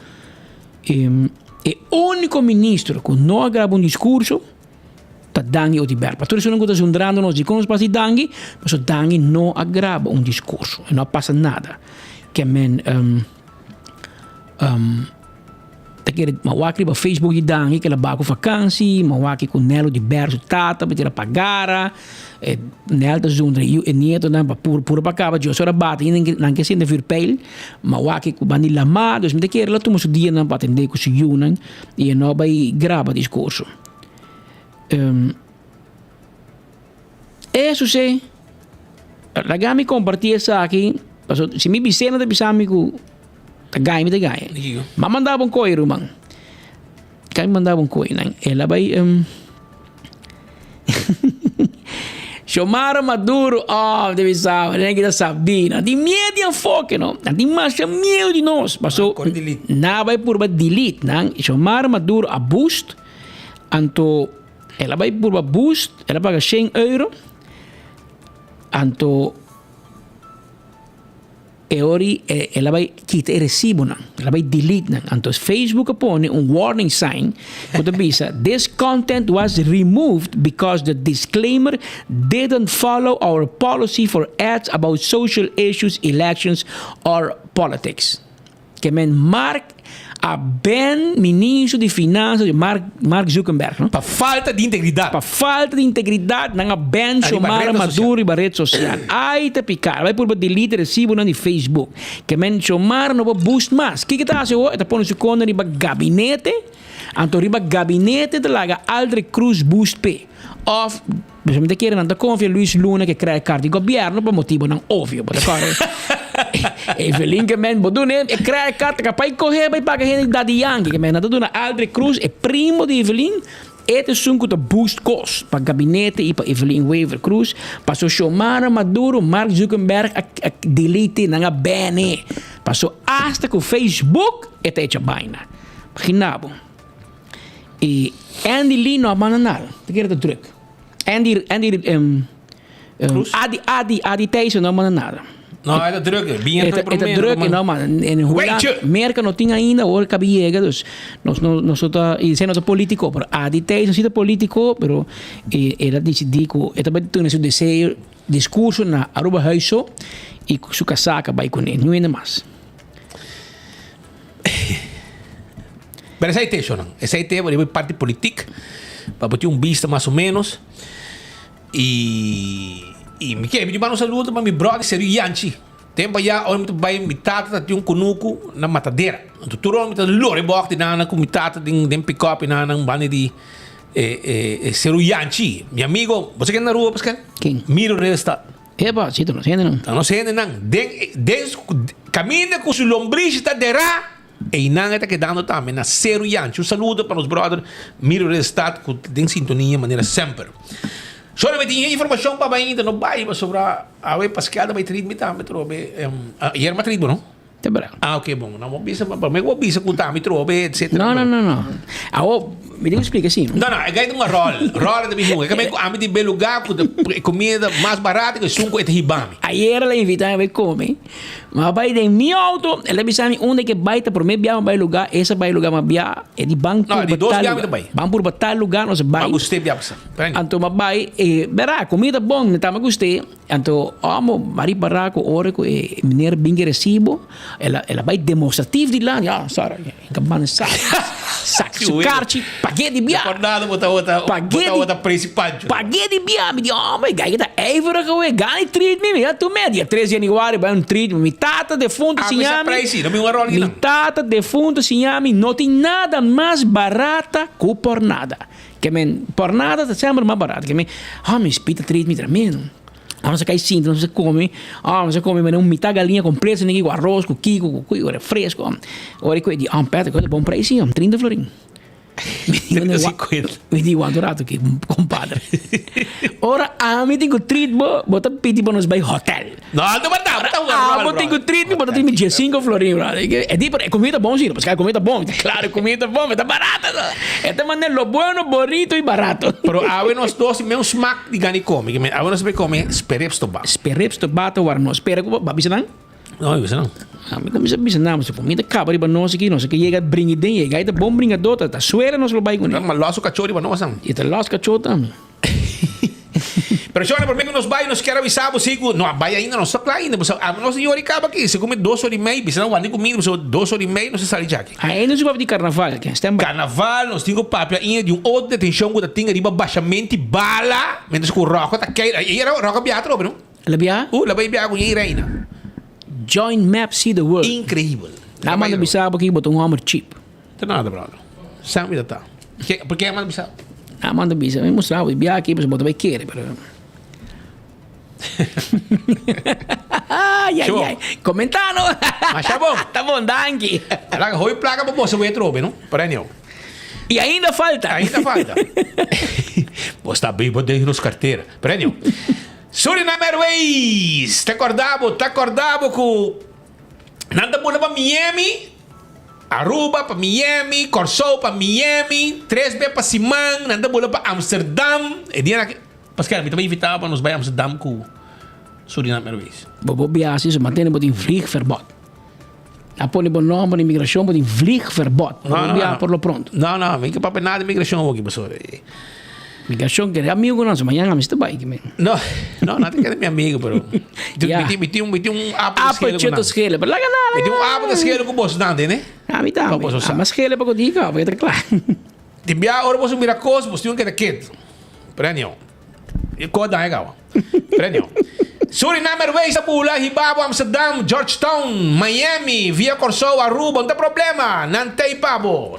E único ministro que não grava discurso está Dangi Otiberpa. Tudo isso não está jundrando nós de como passa Dangi, mas Dangi não grava discurso. E não passa nada. Que mawaki ba Facebook di Dangi que ela bago vakansie, mawaki com Nelo de Berso tata para tirar pagara, Nelo da zundre e nieto na pura pacaba de só bate não que sendo virpeil, mawaki com bani lama, dus me quer ela toma su dia na patende com su yunan e não vai grava discurso. Isso se lagami compartir essa aqui. Se mi bisena de bisami ko tagay mi tagay. Mamandabong koy rumang. Kami mandabong koy nang ela bay Xiomara Maduro de bisama, nem kita sabi na di media foque no. Di masya medo de nós. Paso na bay purba delete nang Xiomara Maduro a boost anto ela bay purba boost, ela paga €100 anto ela vai quitar recibo não, ela vai delete não. Então Facebook põe warning sign que avisa this content was removed because the disclaimer didn't follow our policy for ads about social issues, elections or politics. Que Mark a ben ministro de finanças de Mark Zuckerberg, não? Para falta de integridade. Para falta de integridade, não a ben Xiomara Maduro e rede social. Aí tá picar, vai por delete recibo no Facebook. Que Xiomara não vai boost mais. Que tá assim, tá pondo su conta riba gabinete, anto riba gabinete de laga Aldric Cruz boost P. Of Bisogna chiedere non confia Luis Luna che crea il card di governo per motivo non ovvio, Evelyn che men bodune e crea il card che poi corre poi paga gente da Yankee che men dona Aldric Cruz e primo di Evelyn e te sunco to boost cost per gabinete e per Evelyn Weaver Cruz passo Xiomara Maduro Mark Zuckerberg a delete nanga bene passo hasta con Facebook e te c'è baina immaginavo e Andy Lino a mananal te quero druk Andy Adi Tyson não manda nada. Não, é druk. É druk, não, mas em Holanda, América não tinha ainda, ou cabia, dus nós tá e sendo político, pero Adi Tyson é político, pero era decidido, era também seu desejo, discurso na Aruba Huiso e sua casaca vai com ele, não é mais. Pero essa ideia, não? Essa ideia é parte política, para ter vista mais ou menos. E me quer me mandar um saludo para meu brother Serio Yanchi. Tempo já onde me vai me tata de kunuku na matadeira. Então tudo me tá lore bok de nana com me tata de pick-up nana bande de Serio Yanchi. Meu amigo, você quer na rua, Pascal? Quem? Miro resta. Eba, sim, não sei não. Não sei não. Caminha com su lombriz está derá. E não está quedando também na Serio Yanchi. Um saludo para os brothers Miro resta com tem sintonia maneira sempre. Só não tinha informação para ainda não vai sobre a Pascal vai trid me também trobe. Hier matrid não? Tá bravo. Ah, ok, bom. Não vou bisa, mas vou bisa com tami trobe, etc. Não. Me diga explica assim. Não, é ganho uma rola de bicho. É que a mim de belo lugar com comida mais barata que sunco e hibami. Aí ela invitava a comer. Mas vai de meu auto, ela me sabe onde que vai, por mim vai lugar, essa vai lugar mas bia é de banco. Não, de dois biam também. Vamos por batal lugar, nós vai. Mas gostei biam. Então vai e verá comida bom, me tá gostei. Então amo mari baraco ora com mineiro bem recibo. Ela vai demonstrativo de lá, já, Sara, cabana sac sucarci, spaghetti bia. Acordado botar outra principal. Spaghetti bia, me diz, oh my god, tá evora que eu ganho treat me, tu media 13 januário vai treat me tata defunto se chama. Me tata defunto se chama, não tem nada mais barata que por nada. Que men por nada tá sempre mais barato, que men, me espita treat me tremendo. Não se cai cinto, não se come. Não se come, mas metade galinha completa, nem com arroz, com quico, com refresco. Ora, eu digo, pera, coisa bom preço, 30 florim. Me digo, quanto rato que compadre. Ora, me tenho treat, bota piti para nos vai hotel. Não bota. Eu tenho treat, bota 5 florim, é tipo, é comida bom, sim, porque é comida bom. Claro, comida bom, mas tá barata. Esta maneira, lo bueno, bonito e barato. Pero a nós dois, mesmo smack de gani come. A nós vai comer esperepstobato. Esperepstobato, agora não espera que vai bisanan? Não, bisanan. Me começa a bisanan, mas comida cabra para nós aqui, nós que chega brinquedem, chega tá bom brinquedor, tá suera nós lo vai com. Mas laço cachorro para nós, e tá laço cachorro também. Pero siya por mim que nos vai, nos quer avisar você que não vai ainda, não só ainda, mas a nossa senhora acaba aqui, se come 2 horas e meia, bisa não ande comigo, mas 2 horas e meia, não se sai aqui. Aí nós vamos de carnaval, que está carnaval, nós temos papel ainda de outra detenção que tem riba baixamente bala, menos que o roca tá cair, aí era roca biatro, não? La bia? La bia com aí reina. Join Map See the World. Incrível. Na manda bisabo aqui botou hammer cheap. Tem nada, brother. Sabe da tá. Porque é manda bisabo. Na manda bisabo, me mostrava, bia aqui, mas botou vai querer, pero ai. Comentando. Mas tá bom. Tá bom, danke. Ela foi placa para você ver trobe, não? Para não. E ainda falta. Você tá bem, vou deixar nos carteira. Para não. Suriname Airways. Tá acordado com nada bola para Miami. Aruba para Miami, Corso para Miami, 3B para Simão, nada bola para Amsterdam. E dia Pascal, me também invitava para nos vai a Amsterdam com Suriname Airways. Bobo viajes, se mantém botin vliegverbod. Apone bom nome de imigração, botin vliegverbod. Não, por lo pronto. Não, vem que papo nada de imigração aqui, pessoal. Imigração que é amigo nosso, amanhã vamos estar bem. Não, nada que é meu amigo, pero. Meti um apo de esquela, pero lá ganhar. Meti um apo de esquela com você, não, né? Ah, me tá. Mas esquela para diga, vai estar claro. Te enviar agora você mira coisa, você tem que ter quieto. Prenio. E coda é igual. Prenio. Suriname Airways, Pula, Hibabo, Amsterdam, Georgetown, Miami, Via Corso, Aruba, não tem problema. Nantei pabo.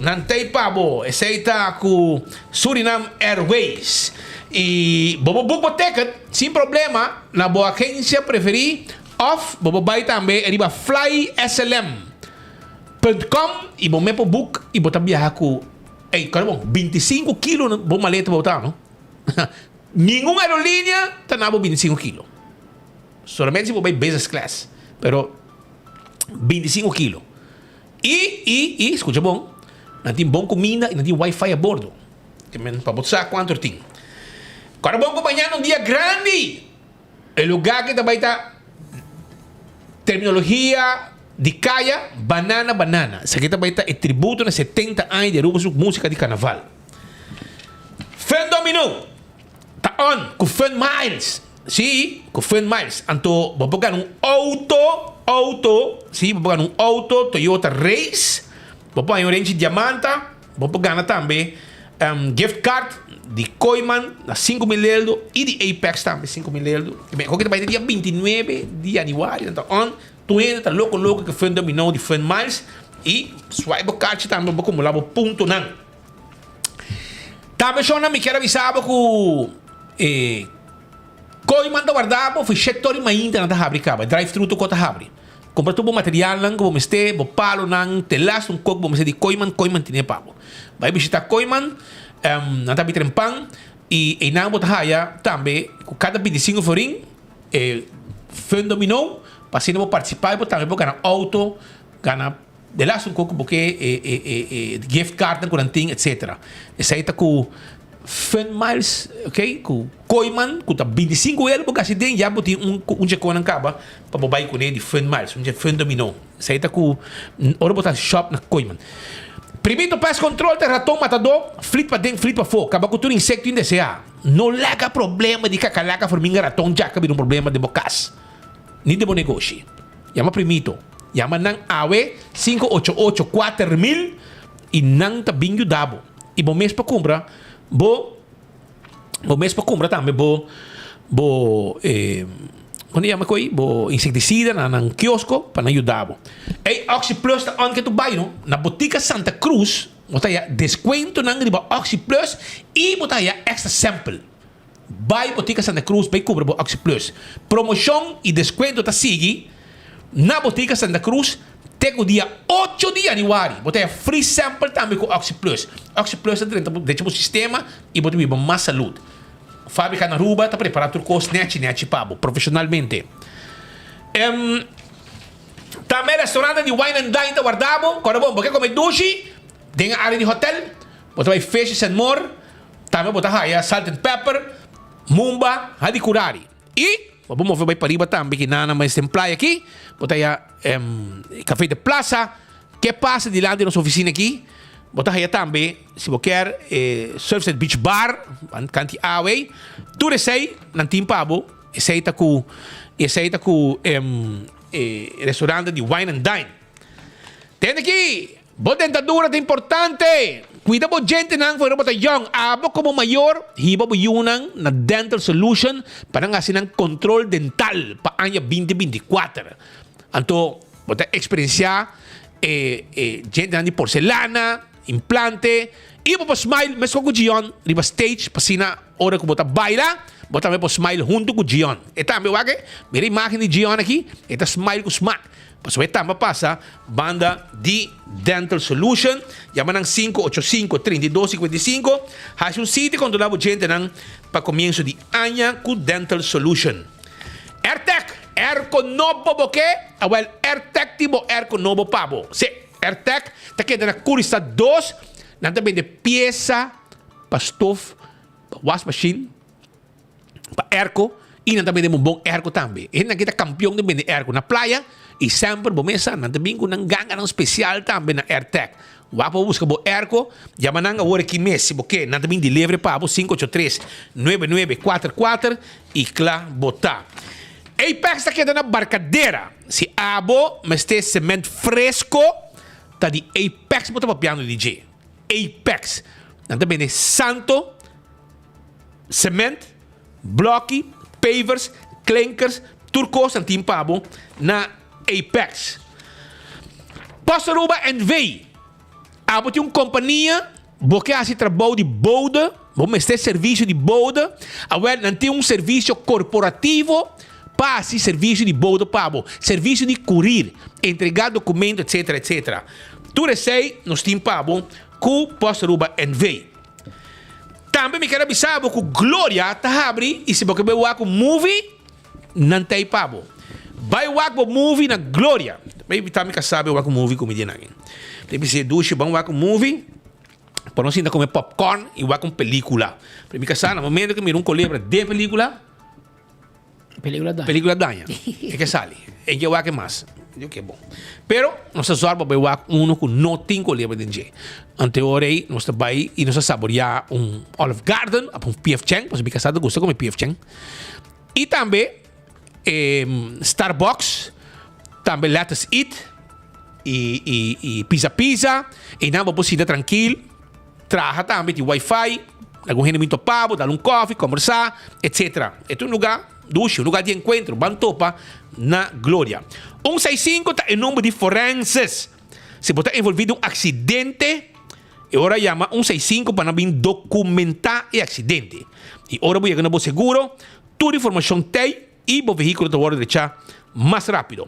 Aceita com Suriname Airways. E bobo book ticket, sem problema, na boa agência preferir, off, bobo vai também, riba flyslm.com e bom me book e botar viajar com, caramba, 25 quilos, bom maleta botar, não? Nenhuma aerolínea está na 25 quilos. Solamente se você vai business class. Pero 25 quilos. E escucha bom, não tem bom comida e não tem Wi-Fi a bordo. Para botar quanto tem. Agora vamos acompanhar um dia grande. O lugar que também está terminologia de caia, banana. Isso aqui também está tributo nos 70 anos de Aruba, música de carnaval. Fen Dominó. Tá on com Fen Miles. Sim, com Fen Miles. Então, vou pegar um auto. Sim, vou pegar um auto Toyota Race. Vou pegar um Range Diamanta. Vou pegar também gift card de Koiman, na 5.000 euros. E de Apex também, 5.000 euros. Qualquer dia dia 29 de januário. Então, tu ainda tá louco que Fen Dominó de Fen Miles. E swipe o card também, vou acumular o ponto não. Também só não me quero avisar que Koiman da guardava, foi setor ainda na fabricava, drive-thru to kota habri. Compra tudo material lang, como este, bo palo nang telas, kok como se de Koiman tinha pabo. Vai visitar Koiman, na tabi trempang, e nang botahaya também, com cada 25 florin, Fen Dominó, para se não participar, também vou ganhar auto gana de lá um pouco porque gift card com anting etc. Essa aí tá com Fun Miles, ok? Com Koiman, com tá 25 euros porque assim tem já botar um checo na caba para bobai com ele de Fun Miles, um Fun Dominó. Essa aí tá com ora botar shop na Koiman. Primeiro pest control de ratão matador, flip para dentro, flip para fora. Acaba com todo insecto indesejado. Não lega problema de cacalaca, formiga, ratão, já cabe um problema de bocas. Nem de bom negócio. Yama primeiro. Yama nang awe 588-4000 e nang tabinho dabo. E bom mês para comprar, bom mês para comprar também, quando chama coi, bo inseticida na kiosco para ajudar. E Oxy Plus tá onde tu vai no na botica Santa Cruz, botaya desconto nang riba Oxy Plus e botaya extra sample. Vai botica Santa Cruz, vai cobra bo Oxy Plus. Promoção e desconto tá sigue na botica Santa Cruz até o dia 8 de januário. Botaya free sample também com Oxy Plus. Oxy Plus é dentro do sistema e botaya mais saúde. Fábrica na Aruba está preparado para o net pabo, profissionalmente. Também restaurante de wine and dine está guardado. Quando bom, porque come dushi, tem a área de hotel, você vai fish and more, também botar aí salt and pepper, mumba, hadi curari. E vamos ver para riba também que nada mais tem praia aqui, botar aí café de plaza, que passa de lá de nossa oficina aqui. Botar aí também, se você quer, Surfside Beach Bar, canti away, tudo isso aí, não tem pabo, esse aí tá com restaurante de wine and dine. Tem aqui, boa dentadura é importante, cuida boa gente não foi botar young, abo como maior, hiba boa yunang na dental solution para nga sinang control dental pa anya 2024. Anto, botar experiencia, gente de porcelana, implante, e po smile, mas com o Gion, riba stage, pasina, hora que bota baila, bota me po smile junto com o Gion. Eta, me wage, mira imagem de Gion aqui, eta smile com smack. Paso eta, mapasa, banda de Dental Solution, yaman ng 585-3255, has un sitio quando davo gente nang pa comienzo di anya com Dental Solution. AirTech, Airco Novo Boque, well, AirTech tipo Airco Novo Pabo. Sí. AirTech, tá quedando na Curista 2, nada também de peça para stove, para wash machine, para airco, e nada também de um bom airco também. E nada que tá campeão também de airco na praia, e sempre bom mesa, nada também com um gangan especial também na AirTech. Wapo busca bo airco, yamanang a hora que mês, porque nada também de livre para 583-9944 e claro, botar. Apex tá quedando na barcadeira, se abo, mas tem cimento fresco, tá de Apex, bota para piano DJ. Apex. Também de Santo, cement, bloque, pavers, clankers, turcos, antim pabo, na Apex. Postaruba NV. Abo tem uma companhia, porque assim trabalho de boda, vamos ter serviço de boda, agora não tem serviço corporativo, passe serviço de boda pabo, serviço de curir, entregar documento, etc, etc. Tudo sei, nós temos pabo, com Postaruba NV. Também me quero avisar que Glória está abrindo, e se você vai ver com movie, não tem pabo. Vai ver com movie na Glória. Também sabe ver com movie com medina. Tem que ser duche, vamos ver com movie, para nós ainda comer popcorn e ver com película. Para mim, no momento que me colebra de película, película daña. É que sale. É que que mais. Eu que é bom. Pero, nossa zorba vai ver um que não tem colebra de ninguém. Anteorei, nós vai e nós saborear Olive Garden, um P.F. Chang, porque me casado gosta comer P.F. Chang. E também Starbucks, também Let's Eat e Pizza, e não vou poder tranquilo, traja também de Wi-Fi, algum rendimento pago, dar coffee, conversar, etc. É um lugar duche, um lugar de encontro, bantopa na Glória. 165 está em número de forenses. Se você está envolvido em um acidente, agora chama 165 para não documentar o acidente. E agora vou chegar no seguro, toda a informação tem e o veículo está agora deixar mais rápido.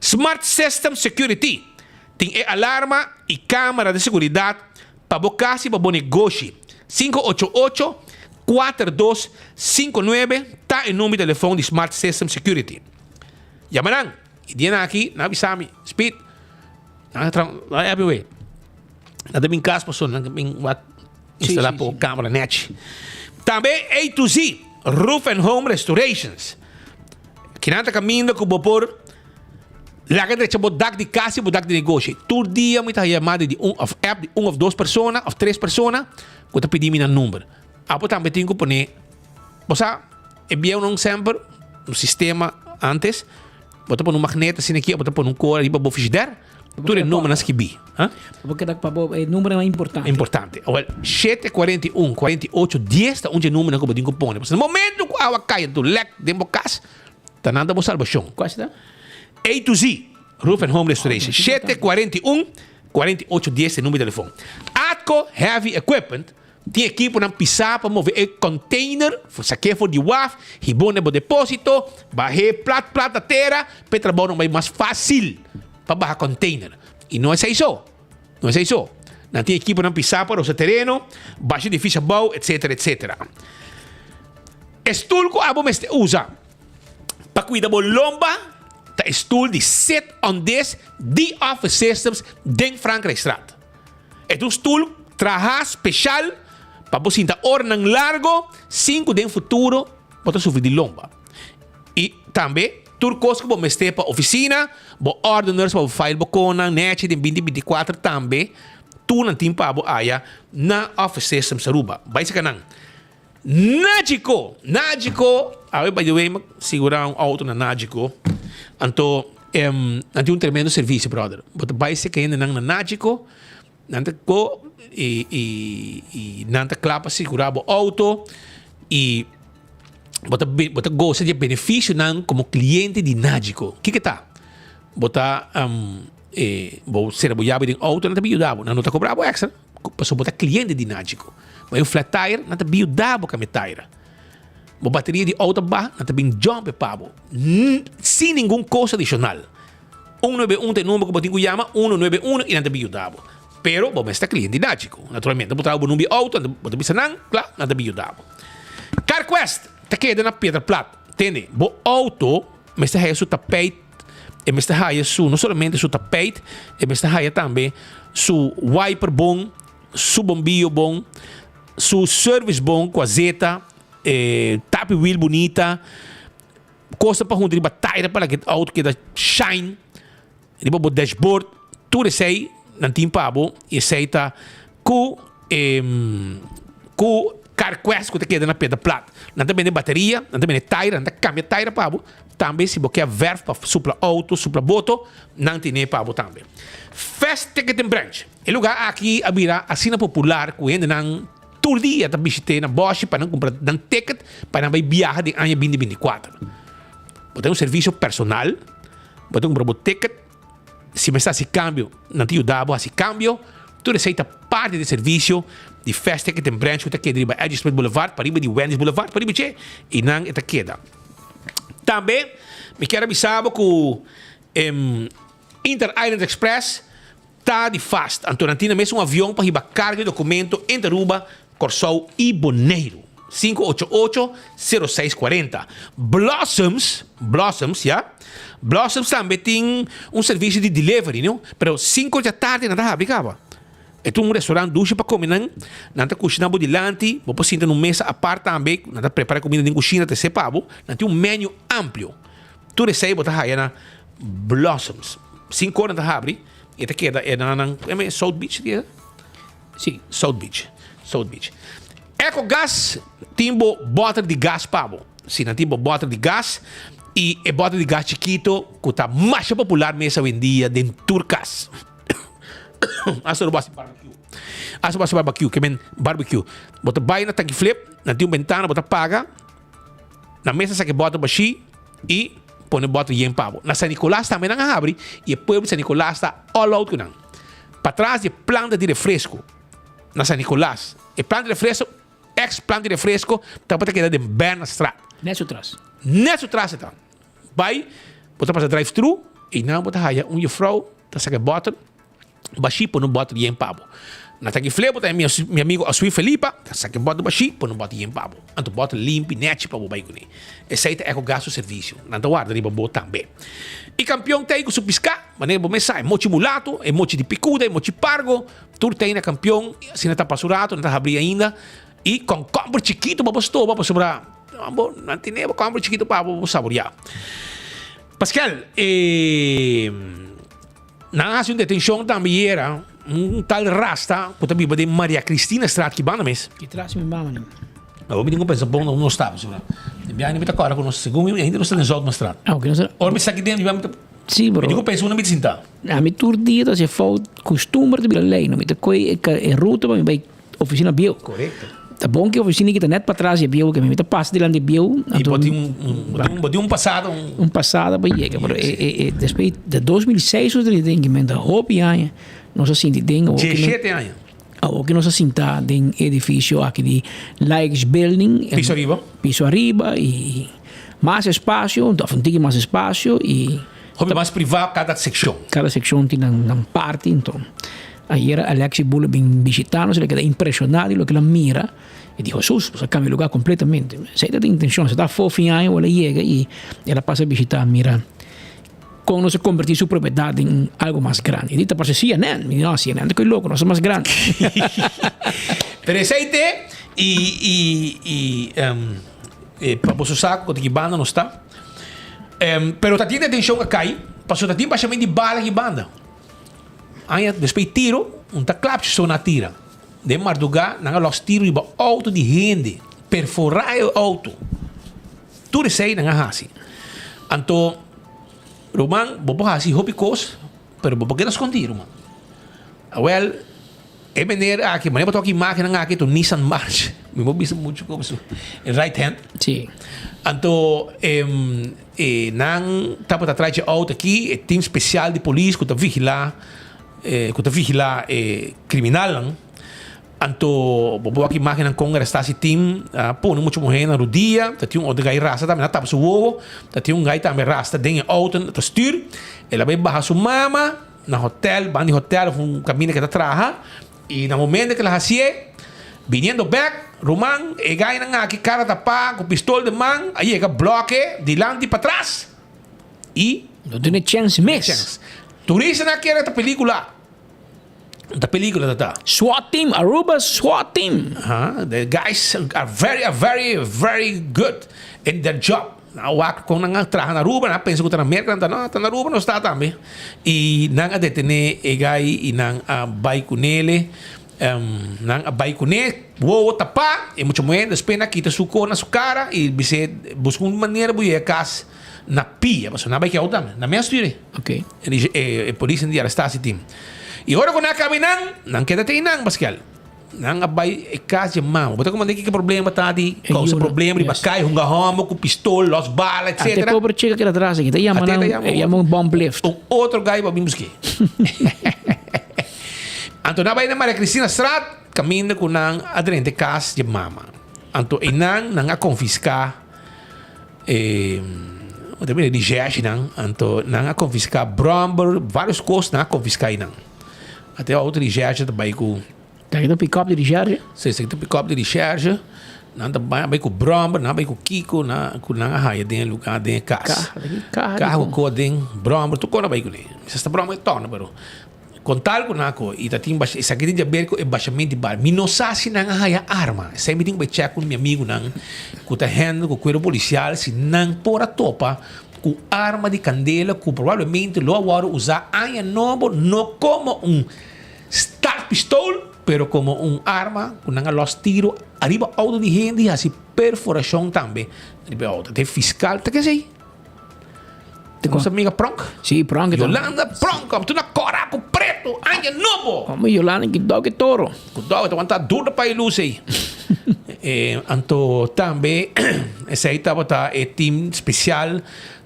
Smart System Security tem alarma e câmera de segurança para bocar e para bom negócio. 588-4259 está em número de telefone de Smart System Security. Yamanang, e aqui, na avisame, speed, Everywhere. Dat heb ik kaas persoon, dat heb ik wat installeren op camera net. Também A to Z, Roof and Home Restorations. Kinanta caminho com bopor. Laga de bodak de casa, bodak de negócio. Todo dia moet hij chamada de of app de of 2 personas of 3 personas, quando pedir minha número. Apo também tenho que pôr, você envia um sempre no sistema antes, bota pôr um magnete assim aqui, bota pôr um cor ali para bofijar. Tudo é número nas que bi. Porque o número é importante. Importante. Well, 741 48 10 tá onde número que eu pôr. No momento que a caia do lek de bocas, tá nada boa salvação. Qual é? A to Z, Roof and Home Restoration. 741 48 10 é o número de telefone. Atco Heavy Equipment tem equipe para pisar para mover o container, saque for de WAF, ribone para depósito, barrer plata terra, para trabalhar mais fácil para barrar container. E não é isso. Não é isso. Não tem equipe para pisar para o terreno, baixo edifício bom, etc, etc. Estulco a bom usa para cuidar da lomba. Dat is tool die zit on this the office systems den Frankrijkstraat. Het is tool trabalha special para você ter ornang largo 5 den futuro para sofrer de lomba. E também turcos que vão estar para oficina, para ordeners, para file bocona, net de 2024 também. Tu não tem para aya na office systems Aruba. Vai ser canang. Nagico, aí by the way, segurar um auto na Nagico. Então, tem um tremendo serviço, brother. Mas vai ser que ainda não na Nagico, não te go e não te clapa segurar o auto e bota gosta de benefício não como cliente de Nagico. Que tá? Bota ser boiado de auto não te ajudava, não te cobrava extra. Passou bota cliente de Nagico. Mas o flat tire não te ajudava com a tire. A bateria de auto ba não te bem jump pabo. Sem nenhum custo adicional. 191 tem número que botinho chama 191 e não te ajudava. Pero bom está cliente de Nagico. Naturalmente, botar o número auto, botar bisa não, claro, não te ajudava. CarQuest te queda na Pedra Plata. Entende? Bo auto, mas te haya su tapete, e mas te haya su não somente su tapete, e mas te haya também su wiper bom, su bombillo bom, su service bom com a zeta, tap wheel bonita, costa para juntar batalha para que o auto queda shine, riba bo dashboard, tudo isso aí não tem pabo e aceita com CarQuest que te queda na Pedra Plata. Não também tem bateria, não também tem tire, não cambia tire pabo. Também se você quer verf para supla auto, supla boto, não tem nem pabo também. Fast Ticket and Branch. É lugar aqui abrirá assina popular que ainda não todo dia tá visitando na Bosch para não comprar um ticket para não vai viajar de ano 2024. Você tem um serviço personal, você compra um ticket, se me está esse câmbio, não te ajudava esse câmbio, tu receita parte do serviço de Fast Ticket and Branch que está aqui de Edge Street Boulevard, para de Wendy's Boulevard, para de e não está queda. Também me quero avisar que o Inter Island Express está de fast. Então, não tinha mesmo um avião para ir carga de documento entre Aruba, Corsol e Bonaire. 588-0640. Blossoms, yeah? Blossoms também tem um serviço de delivery, não? Pero 5 da tarde não está aplicava. É um restaurante duche para comer, não está cozinhando dilante, você senta numa mesa à parte também, não está preparando comida de cozinha, te separo, não tem um menu amplo. Tu recebe, você vai na Blossoms. 5 horas não abre, e te queda na South Beach, sim, South Beach. EcoGas tem bota de gás pabo. Sim, não tem bota de gás e é bota de gás chiquito que está mais popular mesmo hoje em dia dentro Turcas. Asa barbecue, que men barbecue. Bota vai na tanque flip, na tem ventana, bota paga. Na mesa sa que bota baixi e põe bota yen pavo. Na San Nicolás também não abre e o povo de San Nicolás está all out que não. Para trás de planta de refresco. Na San Nicolás, e planta de refresco, ex-planta de refresco, está para quedar de Berna Straat. Neto trás então. Vai, bota para drive-thru e não bota haya um jufrau, tá sa que bota baixi põe bota yen pavo. Nataki flebo tá meu amigo Asui Felipa, saque bota baixi, põe no bota em pabo. Anto bota limpo, net para o bairro né. Esse aí é o gasto serviço. Nanta guarda riba bota também. E campeão tem com su piscar, maneira bom mensai, mochi mulato, e mochi de picuda, e mochi pargo, tur tem na campeão, se não tá passurato, não tá abrir ainda. E com compro chiquito, para estou, para sobrar. Não tem nem compro chiquito para saborear. Pascal, na ação de detenção também era tal rasta, que também de Maria Cristina Straat, que banda mesmo. Que traz minha mama, né? Eu me digo pensa bom não estava, senhora. Bem, não me tá com nós, segundo ainda não está no Zoldo Straat. Ok, não sei. Ora me saque dentro, vamos. Sim, bro. Eu digo pensa uma me sinta. A mi turdita se fa costume de lei, não me tá coi é ruta para me vai oficina bio. Correto. Tá bom que a oficina que tá net para trás é bio, que me tá passa de lá de bio. E pode um passado um passado para chegar, pero depois de 2006 os de hopi aí, nós assim de ding o 17 anos. O que nós assim tá em edifício aqui de Likes Building, piso arriba e mais espaço, então tem mais espaço e hobby mais privado cada secção. Cada secção tem uma parte, então. Aí era Alexi Bulla bem visitando, ele queda impressionado com que ela mira e dijo, Jesus, você cambia o lugar completamente. Se ela tem intenção, se está fofinha, ela chega e ela passa a visitar, mira, como se convertir sua propriedade em algo mais grande. E dita para CNN, não, CNN é louco, nós somos mais grandes. Pero esse aí para você saco que banda não está. Pero tá tendo atenção a cair, passou tá tendo baixamento de bala que banda. Aí depois tiro, tá clap só na tira. De madrugada, não los tiro iba auto de gente, perforar o auto. Tudo isso aí não é assim. Então, Roman, bobo hasi hopi kos, pero bobo que escondido, man. Well, é maneira aqui, maneira para tocar máquina aqui to Nissan March. Me mobi muito como isso. Right hand. Sim. Então, nang tapa atrás de auto aqui, é time especial de polícia que tá vigilar criminal, não? Então, bobo aqui máquina com esta esse time, põe muito morrer na rodia, tá tinha outro gai rasta também, tapa su ovo, tá tinha gai também rasta dentro auto, tá stuur, ela vai barra su mama na hotel, bandi hotel, um caminho que tá atrás, e no momento que ela hasie, vindo back, Roman, e gai na aqui cara tapa com pistola de mão, aí é que bloque de lante para trás. E não tem chance mesmo. Turista naquela película. Da película da SWAT team, Aruba SWAT team. The guys are very good in their job. Kung nangatrahan na Aruba, na penso ko ta na Amerika, ta na Aruba no está também. E nang adetene egay inang bay kunele, nang bay kune, wo tapa, e mucho moen, después nakita suko na su cara e bise busco uma maneira buyekas na pia, mas na bay que autam, na minha história. Okay. E polícia de arrestar esse time. E agora kung nakaminang, nang kita tinang, Pascal. Nang abay kasi mamo. Bota ko man que problema tadi, causa problema, riba kay hunga homo com pistola, los balas, etc. Até pobre chica que atrás aqui, yama um bomb lift. Um outro guy babimos que. Anto na bay na Maria Cristina Straat, caminho com nang adrente kas de mama. Anto inang nang a confiscar também de geste nang, anto nang a confiscar bromber, vários costos nang a confiscar inang. Até a outra de geste também com Tá aqui no pick-up de charge? Sim, tem pick-up de charge. Nada bem com bromber, nada bem com Kiko, na raia dentro lugar dentro casa. Carro com dentro bromber, tu cona bem com ele. Se esta bromber torna, pero contar com naco e tá tem baixo, essa aqui de berco é baixamento de bar. Minosasi na raia arma. Sempre tem que check com meu amigo nang, com tá handle com cuero policial, se nang pora topa com arma de candela, com provavelmente lo agora usar aia novo não como start pistol, pero como arma, com los tiro arriba auto de gente e assim perfuração também. Arriba auto. Tem fiscal, tá que sei? Tem nossa amiga Pronk? Sim, Pronk. Yolanda Pronk, tu na coraco preto, aia novo. Como Yolanda que dog toro. Com dog, tu tá duro para iluse aí. Anto também esse aí tava é time especial.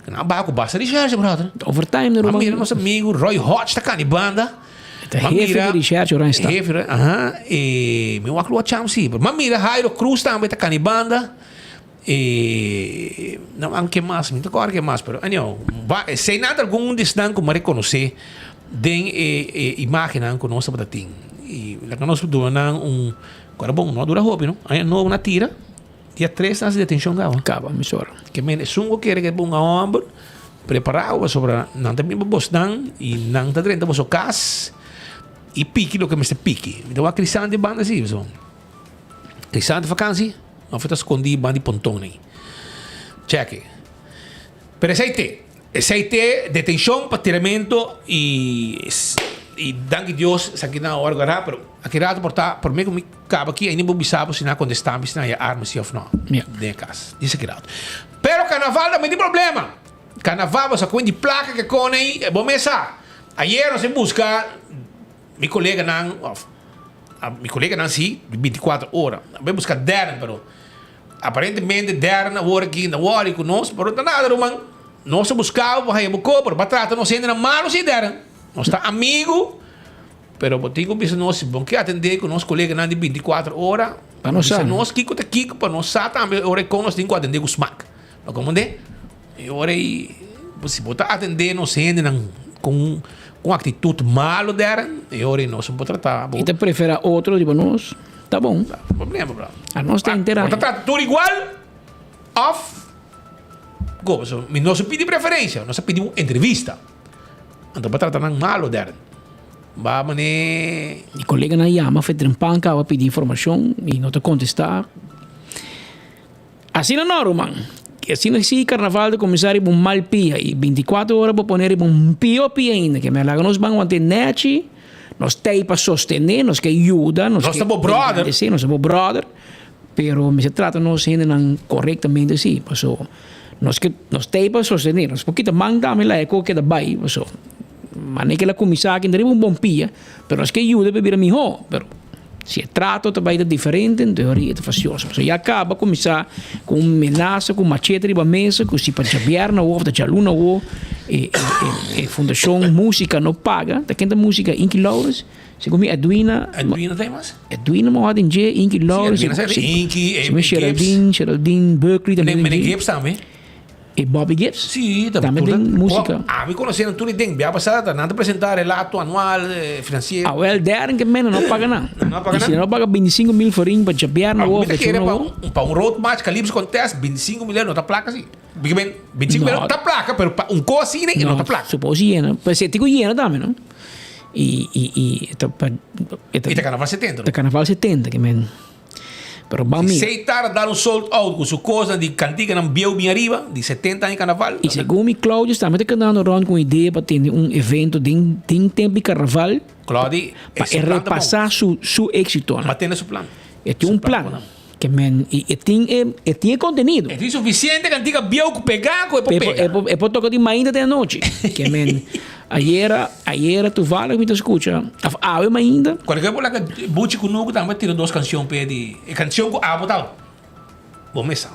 Não baco basta de charge, brother. Overtime no Mira nosso amigo Roy Hodge tá cá de banda. Jefe de charge oran está. Jefe, e meu aclo acham sim. Mas mira Jairo Cruz também tá cá de banda. Não anche mais, muito claro que mais, pero anio, sem nada algum desdan como reconhecer den imagem que nós para ting. e lá que nós doamos agora bom, não dura hobby, não? Aí não uma tira, dia 3 nós detenção acaba, me sora. Que men sungo quer que bom a ombro, preparado sobre não também bos dan e não tá dentro bos cas e pique lo que me se pique. Então a crisante banda assim, so. Crisante vakansie, não foi escondi banda pontão aí. Cheque. Pero aceite, detenção, patrulhamento e danke Deus, aqui na hora agora, pero aqui rato por mim que acaba aqui, ainda não bisabo se não quando estamos na arma se ou não. De casa. Diz aqui rato. Pero carnaval também tem problema. Carnaval você com de placa que com aí, é bom mesa. Ayer nós busca meu colega não sim, 24 horas. Vai buscar derna, pero aparentemente derna hora aqui na hora com nós, pero nada, mano. Nós buscava, vai buscar, pero batrata nós ainda malo se derna. Nós está amigo, pero botigo bisa nós bom que atender com nosso colega na de 24 horas. Para nós nós kiko te kiko para nós também hora com nós tem que atender com smack. Não como de? E hora aí se botar atender nós ainda com atitude malo dera, e hora nós vamos tratar. E te prefere outro tipo nós? Tá bom. Problema, bro. A nós está inteira. Tratar tudo igual. Off. Go, so, nós pedimos preferência, nós pedimos entrevista. Então para tratar malo dera. Ba mané. E colega na llama fez trampanca vai pedir informação e não te contestar. Assim não, Roman. Assim não se carnaval de começar um mal pia e 24 horas para poner um pior pia ainda que me laga nós vamos manter net, nós tem para sostener, nós que ajuda, nós somos brother, nós somos brother, pero me se trata nós ainda não corretamente assim, passou. Nós tem para sostener, nós porque manda me lá é que da bai, passou. Mas nem que ela começar que não bom pia, pero nós que ajuda para vir melhor, pero se trato também é diferente, em teoria é facioso. So, já acaba começar com uma ameaça, com machete na mesa, com se para chabear na ou, da chaluna ou, e fundação música não paga, da quem da música Inky Lawrence, segundo mim Edwina tem mais? Edwina Mohad em G, Inky Lawrence, Inky, Geraldine Berkeley também. Many Gibbs também. E Bobby Gibbs? Sim, também tem música. Me conheceram tudo bem. Via passada, nada apresentar relato anual financeiro. Well, deram que menos não paga nada. Não paga nada. Se não paga 25 mil forinhos para chapear no ovo. Para road match, Calibres contest, 25 mil não está placa assim. 25 mil não está placa, mas para coisa assim não está placa. Suposto hiena. Mas se tico hiena também, não? E tá Carnaval 70. Tá Carnaval 70, que men. Pero vamos se aceitar dar sold out com sua coisa de cantiga não viu bem arriba, de 70 anos de Carnaval. E segundo Cláudio, estamos andando around com ideia para ter evento de tempo de Carnaval. Cláudio, para repassar su éxito. Mas tem esse plano. É plano. Que men, e tem contenido. É suficiente cantiga viu que pegar, com é para tocar de manhã até a noite. Que men, ayer tu vale que me escuta. Ah, eu ainda. Quando eu vou lá que Buchi conosco também tira 2 canções para de canção com botar. Bom mesa.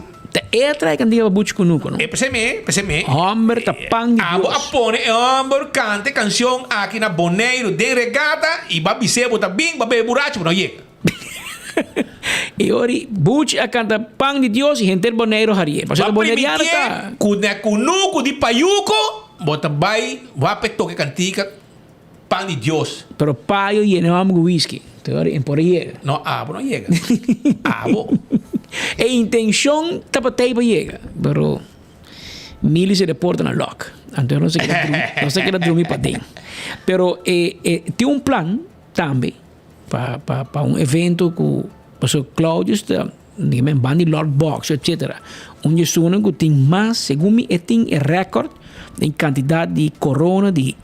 É trai cantiga Buchi conosco, não? É percebe. Hombre tá pang. Apone hombre cante canção aqui na Boneiro de regata e vai bisebo tá bem, vai beber buraco, não chega. E ori Buchi a canta Pan de Dios e gente boneiro harie. Mas o boneiriano tá. Kunuku de payuco, bota vai peto que cantica Pan de Dios. Pero paio e não amo whisky. Teoria em por aí. Não, não chega. E intenção tá para ter para chega, pero Mili se reporta na lock. Então não sei que era dormir para dentro. Pero tem plan também para evento com o Cláudio está bandi Lord Box, etc. Onde suena que tem mais, segundo mim, tem recorde de quantidade de corona de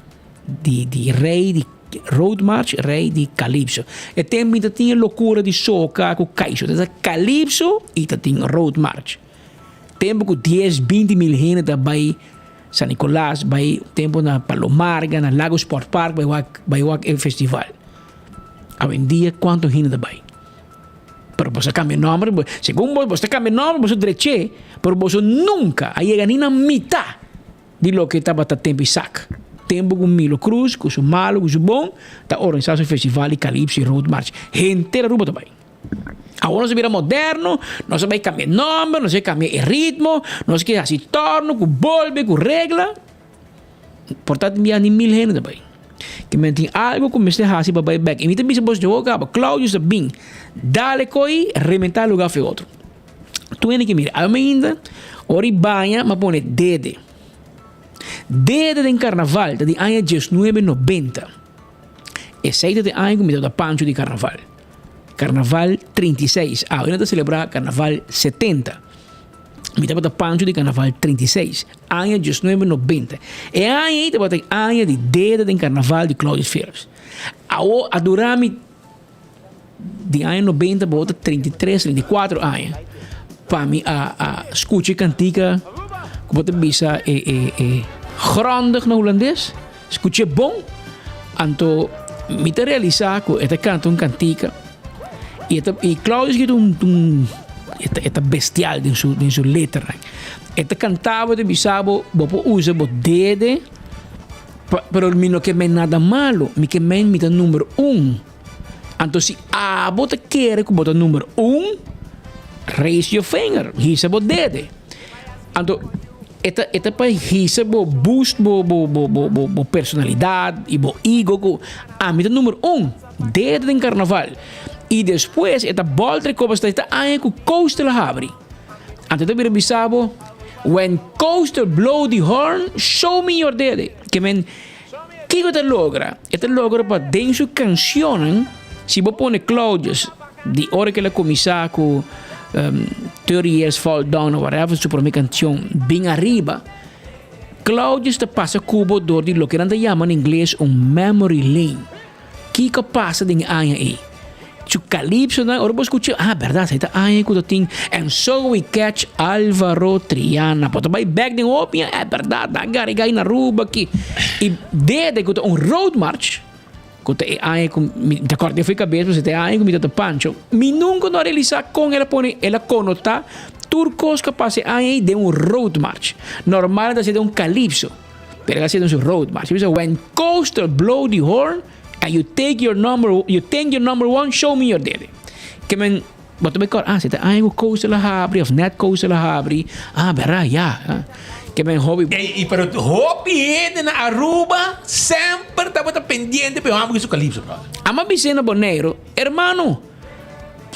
rei de road march, rei de Calypso. E também tem loucura de soca com Caixo. Então, Calypso e tem road march. Tempo com 10, 20 mil gente vai San Nicolás, vai tempo na Palomarga, na Lago Sport Park, vai o festival. A dia quanto gente vai? Pero você cambia nome, segundo você cambia nome, você dreche, pero você nunca chega nem na metade de lo que estava até tempo e saca. Tempo com Milo Cruz, com o malo, com o bom, está organizando o festival de Calypso e Road March. Gente ruba também. Agora nós vira moderno, nós vai cambiar nome, nós vai cambiar ritmo, nós quer se torno, com bolbe, com regra. Portanto, enviar nem 1000 gente também. Que men tem algo como este hasi para back. E me também se você joga, Claudio está bem. Dale coi, rementar lugar foi outro. Tu é que mira, ainda, ori banha, mas põe dede. Dede de carnaval, de ano 1990. E 7 de ano comigo da pancho de carnaval. Carnaval 36. Ainda está celebrar carnaval 70. Me estava da pancho de carnaval 36. Ano 1990. E aí estava da ano de dede de carnaval de Cláudio Feiras. A durami de ano 90 bota 33, 34 anos. Para mim a escuta cantica como te bisa grondig na holandês. Escuta bom. Anto me te realizar que este canta cantica e Cláudio escrito esta bestial em sua letra. Este cantava de bisabo, bopo usa bo dede, pero no que men nada malo, mi que men mita número 1. Anto si bota quer que bota número 1, raise your finger, hisa bo dede. Anto esta pa hisa bo boost bo personalidade e bo ego mita número 1, dede em carnaval. E depois, esta volta como está aí com coaster abre. Antes de vir bisabo, when coaster blow the horn, show me your dedo. Que men, que te logra? Este logra para dentro su canción, si vos pone Claudius, de hora que la comisa com 30 Years Fall Down ou whatever, su primeira canção, bem arriba, Claudius te passa cubo door de lo que anda llaman em inglês memory lane. Que passa de aí? Su calypso na ora escucha verdade está aí que tem and so we catch Álvaro Triana but by back the opinion verdade agora gai na ruba aqui e desde que road march que te aí com de acordo foi cabeça você tem aí com mita pancho mi nunca não realizar com ela põe ela conota turcos que passe aí de road march normal da ser de calypso pero ela ser de road march so when coaster blow the horn and you take your number 1, show me your daddy. Que men, but to be called, se te aingo coaster la habri, of net coaster la habri, verá, ya. Que men hobby. Pero hobby na Aruba, sempre estava pendiente, pero amo que isso calypso. Ama Vicena Boneiro, hermano,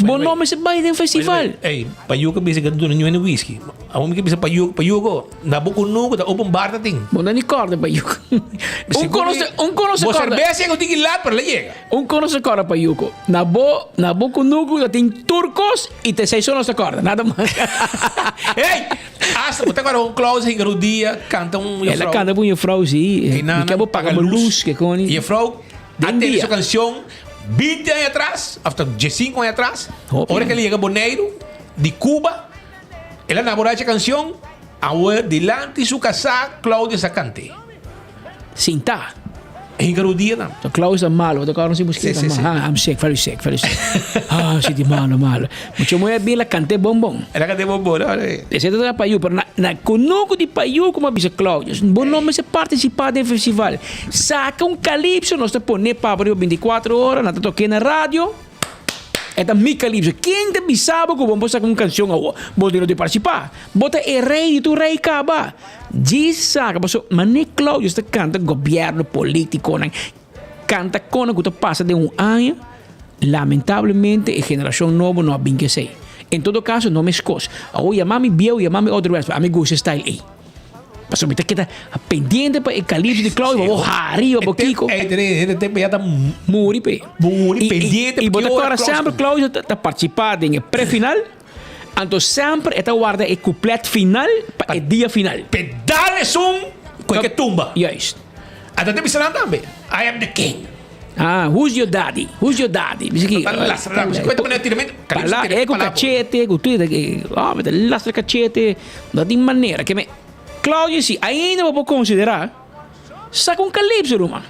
bom nome se vai de festival. Payuca bisa ganto na nyo whisky. Ako mi bisa payuco, nabuko nuko, da open bar tating. Bom ni corda payuco. Un conoce corda. Cerveza ko tigil pero le llega. Un conoce corda payuco. Nabuko nuko, da ting turcos y te seis sonos de corda, nada más. Hasta botar agora um Klaus em Garudia, canta Ela canta com a frau, sim. E que vou pagar luz que com e a frau até essa canção 20 anos atrás, after 15 anos atrás, hora que ele chega Boneiro, de Cuba, ela namorou essa canção, agora, delante de sua casa, Cláudia se cante. Sim, tá. Em Garudia, não. Então, Cláudia é malo, agora não se busca. I'm sick, very sick. Sim, de malo. Muito mulher bem, ela cante bombom. Ela cante bombom, olha. Esse é o Paiú, mas na conuco de Paiú, como avisa Cláudia, bom nome se participar do festival. Saca calypso, nós te põe para abrir 24 horas, nós te toquei na rádio. É da mi calypso. Quem te bisava que vamos sacar uma canção ao bodino de participar? Bota rei, tu rei caba. Diz saca, mas nem Cláudio está canta governo político, canta com o que passa de ano, lamentavelmente a geração nova não bem que sei. Em todo caso, não me escoce. Ou chamame Biel, chamame outro vez, amigo esse style aí. Mas me queda pendiente para o calypso de Cláudio, vou arriba, vou Kiko. Ele tem já muri pendiente. E bota agora sempre Cláudio está participando em pré-final. Então sempre está guarda o couplet final para o dia final. Pedales que tumba. Yes. Até tem que também. I am the king. Who's your daddy? Who's your daddy? É com cachete, com tudo. Me lastra cachete. Não tem maneira que me Cláudio, sim, ainda vou considerar saca calypso, mano.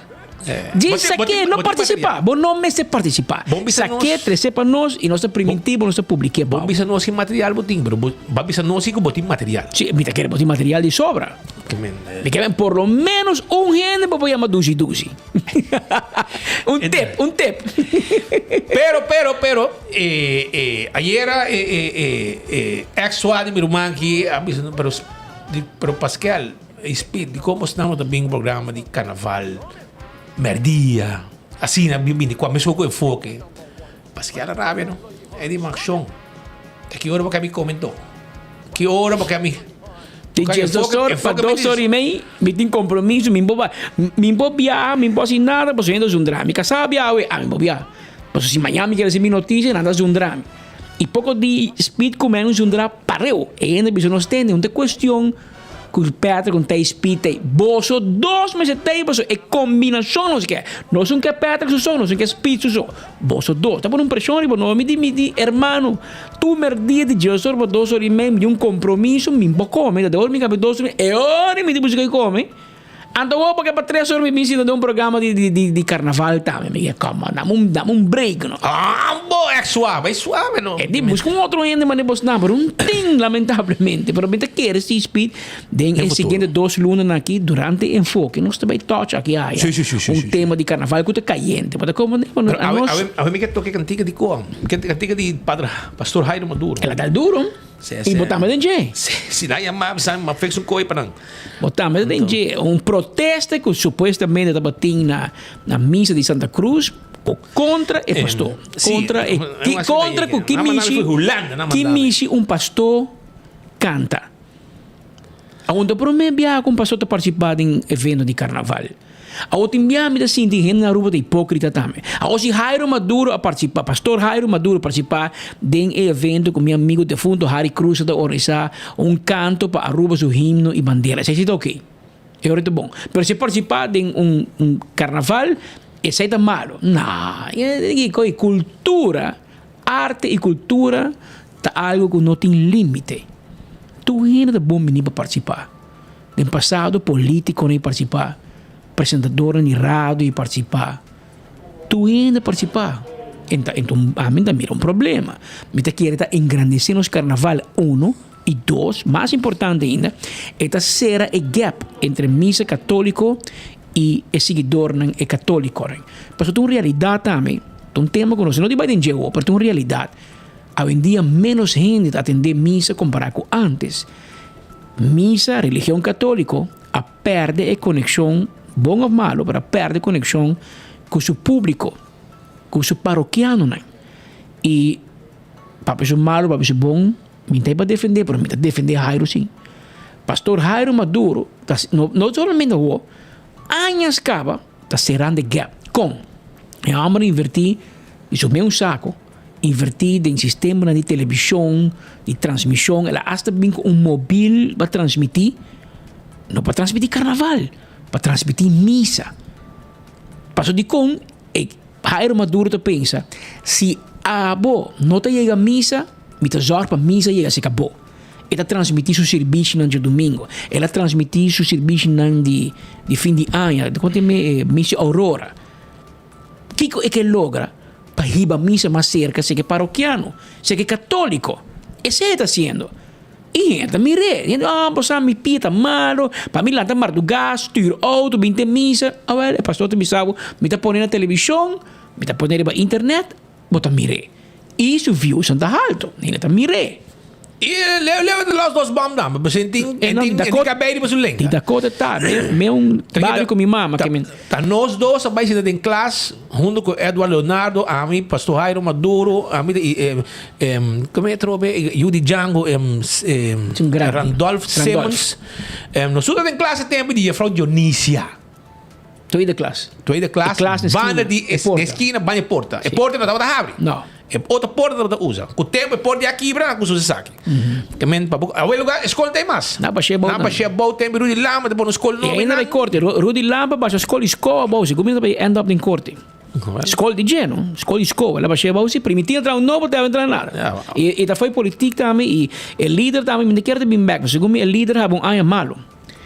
Diz que não participar. Bom nome se participar. Saque, trece para nós e nosso primitivo, nosso público. Bom bisa nós sem material, botim, pero bisa nós com botim material. Sim, me quer botim material de sobra. Me quer por lo menos gente para chamar duzi. Un tip. Pero, ayer ex-suado mi irmão aqui, pero Pascal, Speed, de como estamos também no programa de carnaval merdia. Assim, na bimbi, começou com enfoque. Mas que era rápido, não? É de ação. É que hora para me comentou. Que hora para me... Tem 2 horas, para 2 horas e meia, me tem compromisso, me vou viajar, me vou assinar, posso ir a um drama. Me casar, me vou viajar. Posso se amanhã me quer receber notícia, nada de um drama. E pouco de speed comendo um drama, pareu. E ainda bisa nos tende, não tem questão que o Petra com tem speed, boso 2 meses tem, boso é combinação, não sei que. Não são que Petra que são, não são que speed são. Boso 2, tá por um pressão, e não me di, hermano, tu merdia de 2 horas, 2 horas e meia, de um compromisso, me vou comer, de hora me cabe 2 horas, e hora me diz que come. Então, porque para 3 horas me ensina de um programa de carnaval também. Me diz, calma, dá um break, não? Bom, é suave, não? É, busca outro ainda, mas não, mas não tem, lamentavelmente. Pero me quer esse speed, den seguinte 2 lunas aqui, durante o enfoque. Nós também touch aqui, tema de carnaval que está caiente. Para como, a mim que toque cantiga de como? Cantiga de Pastor Jairo Maduro. Ela está duro. E botamos dentro. Se dá uma fez coi para não. Botamos dentro. Protesto que supostamente estava tendo na missa de Santa Cruz contra o pastor. Contra que misi um pastor canta. Onde por mim viaja com um pastor a participar em evento de carnaval. A outra me assim de gente na rua de hipócrita também. A hoje Jairo Maduro a participar, pastor Jairo Maduro a participar de um evento com meu amigo de fundo Harry Cruz da organizar canto para arrubar seu himno e bandeira. Isso é ok. É muito bom. Mas se participar de carnaval, isso é malo. Não. É cultura, arte e cultura tá algo que não tem limite. Tu ainda é bom menino para participar. No passado, político não participar. Apresentadora de rádio e participar. Tu ainda participar. Então, a mim também é um problema. Me quer engrandecer nos carnaval, 1 e 2, mais importante ainda, é ser o gap entre missa católico e o seguidor é católico. Mas tem uma realidade também, tem um tema que não vai entender, mas tem uma realidade. Hoje em dia, menos gente atende missa comparado com antes. Missa, religião católica, a perde a conexão bom ou malo, para perder conexão com o seu público, com o seu paroquiano. Né? E para ser malo, para ser bom, me tem para defender, mas me tem defender Jairo sim. Pastor Jairo Maduro, não somente o anos acaba, está cerrando o gap. Como? Eu amo invertir, isso é um saco, invertir em sistema de televisão, de transmissão, ela hasta bem com um móvel para transmitir, não para transmitir carnaval, para transmitir missa. Passo de com, Jairo Maduro te pensa, se não te chega a missa, me te zorra para missa chega se acabou. Ela transmitir seu serviço no domingo, ela transmitir seu serviço de fim de ano, quando tem missa Aurora. O que é que logra? Para ir a missa mais cerca, se que é paroquiano, se que é católico. Isso é que está sendo. E entra, mire, você me pita malo, para mim lá está mar do gás, tiro auto, vim ter missa, o pastor te me sabe, me está ponendo na televisão, me está ponendo na internet, bota mire. Isso viu Santa Alto, ele está mire. E leva de lá os 2 bombas, mas você tem cabelo para o lente. De Dakota tá, meu barrio com minha mama. Tá nós dois, vai ser em classe, junto com Eduardo Leonardo, a mim, pastor Jairo Maduro, a mim, como é que é, Yudi Django, Randolph Simmons. Nós estamos em classe tempo de Frau Dionísia. Tu é de classe? Tu é de classe, banda de esquina, banda de porta. E porta não estava da abre. Não. Outra porta não usa. Com o tempo, porta de aqui, branco, usa esse aqui. A lugar, escola tem mais. Não, para chegar bom, tem Rudy Lamba, depois na escola não. E ainda vai corte. Rudy Lamba, para a escola bom, se começa a end up em corte. Escola de geno, escola, ela vai chegar bom, se permitir entrar novo, deve entrar nada. E da foi política também, e o líder também, me quer bem back, segundo o líder, há um ano malo.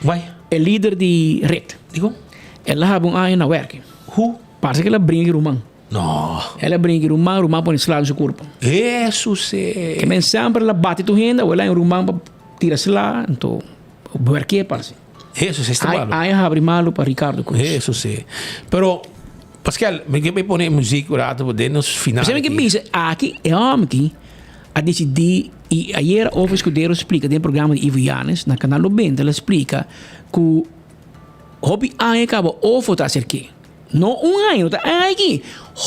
Vai. O líder de RET. Digo? Ela há um ano na work. Who? Parece que ela brinca rumão. No. Ela brinca em rumão põe esse lado do seu corpo. Isso sim. Que men sempre ela bate tu renda, ou ela em rumão para tirar-se lá, então, o work é parece. Isso sim, está malo. Aí abre malo para Ricardo Cruz. Isso sim. Pero, Pascal, me que põe música para poder nos final. Você me que pensa, aqui é homem que a decidir, e ayer o escudeiro explica, tem um programa de Ivo Yanes, na canal 90, ela explica que o hobby acaba ou votar ser que No ano, tá aqui.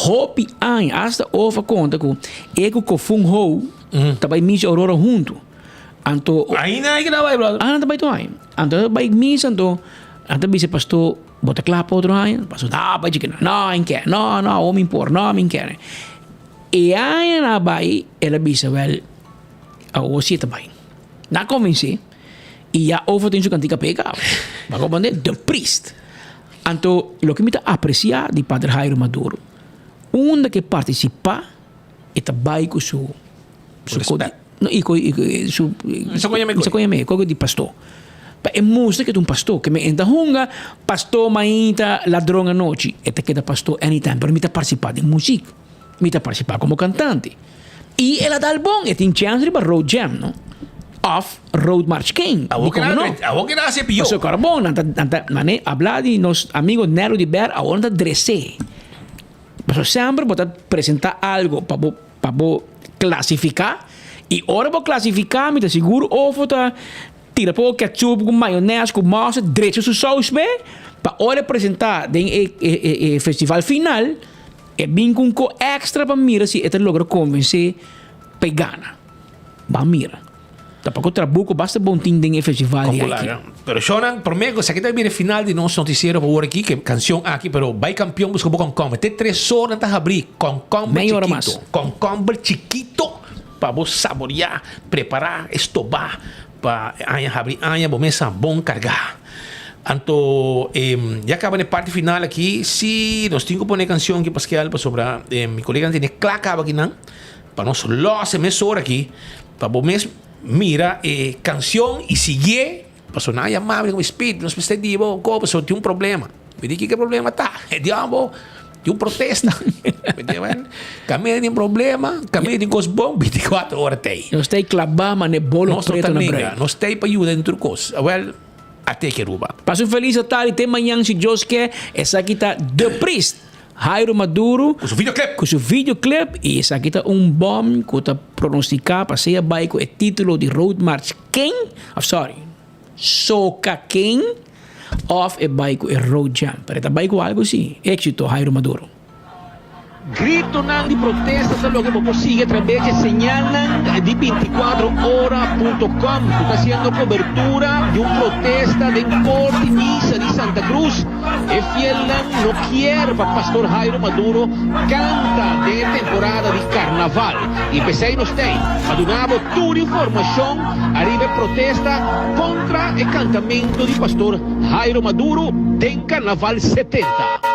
Hopi ano, hasta over conta com ego com fung ho, também misa aurora junto. Anto ainda aí que não vai, brother. Também tô aí. Anto vai misa anto vice pastor bota clapa outro ano, pastor vai dizer não quer, não me impor, não me quer. E aí na vai ela bisa wel a osi também. Na convencer e já over tem su cantica pega. Mas como the priest. Anto lo que me ta apreciar di Padre Jairo Maduro. Onda que participa e trabalha com su coisa de pastor. É música que é um pastor que me entra hunga pastor mainta ladrão a noite e te queda pastor anytime pero me ta participar de música me ta participar como cantante e ela dá bom e tem chance para road jam no of Road March King. A vos que nace pio. Eso carbón, mané hablar de nos amigos Nero de Ber a onda dresse. Pero sempre botar apresentar algo para classificar e hora para classificar me te seguro ou foto tira pouco ketchup com maionese com massa direito su sauce be para hora apresentar den festival final e bem com extra para mira se ele logra convencer pegana. Ba mira. Tampoco trabuco, basta bom ting ding festival de aqui. Pero Shonan, prometo, se aqui também é final de nosso noticiero por aqui, que canção aqui, pero vai campeão busca com come. Tem 3 horas para abrir com combo chiquito. Com combo chiquito para você saborear, preparar, estobar para abrir, começa bom carregar. Anto, já acaba na parte final aqui, se nós temos que pôr canção aqui Pascal para sobrar, meu colega tem claca aqui não, para nós losse meia hora aqui, para você mira canção e sigue passou na amable com espírito nós precisamos como passou tem problema me diz que problema tá diabo tem protesta caminho tem problema caminho tem coisa bom 24 horas tem nós tem clabar mas bolo preto na break nós tem para ajudar dentro coisa well até que ruba passo feliz a tarde tem manhã se Deus quer essa aqui tá The Priest Jairo Maduro com seu videoclip e essa aqui tá bom que tá pronosticar para ser bairro o título de Road March King Soca King of e bairro e Road Jam para tá bairro algo assim éxito Jairo Maduro Grito di protesta quello che può seguire attraverso il segnale di 24ora.com. Tu sta haciendo cobertura di un protesta del corte misa di Santa Cruz e Fielan no quiere para Pastor Jairo Maduro canta de temporada di carnaval. Y empecé no stay. Adunavo tu información arriba protesta contra il cantamento di Pastor Jairo Maduro del Carnaval 70.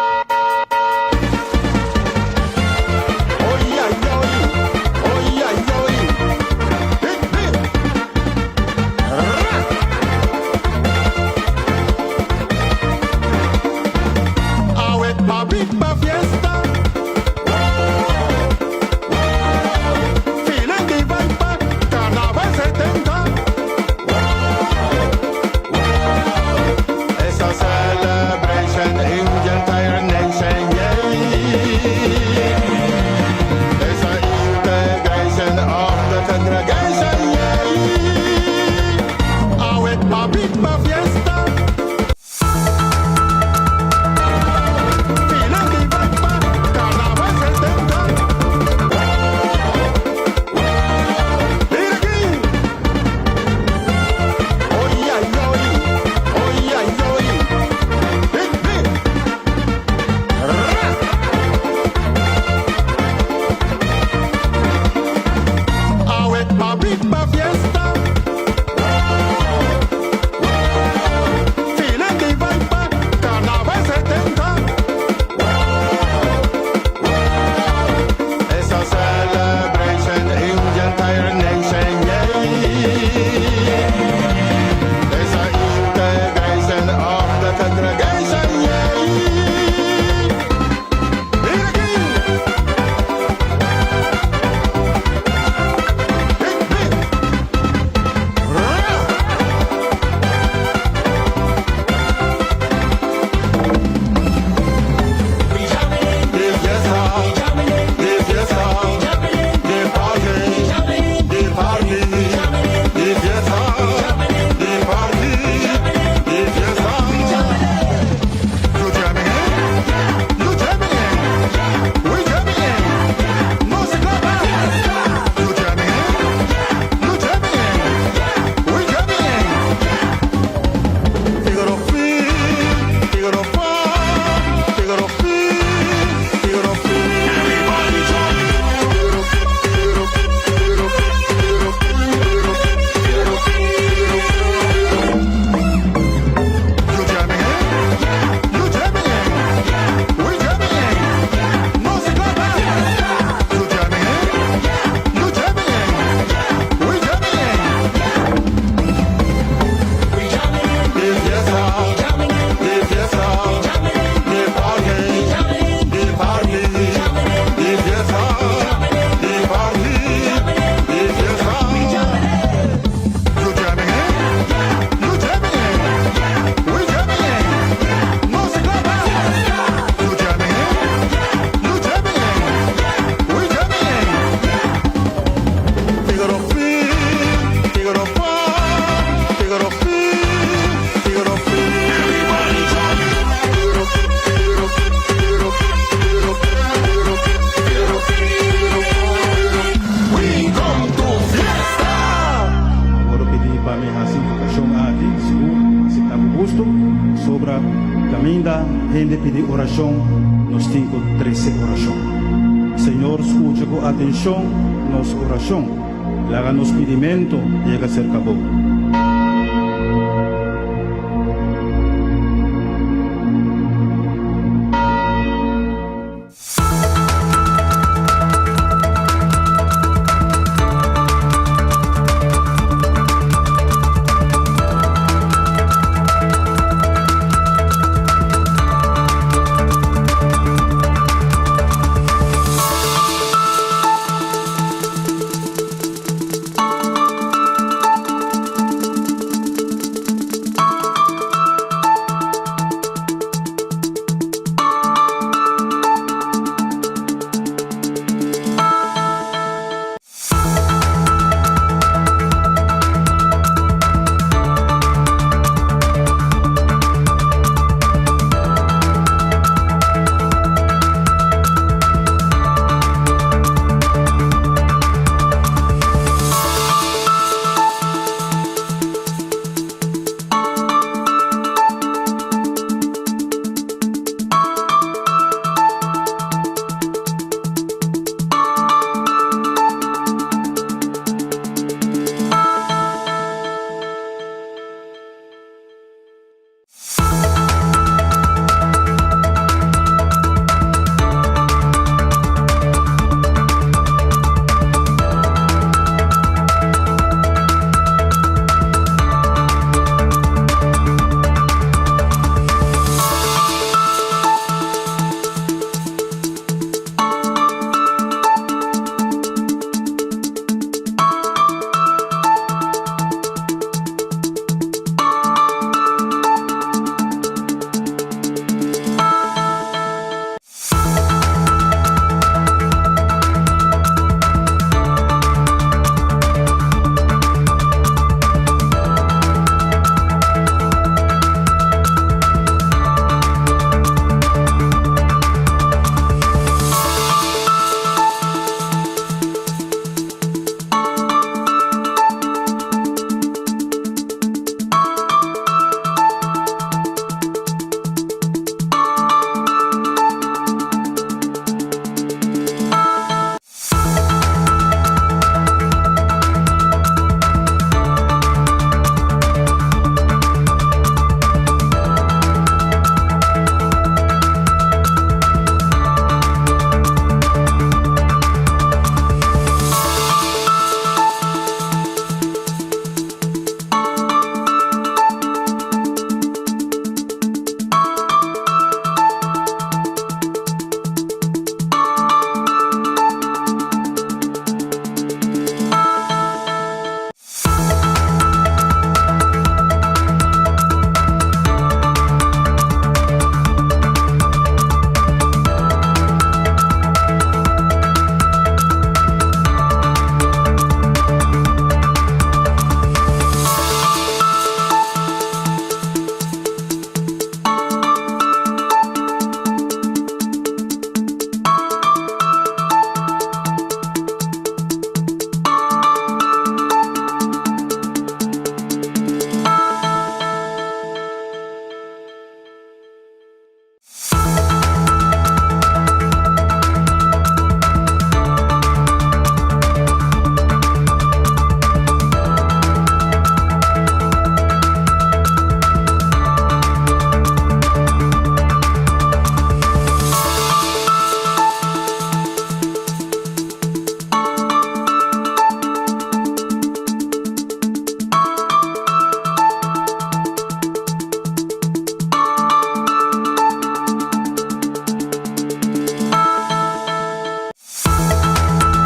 kami hasil vocación atin, según si estamos gusto, sobra caminda, gente pide oración, nos tengo 13 oración. Señor, escucha con atención nos oración, láganos pedimento, llega a ser cabo.